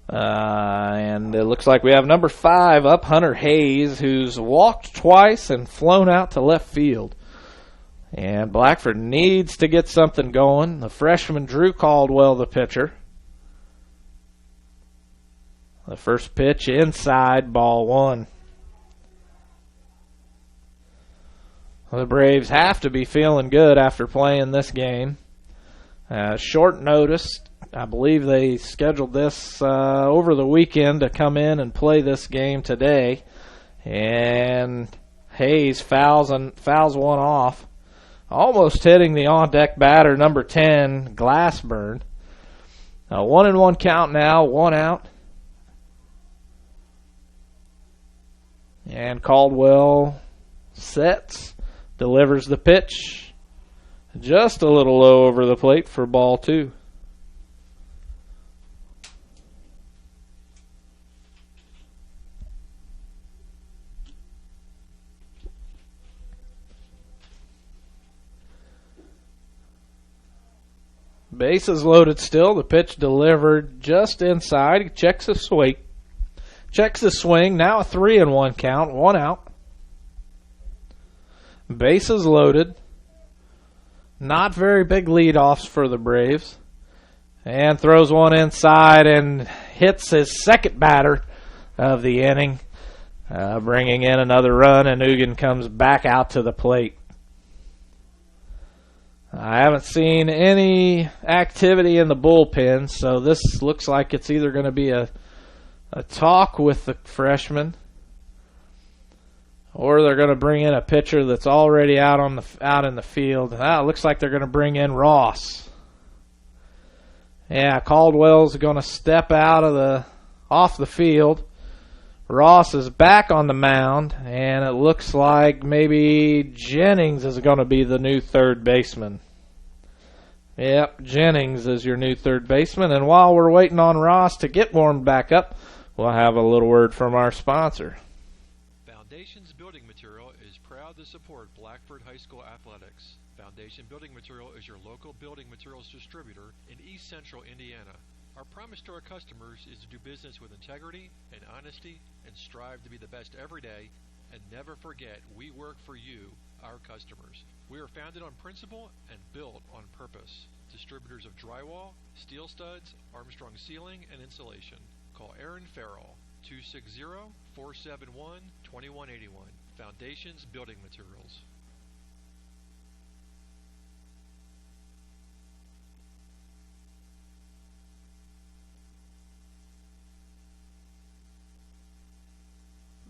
And it looks like we have number 5 up, Hunter Hayes, who's walked twice and flown out to left field. And Blackford needs to get something going. The freshman Drew Caldwell, the pitcher. The first pitch inside, ball 1. The Braves have to be feeling good after playing this game. Short notice. I believe they scheduled this over the weekend to come in and play this game today. And Hayes fouls one off, almost hitting the on-deck batter, number 10, Glassburn. 1-1 count now, 1 out. And Caldwell sets, delivers the pitch, just a little low over the plate for ball 2. Bases loaded still. The pitch delivered just inside. He checks the swing. Now a 3-1 count. 1 out. Bases loaded. Not very big leadoffs for the Braves. And throws one inside and hits his second batter of the inning, bringing in another run, and Ugan comes back out to the plate. I haven't seen any activity in the bullpen, so this looks like it's either going to be a talk with the freshman, or they're going to bring in a pitcher that's already out in the field. It looks like they're going to bring in Ross. Yeah, Caldwell's going to step off the field. Ross is back on the mound, and it looks like maybe Jennings is going to be the new third baseman. Yep, Jennings is your new third baseman. And while we're waiting on Ross to get warmed back up, we'll have a little word from our sponsor. Foundations Building Material is proud to support Blackford High School athletics. Foundation Building Material is your local building materials distributor in East Central Indiana. Our promise to our customers is to do business with integrity and honesty and strive to be the best every day, and never forget we work for you, our customers. We are founded on principle and built on purpose. Distributors of drywall, steel studs, Armstrong ceiling, and insulation. Call Aaron Farrell, 260-471-2181. Foundations Building Materials.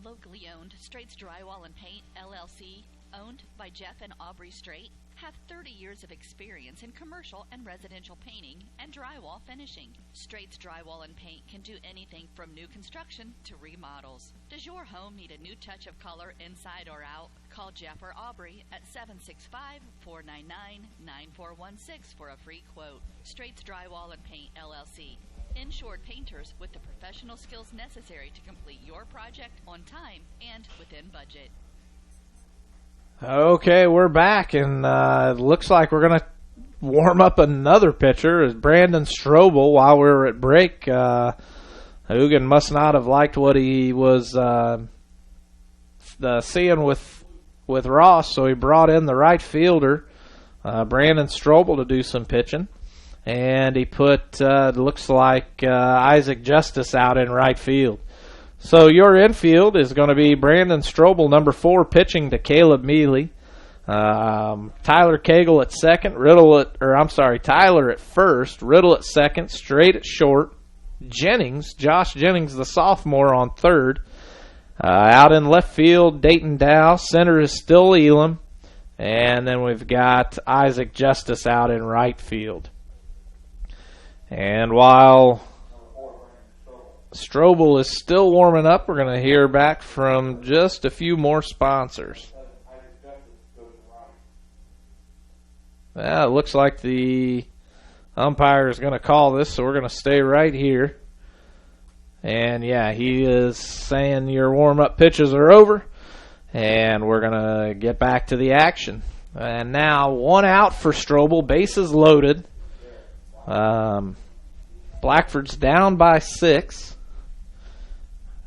Locally owned Straits Drywall and Paint, LLC, owned by Jeff and Aubrey Strait, have 30 years of experience in commercial and residential painting and drywall finishing. Straits Drywall and Paint can do anything from new construction to remodels. Does your home need a new touch of color inside or out? Call Jeff or Aubrey at 765-499-9416 for a free quote. Straits Drywall and Paint, LLC. Insured painters with the professional skills necessary to complete your project on time and within budget. Okay, we're back, and it looks like we're going to warm up another pitcher, is Brandon Strobel. While we were at break, Ugan must not have liked what he was seeing with Ross, so he brought in the right fielder, Brandon Strobel, to do some pitching. And he put, looks like, Isaac Justice out in right field. So your infield is going to be Brandon Strobel, number 4, pitching to Caleb Mealy. Tyler Cagle at second, Tyler at first, Riddle at second, Straight at short. Josh Jennings, the sophomore, on third. Out in left field, Dayton Dow. Center is still Elam. And then we've got Isaac Justice out in right field. And while Strobel is still warming up, we're going to hear back from just a few more sponsors. It looks like the umpire is going to call this, so we're going to stay right here. And, yeah, he is saying your warm-up pitches are over. And we're going to get back to the action. And now 1 out for Strobel, bases loaded. Blackford's down by 6.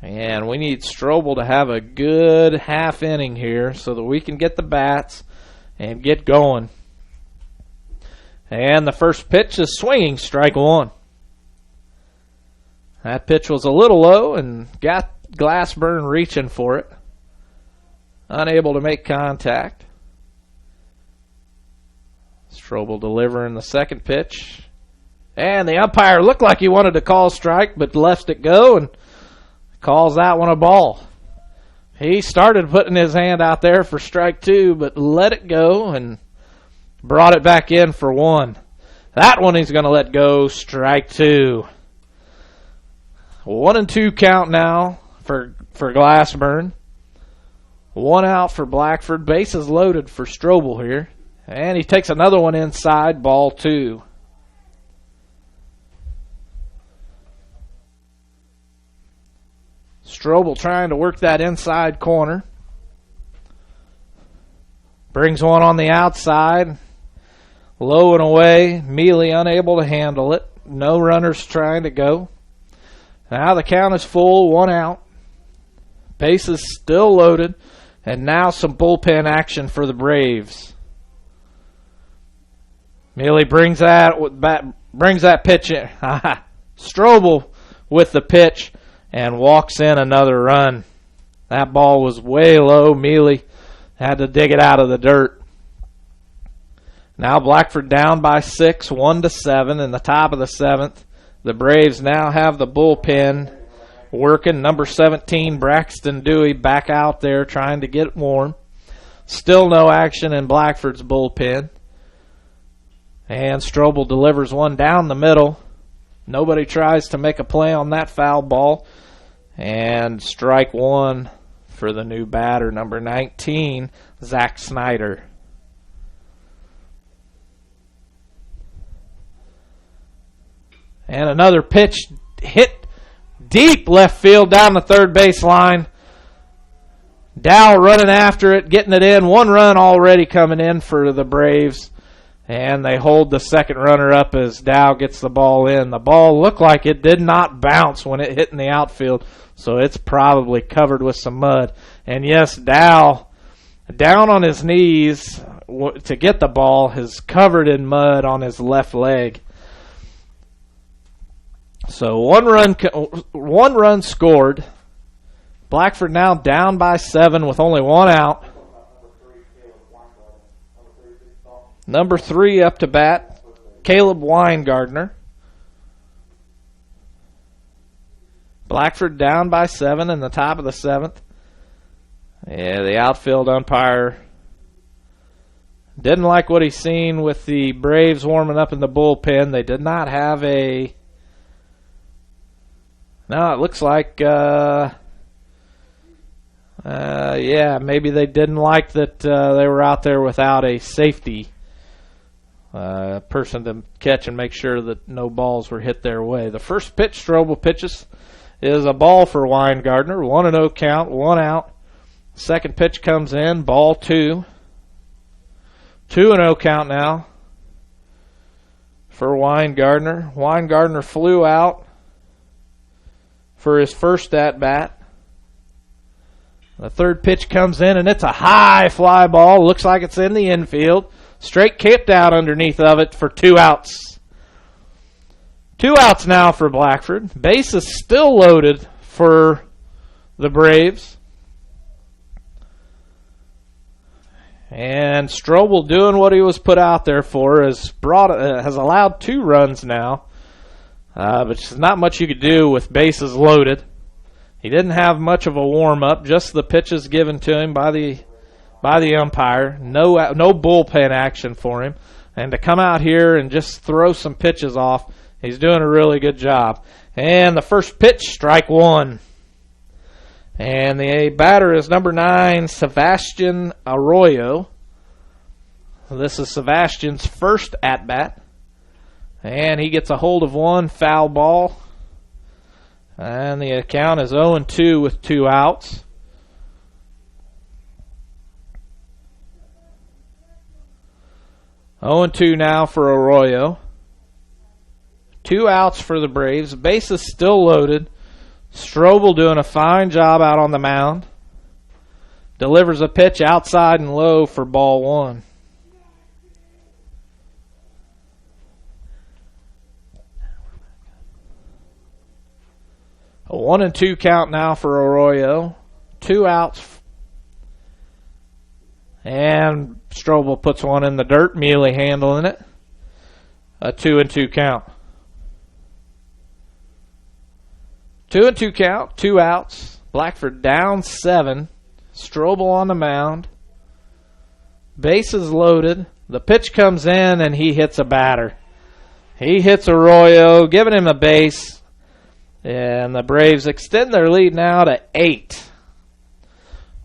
And we need Strobel to have a good half inning here so that we can get the bats and get going. And the first pitch is swinging, strike 1. That pitch was a little low and got Glassburn reaching for it. Unable to make contact. Strobel delivering the second pitch. And the umpire looked like he wanted to call strike, but left it go and calls that one a ball. He started putting his hand out there for strike 2, but let it go and brought it back in for 1. That one he's going to let go, strike 2. 1-2 count now for Glassburn. 1 out for Blackford. Bases loaded for Strobel here. And he takes another one inside, ball 2. Strobel trying to work that inside corner. Brings one on the outside. Low and away. Mealy unable to handle it. No runners trying to go. Now the count is full, 1 out. Bases still loaded. And now some bullpen action for the Braves. Mealy brings that pitch in. Strobel with the pitch and walks in another run. That ball was way low. Mealy had to dig it out of the dirt. Now Blackford down by 6, 1-7 in the top of the 7th. The Braves now have the bullpen working. Number 17, Braxton Dewey, back out there trying to get warm. Still no action in Blackford's bullpen. And Strobel delivers one down the middle. Nobody tries to make a play on that foul ball. And strike 1 for the new batter, number 19, Zach Snyder. And another pitch hit deep left field down the third base line. Dow running after it, getting it in. 1 run already coming in for the Braves. And they hold the second runner up as Dow gets the ball in. The ball looked like it did not bounce when it hit in the outfield, so it's probably covered with some mud. And yes, Dow, down on his knees to get the ball, is covered in mud on his left leg. So one run scored. Blackford now down by 7 with only 1 out. Number 3 up to bat, Caleb Weingartner. Blackford down by 7 in the top of the 7th. Yeah, the outfield umpire didn't like what he's seen with the Braves warming up in the bullpen. They did not have a... No, it looks like... maybe they didn't like that they were out there without a safety person to catch and make sure that no balls were hit their way. The first pitch Strobel pitches is a ball for Weingartner. 1-0 count, 1 out. Second pitch comes in, ball 2. 2-0 count now for Weingartner. Weingartner flew out for his first at-bat. The third pitch comes in, and it's a high fly ball. Looks like it's in the infield. Straight kicked out underneath of it for 2 outs. 2 outs now for Blackford. Base is still loaded for the Braves. And Strobel doing what he was put out there for has allowed 2 runs now. But there's not much you could do with bases loaded. He didn't have much of a warm-up, just the pitches given to him by the umpire. No bullpen action for him. And to come out here and just throw some pitches off, he's doing a really good job. And the first pitch, strike 1. And the batter is number 9, Sebastian Arroyo. This is Sebastian's first at-bat. And he gets a hold of one foul ball. And the account is 0-2 with 2 outs. 0-2 now for Arroyo. 2 outs for the Braves. Bases still loaded. Strobel doing a fine job out on the mound. Delivers a pitch outside and low for ball 1. A 1-2 count now for Arroyo. 2 outs. And Strobel puts one in the dirt. Mealy handling it. A 2-2 count. 2-2 count. 2 outs. Blackford down 7. Strobel on the mound. Bases loaded. The pitch comes in and he hits a batter. He hits Arroyo, giving him a base. And the Braves extend their lead now to 8.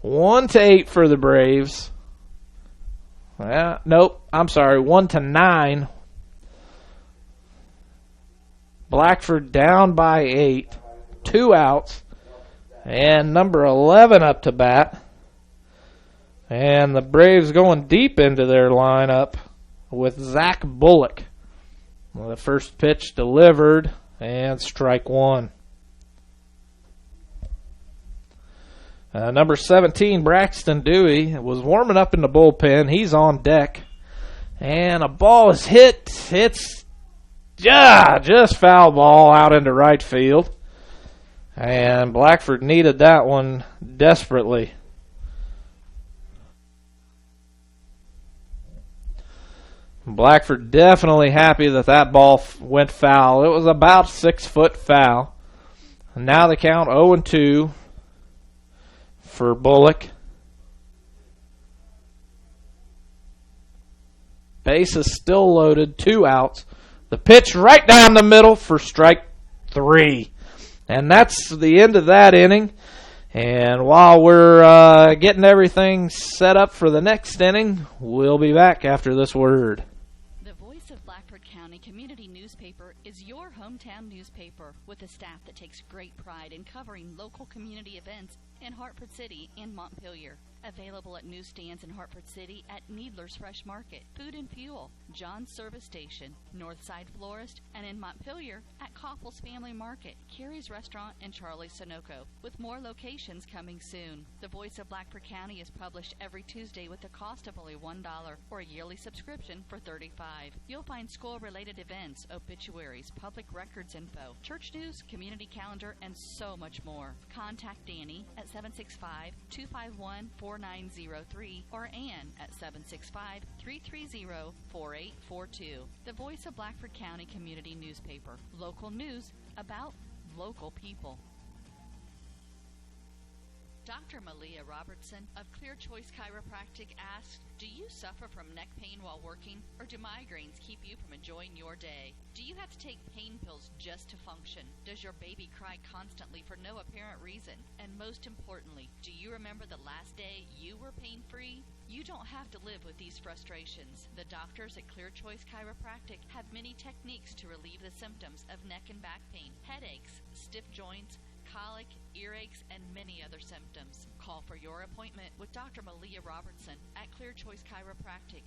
1-8 for the Braves. Nope, I'm sorry, 1-9. Blackford down by 8. 2 outs. And number 11 up to bat. And the Braves going deep into their lineup with Zach Bullock. Well, the first pitch delivered. And strike 1. Number 17, Braxton Dewey, was warming up in the bullpen. He's on deck. And a ball is hit. It's just foul ball out into right field. And Blackford needed that one desperately. Blackford definitely happy that ball went foul. It was about 6-foot foul. And now the count 0-2 for Bullock. Base is still loaded. 2 outs. The pitch right down the middle for strike 3. And that's the end of that inning. And while we're getting everything set up for the next inning, we'll be back after this word. Blackford County Community Newspaper is your hometown newspaper with a staff that takes great pride in covering local community events in Hartford City and Montpelier. Available at newsstands in Hartford City at Needler's Fresh Market, Food and Fuel, John's Service Station, Northside Florist, and in Montpelier at Koppel's Family Market, Carrie's Restaurant, and Charlie's Sunoco, with more locations coming soon. The Voice of Blackford County is published every Tuesday with a cost of only $1 or a yearly subscription for $35. You'll find school-related events, obituaries, public records info, church news, community calendar, and so much more. Contact Danny at 765-251-4903 or Ann at 765-330-4842. The Voice of Blackford County Community Newspaper. Local news about local people. Dr. Malia Robertson of Clear Choice Chiropractic asks, do you suffer from neck pain while working, or do migraines keep you from enjoying your day? Do you have to take pain pills just to function? Does your baby cry constantly for no apparent reason? And most importantly, do you remember the last day you were pain-free? You don't have to live with these frustrations. The doctors at Clear Choice Chiropractic have many techniques to relieve the symptoms of neck and back pain, headaches, stiff joints, colic, earaches, and many other symptoms. Call for your appointment with Dr. Malia Robertson at Clear Choice Chiropractic,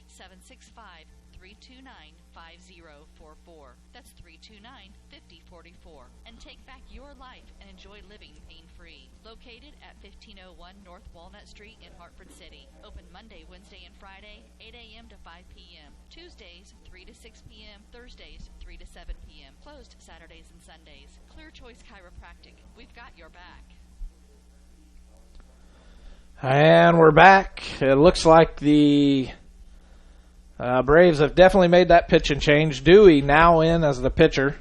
765-329-5044. That's 329-5044. And take back your life and enjoy living pain-free. Located at 1501 North Walnut Street in Hartford City. Open Monday, Wednesday, and Friday, 8 a.m. to 5 p.m. Tuesdays, 3 to 6 p.m. Thursdays, 3 to 7 p.m. Closed Saturdays and Sundays. Clear Choice Chiropractic. We've got your back. And we're back. It looks like the Braves have definitely made that pitching change. Dewey now in as the pitcher.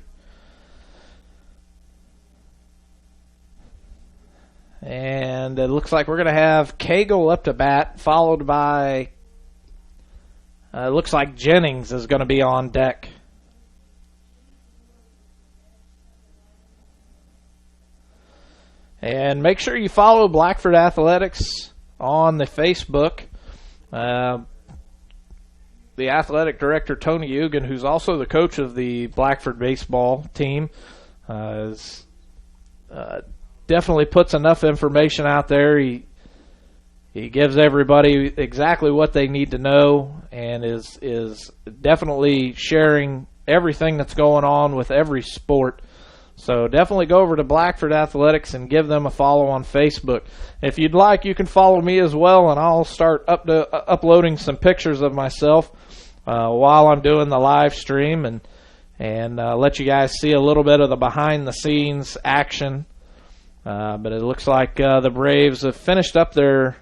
And it looks like we're going to have Cagle up to bat, followed by, looks like Jennings is going to be on deck. And make sure you follow Blackford Athletics on the Facebook. The athletic director, Tony Eugen, who's also the coach of the Blackford baseball team, definitely puts enough information out there. He gives everybody exactly what they need to know, and is definitely sharing everything that's going on with every sport. So definitely go over to Blackford Athletics and give them a follow on Facebook. If you'd like, you can follow me as well, and I'll start uploading some pictures of myself while I'm doing the live stream, and let you guys see a little bit of the behind-the-scenes action. But it looks like the Braves have finished up their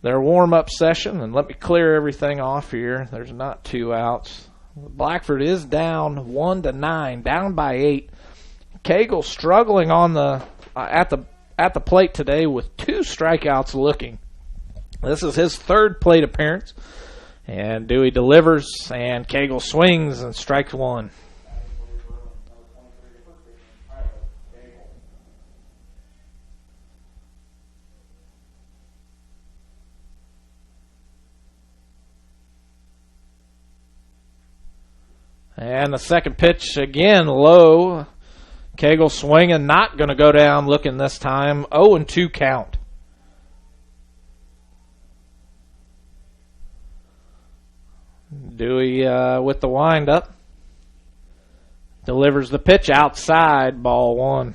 warm-up session, and let me clear everything off here. There's not 2 outs. Blackford is down 1-9, down by 8. Cagle struggling on the at the plate today with 2 strikeouts looking. This is his 3rd plate appearance, and Dewey delivers, and Cagle swings and strikes 1. And the second pitch, again, low. Cagle swinging, not going to go down looking this time. 0-2 count. Dewey with the windup. Delivers the pitch outside, ball 1.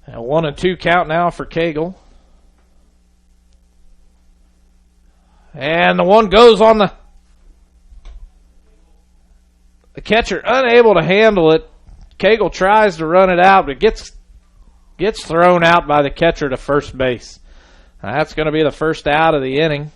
A 1-2 count now for Cagle. And the one goes on the catcher, unable to handle it. Cagle tries to run it out, but gets thrown out by the catcher to first base. That's going to be the first out of the inning.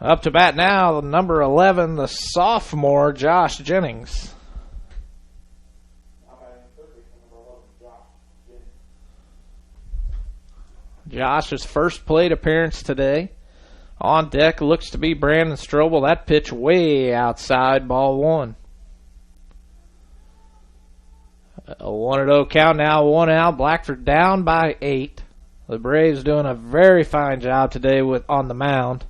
Up to bat now, number 11, the sophomore, Josh Jennings. Josh's first plate appearance today. On deck looks to be Brandon Strobel. That pitch way outside, ball 1. A 1-0 count now, 1 out. Blackford down by 8. The Braves doing a very fine job today on the mound.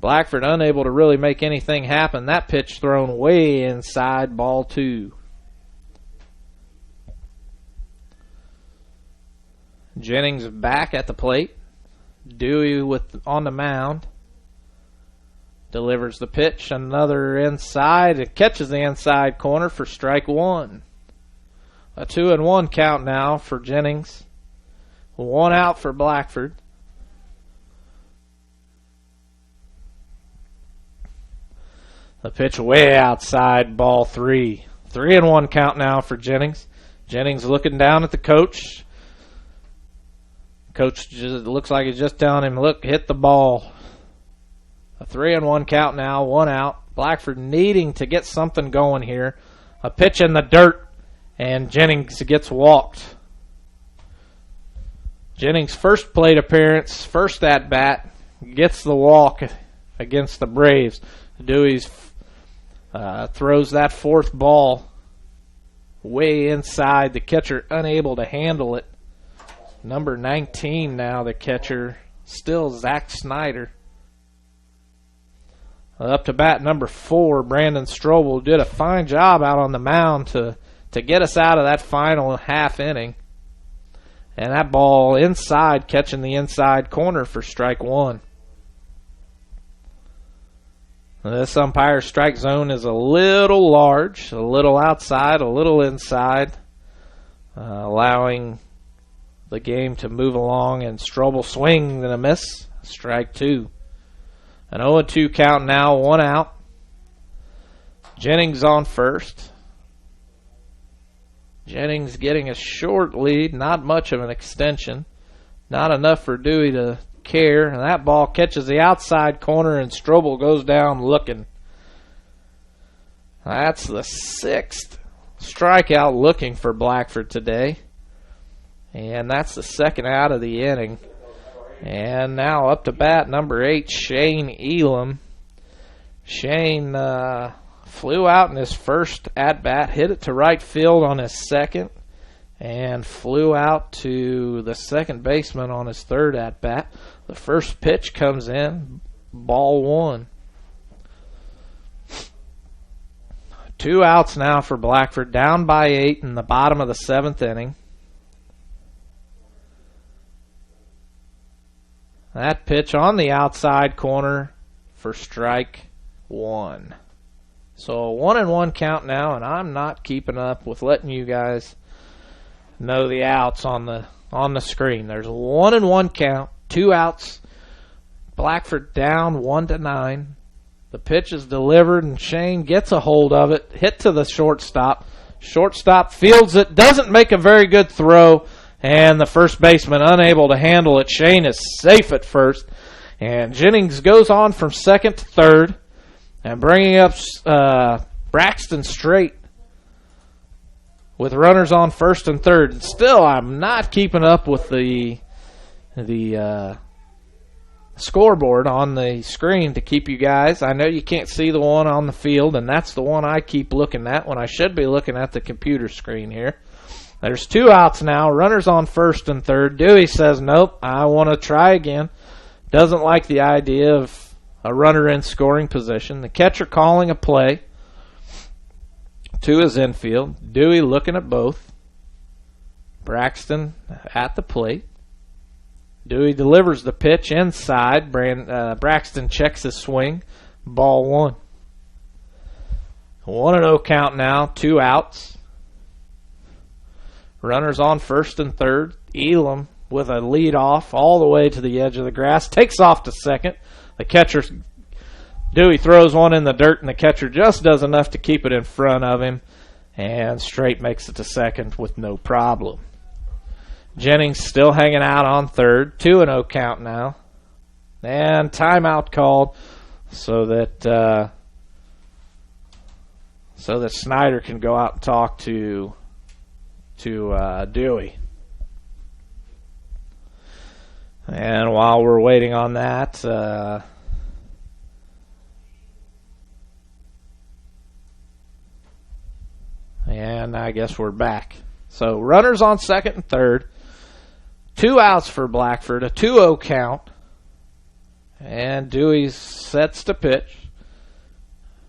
Blackford unable to really make anything happen. That pitch thrown way inside, ball 2. Jennings back at the plate. Dewey on the mound. Delivers the pitch. Another inside. It catches the inside corner for strike 1. A 2-1 count now for Jennings. 1 out for Blackford. The pitch way outside, ball 3. 3-1 count now for Jennings. Jennings looking down at the coach. Coach just looks like he's just telling him, look, hit the ball. A 3-1 count now, 1 out. Blackford needing to get something going here. A pitch in the dirt, and Jennings gets walked. Jennings' first plate appearance, first at bat, gets the walk against the Braves. Dewey's throws that 4th ball way inside. The catcher unable to handle it. Number 19 now, the catcher, still Zach Snyder. Up to bat, number 4, Brandon Strobel did a fine job out on the mound to get us out of that final half inning. And that ball inside, catching the inside corner for strike 1. This umpire's strike zone is a little large, a little outside, a little inside, allowing the game to move along, and Strobel swing and a miss, strike 2. An 0-2 count now, 1 out. Jennings on first. Jennings getting a short lead, not much of an extension, not enough for Dewey to care, and that ball catches the outside corner, and Strobel goes down looking. That's the 6th strikeout looking for Blackford today, and that's the 2nd out of the inning. And now up to bat, number 8, Shane Elam. Shane flew out in his first at bat, hit it to right field on his second, and flew out to the second baseman on his third at-bat. The first pitch comes in, ball one. 2 outs now for Blackford, down by 8 in the bottom of the 7th inning. That pitch on the outside corner for strike 1. So a 1-1 count now, and I'm not keeping up with letting you guys know the outs on the screen. There's a 1-1 count, 2 outs. Blackford down 1-9. The pitch is delivered, and Shane gets a hold of it, hit to the shortstop. Shortstop fields it, doesn't make a very good throw, and the first baseman unable to handle it. Shane is safe at first, and Jennings goes on from second to third, and bringing up Braxton Straight with runners on first and third. And still, I'm not keeping up with the scoreboard on the screen to keep you guys. I know you can't see the one on the field, and that's the one I keep looking at when I should be looking at the computer screen here. There's 2 outs now, runners on first and third. Dewey says, nope, I want to try again. Doesn't like the idea of a runner in scoring position. The catcher calling a play to his infield. Dewey looking at both. Braxton at the plate. Dewey delivers the pitch inside. Braxton checks his swing. Ball 1. 1-0 count now. 2 outs. Runners on first and third. Elam with a lead off all the way to the edge of the grass. Takes off to second. The catcher, Dewey throws one in the dirt, and the catcher just does enough to keep it in front of him. And Straight makes it to second with no problem. Jennings still hanging out on third. 2-0 count now. And timeout called so that Snyder can go out and talk to Dewey. And while we're waiting on that, and I guess we're back. So runners on second and third. 2 outs for Blackford, a 2-0 count. And Dewey sets to pitch.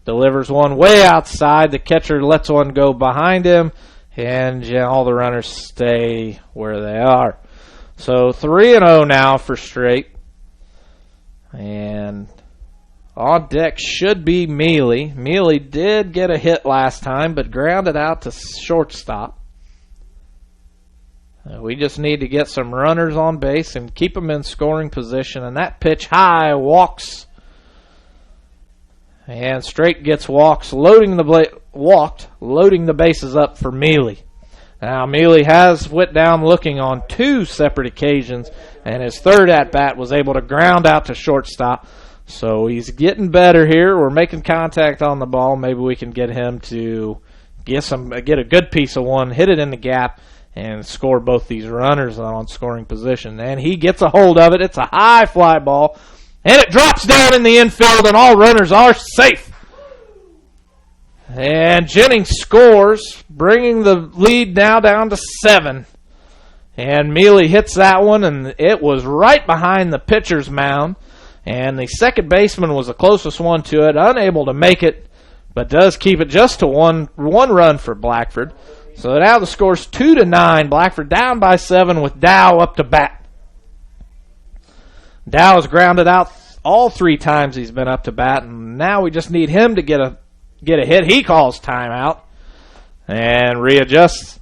Delivers one way outside. The catcher lets one go behind him. And all the runners stay where they are. So 3-0 now for Straight. And on deck should be Mealy. Mealy did get a hit last time, but grounded out to shortstop. We just need to get some runners on base and keep them in scoring position. And that pitch high walks. And Straight gets walks, loading the bases up for Mealy. Now Mealy has went down looking on 2 separate occasions, and his third at-bat was able to ground out to shortstop. So he's getting better here. We're making contact on the ball. Maybe we can get him to get a good piece of one, hit it in the gap, and score both these runners on scoring position. And he gets a hold of it. It's a high fly ball, and it drops down in the infield, and all runners are safe. And Jennings scores, bringing the lead now down to 7. And Mealy hits that one, and it was right behind the pitcher's mound. And the second baseman was the closest one to it, unable to make it, but does keep it just to one run for Blackford. So now the score's 2-9. Blackford down by 7 with Dow up to bat. Dow has grounded out all 3 times he's been up to bat, and now we just need him to get a hit. He calls timeout and readjusts.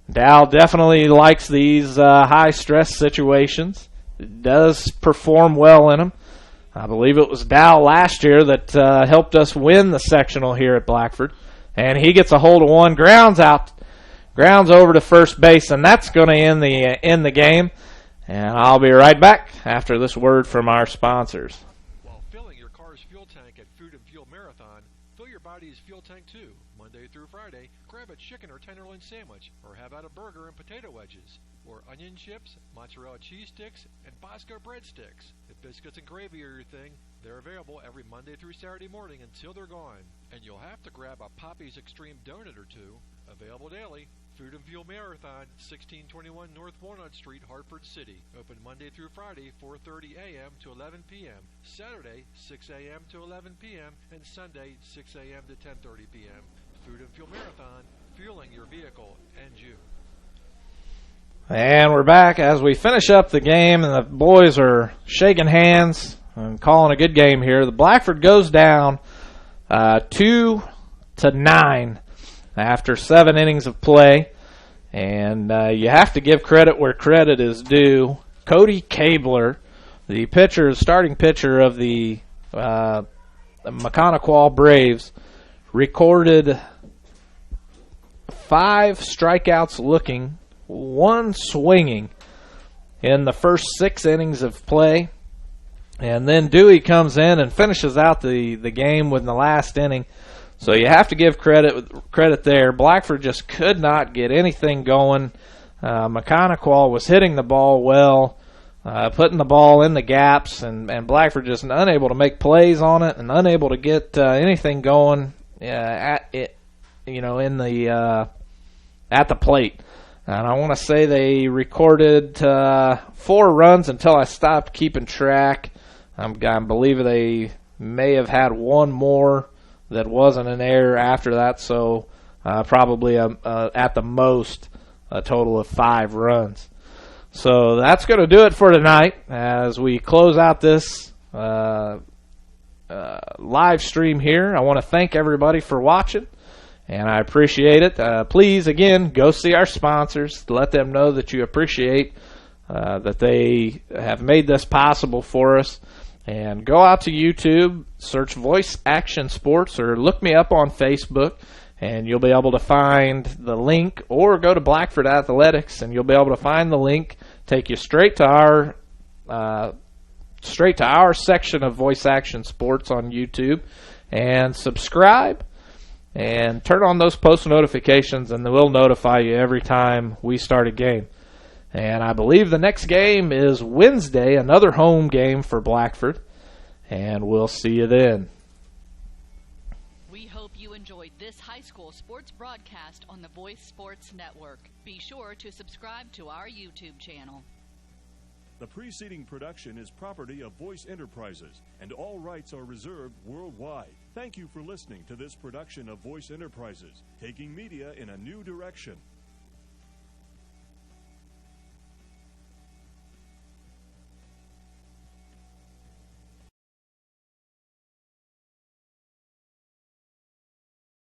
Dow definitely likes these high-stress situations. Does perform well in them. I believe it was Dow last year that helped us win the sectional here at Blackford. And he gets a hold of one, grounds over to first base, and that's going to end the game. And I'll be right back after this word from our sponsors. While filling your car's fuel tank at Food and Fuel Marathon, fill your body's fuel tank too. Monday through Friday, grab a chicken or tenderloin sandwich, or have out a burger and potato wedges, or onion chips, mozzarella cheese sticks, and Bosco breadsticks. If biscuits and gravy are your thing, they're available every Monday through Saturday morning until they're gone. And you'll have to grab a Poppy's Extreme donut or two, available daily. Food and Fuel Marathon, 1621 North Walnut Street, Hartford City. Open Monday through Friday, 4:30 a.m. to 11 p.m. Saturday, 6 a.m. to 11 p.m. and Sunday, 6 a.m. to 10:30 p.m. Food and Fuel Marathon, fueling your vehicle and you. And we're back as we finish up the game, and the boys are shaking hands and calling a good game here. The Blackford goes down 2-9 after 7 innings of play, and you have to give credit where credit is due. Cody Cabler, the pitcher, starting pitcher of the Maconoquah Braves, recorded 5 strikeouts looking, 1 swinging in the first 6 innings of play. And then Dewey comes in and finishes out the game with the last inning. So you have to give credit there. Blackford just could not get anything going. Maconoquah was hitting the ball well, putting the ball in the gaps, and Blackford just unable to make plays on it and unable to get anything going at the plate. And I want to say they recorded 4 runs until I stopped keeping track. I believe they may have had 1 more that wasn't an error after that, so probably at the most a total of 5 runs. So that's going to do it for tonight as we close out this live stream here. I want to thank everybody for watching, and I appreciate it. Please, again, go see our sponsors. Let them know that you appreciate that they have made this possible for us. And go out to YouTube, search Voice Action Sports, or look me up on Facebook, and you'll be able to find the link, or go to Blackford Athletics, and you'll be able to find the link, take you straight to our section of Voice Action Sports on YouTube, and subscribe, and turn on those post notifications, and we'll notify you every time we start a game. And I believe the next game is Wednesday, another home game for Blackford. And we'll see you then. We hope you enjoyed this high school sports broadcast on the Voice Sports Network. Be sure to subscribe to our YouTube channel. The preceding production is property of Voice Enterprises, and all rights are reserved worldwide. Thank you for listening to this production of Voice Enterprises, taking media in a new direction.